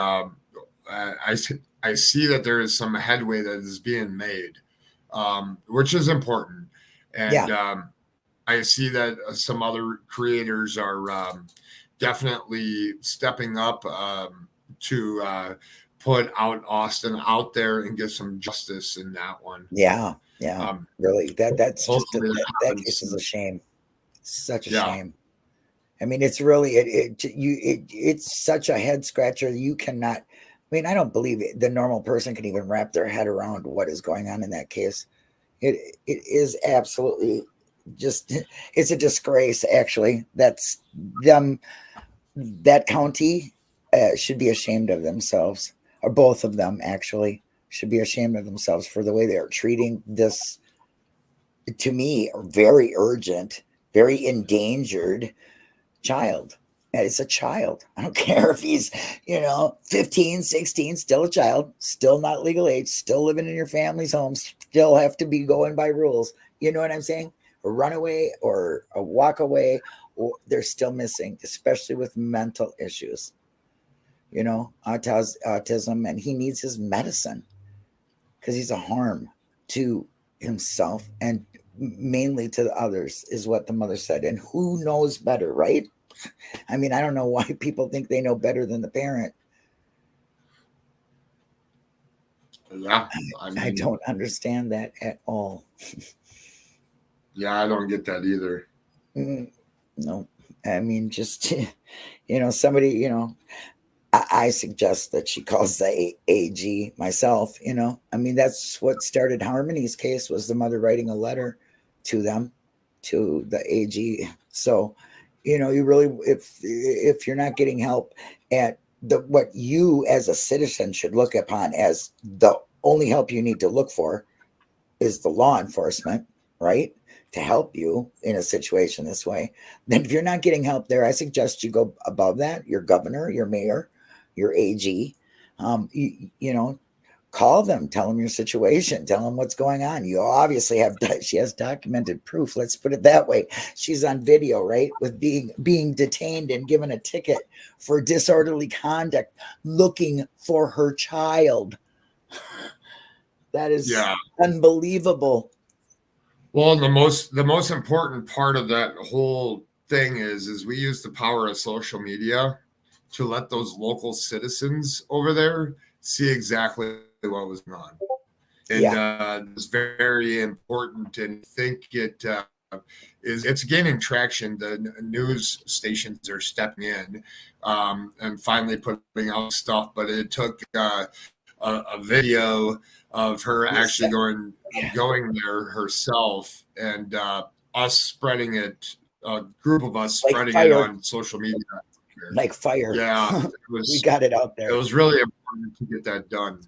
I see that there is some headway that is being made, which is important. And I see that some other creators are definitely stepping up to put out Austin out there and get some justice in that one. Yeah. Really, that's just that case is a shame. Such a shame. I mean, it's really it's such a head scratcher. You cannot. I mean, I don't believe the normal person can even wrap their head around what is going on in that case. It is absolutely just, it's a disgrace. Actually, that's them. That county should be ashamed of themselves, or both of them actually should be ashamed of themselves for the way they are treating this, to me, very urgent, very endangered child. And it's a child. I don't care if he's, 15, 16, still a child, still not legal age, still living in your family's home, still have to be going by rules. You know what I'm saying? A runaway or a walk away, or they're still missing, especially with mental issues, autism, and he needs his medicine because he's a harm to himself and mainly to the others, is what the mother said. And who knows better, right? I mean, I don't know why people think they know better than the parent. Yeah. I don't understand that at all. Yeah, I don't get that either. No. I mean, just, somebody, I suggest that she calls the AG myself, I mean, that's what started Harmony's case, was the mother writing a letter to them, to the AG. So, you really, if you're not getting help at what you as a citizen should look upon as the only help you need to look for is the law enforcement, right? To help you in a situation this way. Then if you're not getting help there, I suggest you go above that, your governor, your mayor, your AG, call them, tell them your situation, tell them what's going on. You obviously she has documented proof. Let's put it that way. She's on video, right? With being detained and given a ticket for disorderly conduct, looking for her child. That is unbelievable. Well, the most important part of that whole thing is we use the power of social media to let those local citizens over there see exactly what was going on. And it's very important, and I think it's gaining traction. The news stations are stepping in and finally putting out stuff, but it took a video of her actually going there herself, and us spreading it, a group of us spreading it on social media. Like fire. Yeah, we got it out there. It was really important to get that done.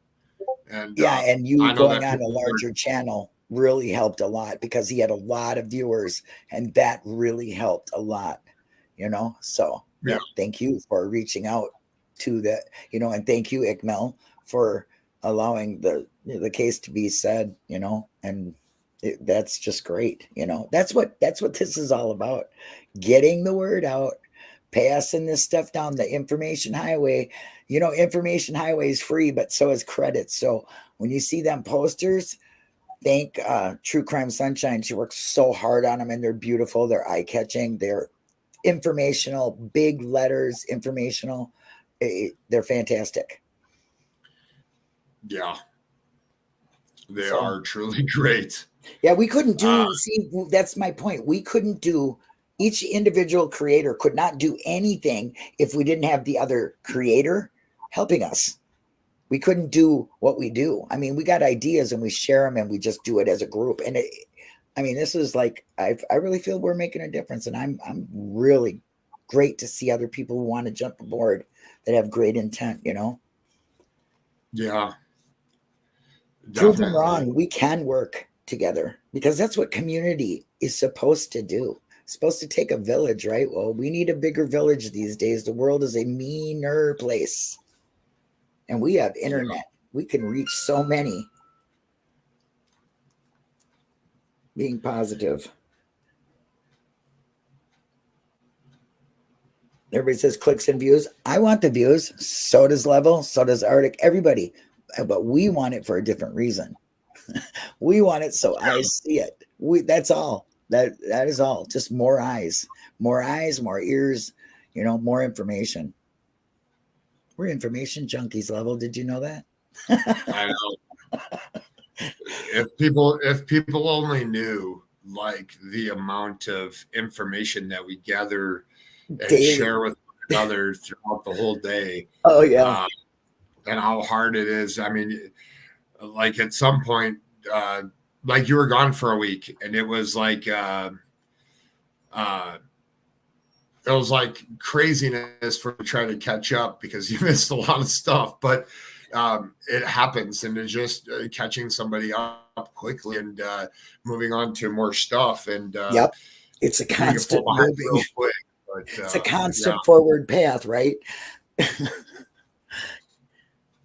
And and you going on a larger channel really helped a lot, because he had a lot of viewers, and that really helped a lot, So thank you for reaching out to the, and thank you, Ikmel, for allowing the case to be said, and that's just great. That's what this is all about, getting the word out, passing this stuff down the information highway. Information highway is free, but so is credit. So when you see them posters, thank True Crime Sunshine. She works so hard on them, and they're beautiful. They're eye-catching. They're informational, big letters, informational. They're fantastic. Yeah. They are truly great. Yeah, we couldn't do, that's my point. We couldn't do, each individual creator could not do anything if we didn't have the other creator helping us. We couldn't do what we do. I mean, we got ideas and we share them, and we just do it as a group. And this is like, I really feel we're making a difference, and I'm really great to see other people who want to jump aboard that have great intent, Yeah. Proven wrong, we can work together, because that's what community is supposed to do. It's supposed to take a village, right? Well, we need a bigger village these days. The world is a meaner place, and we have internet. We can reach so many. Being positive. Everybody says clicks and views. I want the views. So does Level. So does Arctic. Everybody. But we want it for a different reason. We want it so I see it. That's all. That is all. Just more eyes, more ears, more information. We're information junkies, Level. Did you know that? I know. If people only knew, like, the amount of information that we gather and share with one another throughout the whole day. Oh yeah. And how hard it is. I mean, like, at some point, like, you were gone for a week, and it was like craziness for trying to catch up, because you missed a lot of stuff. But it happens, and it's just catching somebody up quickly and moving on to more stuff. And it's a constant moving. Quick, but, it's a constant forward path, right?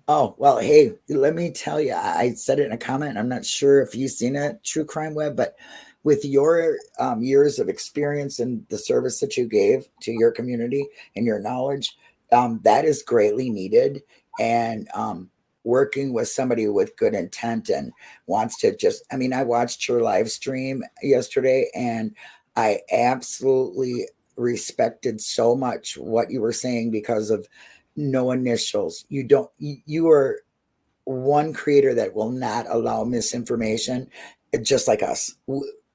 Oh, well, hey, let me tell you, I said it in a comment. I'm not sure if you've seen it, True Crime Web, but with your years of experience and the service that you gave to your community and your knowledge, that is greatly needed. And working with somebody with good intent and wants to I watched your live stream yesterday, and I absolutely respected so much what you were saying, because of no initials. You are one creator that will not allow misinformation, just like us.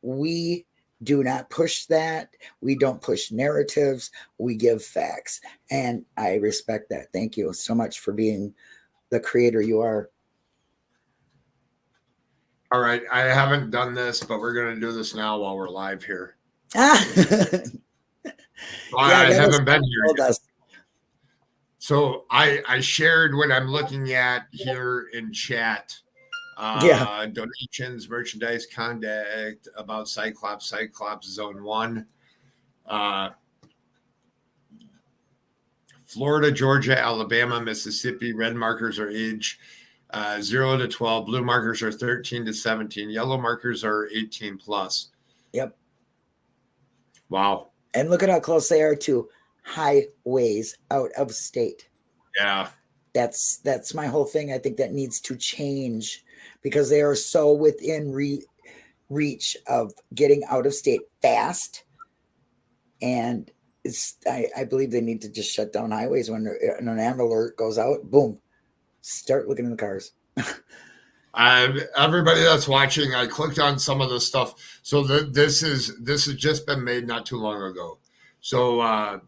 We do not push that. We don't push narratives. We give facts. And I respect that. Thank you so much for being the creator you are. All right. I haven't done this, but we're going to do this now while we're live here. I haven't been here yet. So I shared what I'm looking at here in chat. Donations, merchandise, contact about Cyclops Zone 1. Florida, Georgia, Alabama, Mississippi, red markers are age 0 to 12. Blue markers are 13 to 17. Yellow markers are 18 plus. Yep. Wow. And look at how close they are to highways out of state. Yeah. That's my whole thing. I think that needs to change because they are so within reach of getting out of state fast. And I believe they need to just shut down highways when an amber alert goes out. Boom. Start looking in the cars. Everybody that's watching, I clicked on some of the stuff. So this has just been made not too long ago. So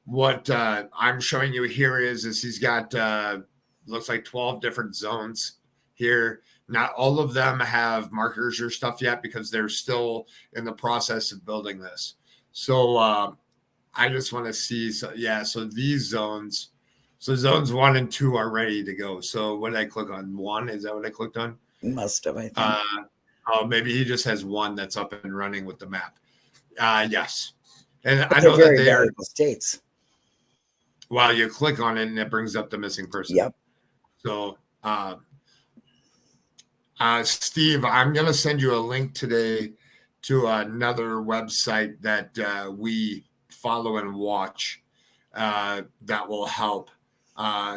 what I'm showing you here is he's got looks like 12 different zones here. Not all of them have markers or stuff yet because they're still in the process of building this. So I just want to see. So these zones. So zones 1 and 2 are ready to go. So what did I click on? 1? Is that what I clicked on? You must have, I think. Maybe he just has 1 that's up and running with the map. Yes. And But I know very that they are valuable states. Well, you click on it and it brings up the missing person. Yep. So Steve, I'm going to send you a link today to another website that we follow and watch that will help.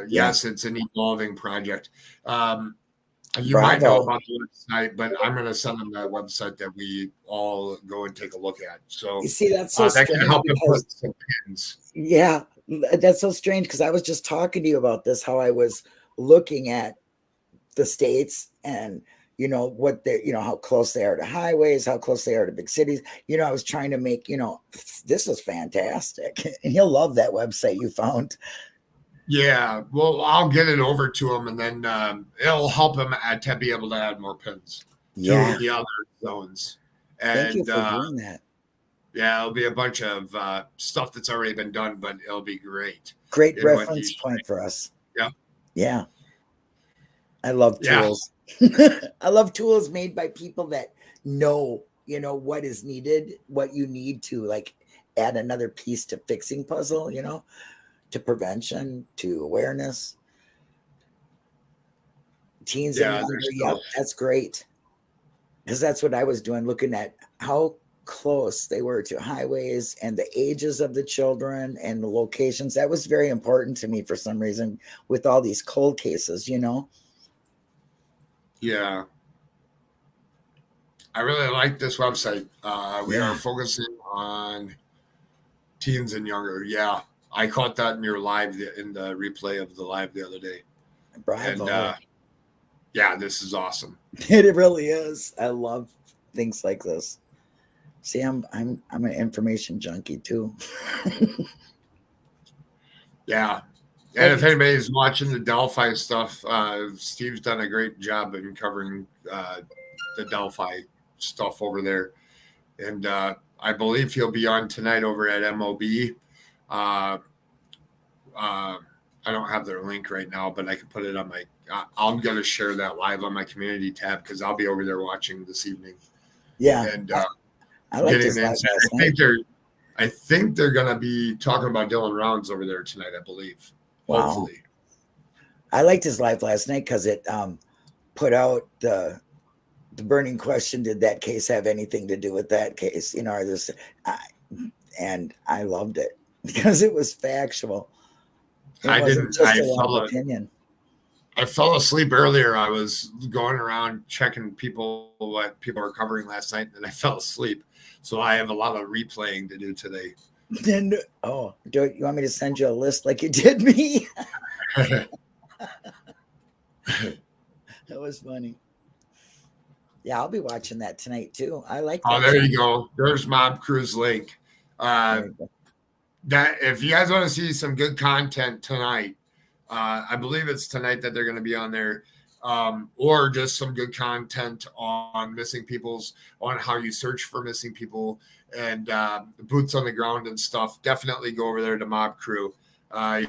Yes, it's an evolving project. You might know about the website, but I'm going to send them that website that we all go and take a look at. So you see, that's so that can help you put some pins. Yeah, that's so strange because I was just talking to you about this, how I was looking at the states and what they, how close they are to highways, how close they are to big cities. I was trying to make, this is fantastic. And he'll love that website you found. Yeah, well, I'll get it over to him, and then it'll help him to be able to add more pins to the other zones. And, thank you for doing that. Yeah, it'll be a bunch of stuff that's already been done, but it'll be great. Great reference point for us. Yeah. Yeah. I love tools. I love tools made by people that know, what is needed, what you need to like add another piece to fixing puzzle, to prevention, to awareness. Teens and younger, yep, that's great. Because that's what I was doing, looking at how close they were to highways and the ages of the children and the locations. That was very important to me for some reason with all these cold cases, Yeah. I really like this website. We are focusing on teens and younger. Yeah. I caught that in your live, in the replay of the live the other day. Bravo. And yeah, this is awesome. It really is. I love things like this. See, I'm an information junkie too. Yeah. And if anybody's watching the Delphi stuff, Steve's done a great job in covering the Delphi stuff over there. And I believe he'll be on tonight over at MOB. I don't have their link right now, but I can put it on my I'm going to share that live on my community tab because I'll be over there watching this evening. Yeah. And I like this live I think they're going to be talking about Dylan Rounds over there tonight, I believe. Wow. Hopefully. I liked his live last night because it put out the burning question: did that case have anything to do with that case? And I loved it because it was factual. I fell asleep earlier. I was going around checking what people were covering last night, and I fell asleep. So I have a lot of replaying to do today. And do you want me to send you a list like you did me? That was funny. Yeah, I'll be watching that tonight too. I like that. Oh, there you go. There's Mob Crew's link. That if you guys want to see some good content tonight, I believe it's tonight that they're going to be on there, or just some good content on missing peoples, on how you search for missing people, and boots on the ground and stuff. Definitely go over there to Mob Crew.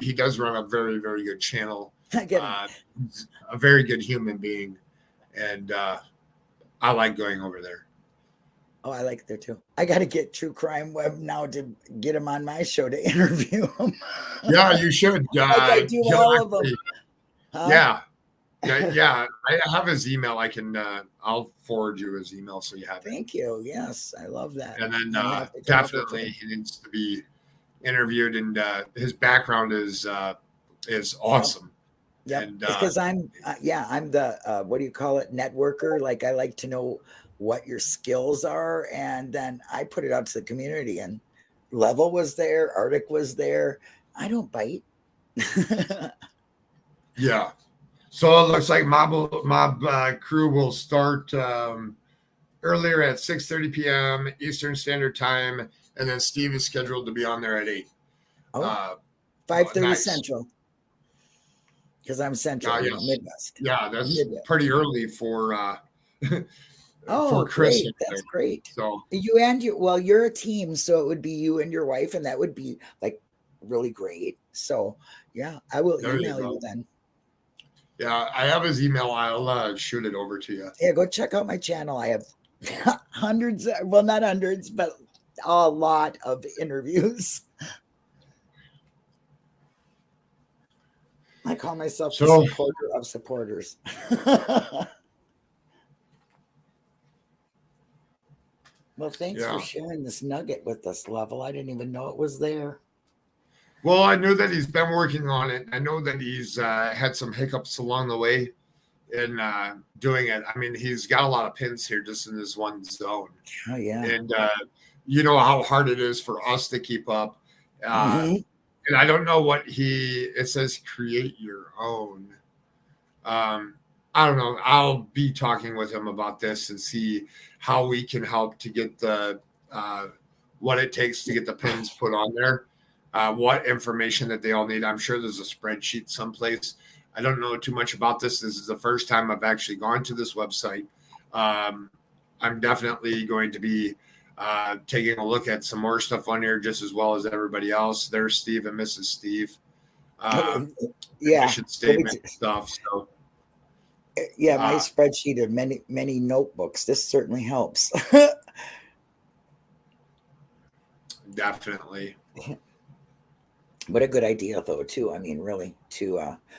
He does run a very, very good channel. He's a very good human being, and I like going over there. Oh, I like it there too. I got to get True Crime Web now to get him on my show to interview him. Yeah, you should. I do all of them. Huh? Yeah. Yeah, I have his email. I'll forward you his email so you have it. Thank you. Yes, I love that. And then I'll have to come up with definitely it. he needs to be interviewed, and his background is awesome. Yep. And Because I'm the what do you call it, networker. Like, I like to know what your skills are, and then I put it out to the community. And Level was there, Arctic was there. I don't bite. yeah. So it looks like mob crew will start earlier at 6:30 p.m. Eastern Standard Time, and then Steve is scheduled to be on there at 8. 5:30 nice. Central. Because I'm Central, yes. Midwest. Yeah, that's Midwest. pretty early for Oh, for Chris. great. That's great. So you're a team, so it would be you and your wife, and that would be like really great. So yeah, I will email you then. Yeah, I have his email. I'll shoot it over to you. Yeah, go check out my channel. I have hundreds, well, not hundreds, but a lot of interviews. I call myself the supporter of supporters. Well, thanks for sharing this nugget with us, Level. I didn't even know it was there. Well, I knew that he's been working on it. I know that he's had some hiccups along the way in doing it. I mean, he's got a lot of pins here just in this one zone. Oh, yeah. And you know how hard it is for us to keep up. And I don't know what it says create your own. I don't know. I'll be talking with him about this and see how we can help to get the what it takes to get the pins put on there. What information that they all need. I'm sure there's a spreadsheet someplace. I don't know too much about this. This is the first time I've actually gone to this website. I'm definitely going to be taking a look at some more stuff on here, just as well as everybody else. There's Steve and Mrs. Steve. Mission statement stuff. So yeah, my spreadsheet of many notebooks. This certainly helps. Definitely. What a good idea, though, too. I mean, really,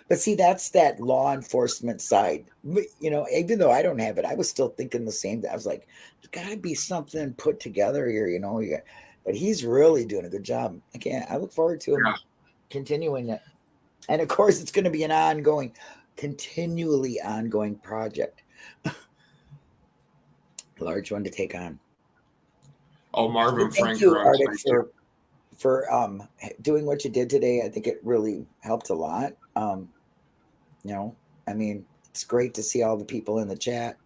but see, that's that law enforcement side. You know, even though I don't have it, I was still thinking the same. I was like, there's got to be something put together here, you know. But he's really doing a good job. I look forward to him continuing it. And of course, it's going to be an continually ongoing project. Large one to take on. Oh, Marvin Frank. Thank you, Arctic, for doing what you did today. I think it really helped a lot. You know, I mean, it's great to see all the people in the chat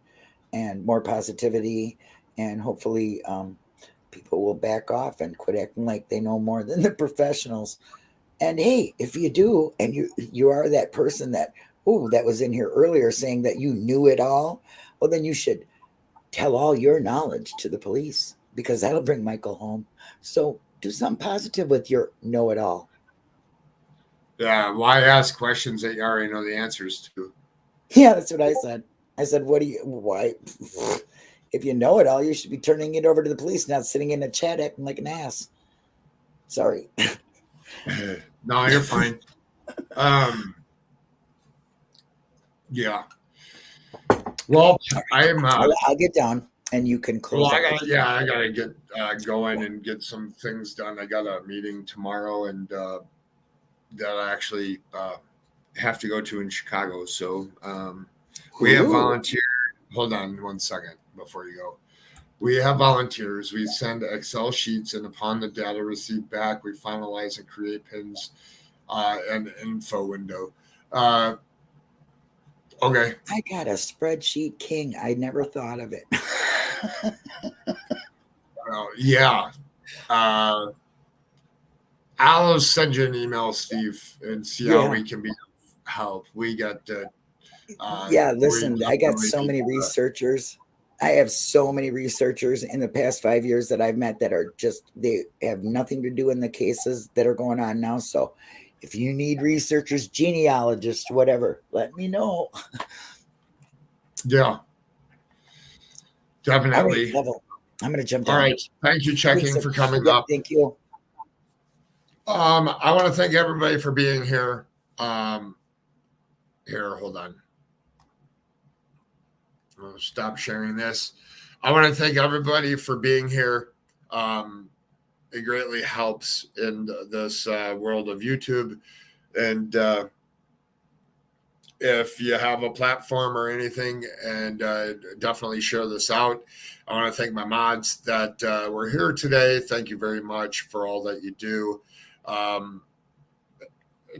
and more positivity, and hopefully people will back off and quit acting like they know more than the professionals. And hey, if you do, and you are that person that was in here earlier saying that you knew it all, well, then you should tell all your knowledge to the police, because that'll bring Michael home. So do something positive with your know-it-all. Yeah, why ask questions that you already know the answers to? Yeah, that's what I said. I said, why? If you know it all, you should be turning it over to the police, not sitting in a chat acting like an ass. Sorry. No, you're fine. Yeah. Well, I'll get down. And you can close. Well, I gotta get going and get some things done. I got a meeting tomorrow, and that I actually have to go to in Chicago. So we have volunteers. Hold on one second before you go. We have volunteers. We send Excel sheets, and upon the data received back, we finalize and create pins and info window. Okay. I got a spreadsheet king. I never thought of it. Yeah. I'll send you an email, Steve, and see how we can be help. We got listen, I got so many researchers. I have so many researchers in the past 5 years that I've met that are they have nothing to do in the cases that are going on now. So if you need researchers, genealogists, whatever, let me know. Yeah. Definitely. Right, I'm going to jump down. All right. Thank you, checking, for coming up. Thank you. I want to thank everybody for being here. Here, hold on. I'll stop sharing this. I want to thank everybody for being here. It greatly helps in this world of YouTube. And if you have a platform or anything, and definitely share this out. I want to thank my mods that were here today. Thank you very much for all that you do.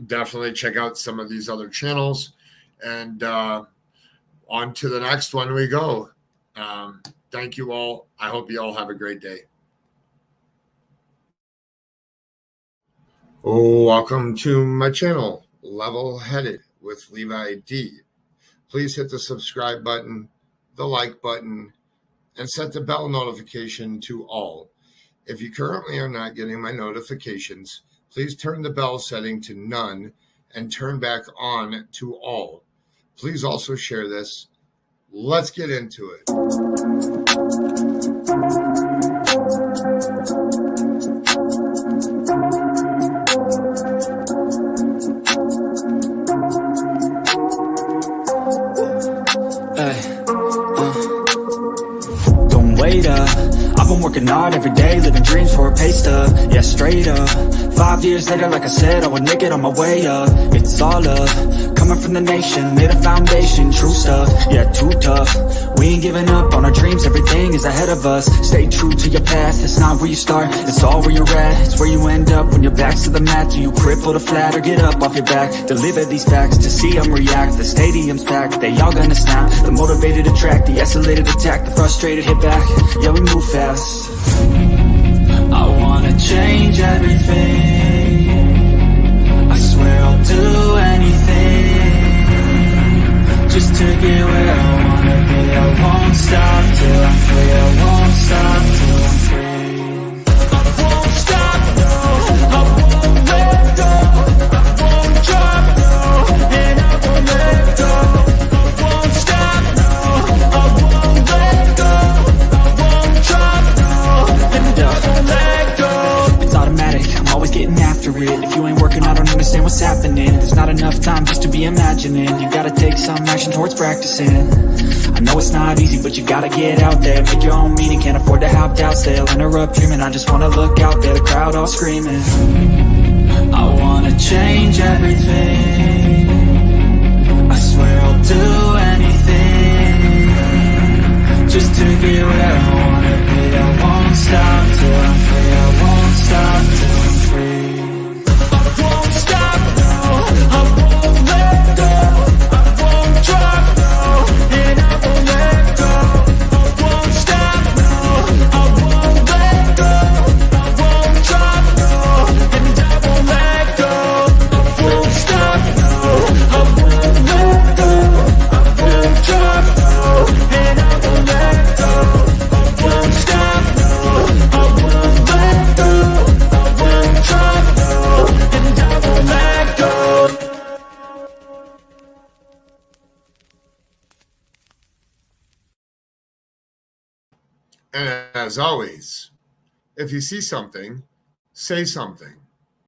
Definitely check out some of these other channels, and on to the next one we go. Thank you all. I hope you all have a great day. Welcome to my channel, Level Headed with Levi D. Please hit the subscribe button, the like button, and set the bell notification to all. If you currently are not getting my notifications, please turn the bell setting to none and turn back on to all. Please also share this. Let's get into it. Don't wait up, I've been working hard every day, living dreams for a pay stub, yeah, straight up. 5 years later, like I said, I would make it on my way up. It's all up, coming from the nation, made a foundation, true stuff, yeah, too tough. We ain't giving up on our dreams, everything is ahead of us. Stay true to your path, it's not where you start, it's all where you're at. It's where you end up when your back's to the mat. Do you cripple or flat or get up off your back? Deliver these facts to see them react. The stadium's packed, they all gonna snap. The motivated attract, the escalated attack, the frustrated hit back. Yeah, we move fast. I wanna change everything. I swear I'll do anything just to get where I wanna be. I won't stop till I'm free. I won't stop till I'm free. I won't stop, no. I won't let go. I won't drop, no. And I won't let go. I won't stop, no. I won't let go. I won't drop, no. And I won't let go. It's automatic, I'm always getting after it. If you ain't working, I don't understand what's happening. There's not enough time just to be imagining. You gotta take some action towards practicing. I know it's not easy, but you gotta get out there. Make your own meaning, can't afford to have doubts. They'll interrupt dreaming, I just wanna look out there. The crowd all screaming. I wanna change everything. I swear I'll do anything just to get where I wanna be. I won't stop till I'm free. I won't stop till I'm free. I won't stop, no. I won't let go. I won't drop, no. And I won't let go. I won't stop, no. I won't let go. I won't drop, no. And I won't let go. I won't stop, no. I won't let go. I won't drop, no. And I won't let go. I won't stop, no. I won't let go. I won't drop, no. And I won't let go. And as always, if you see something, say something.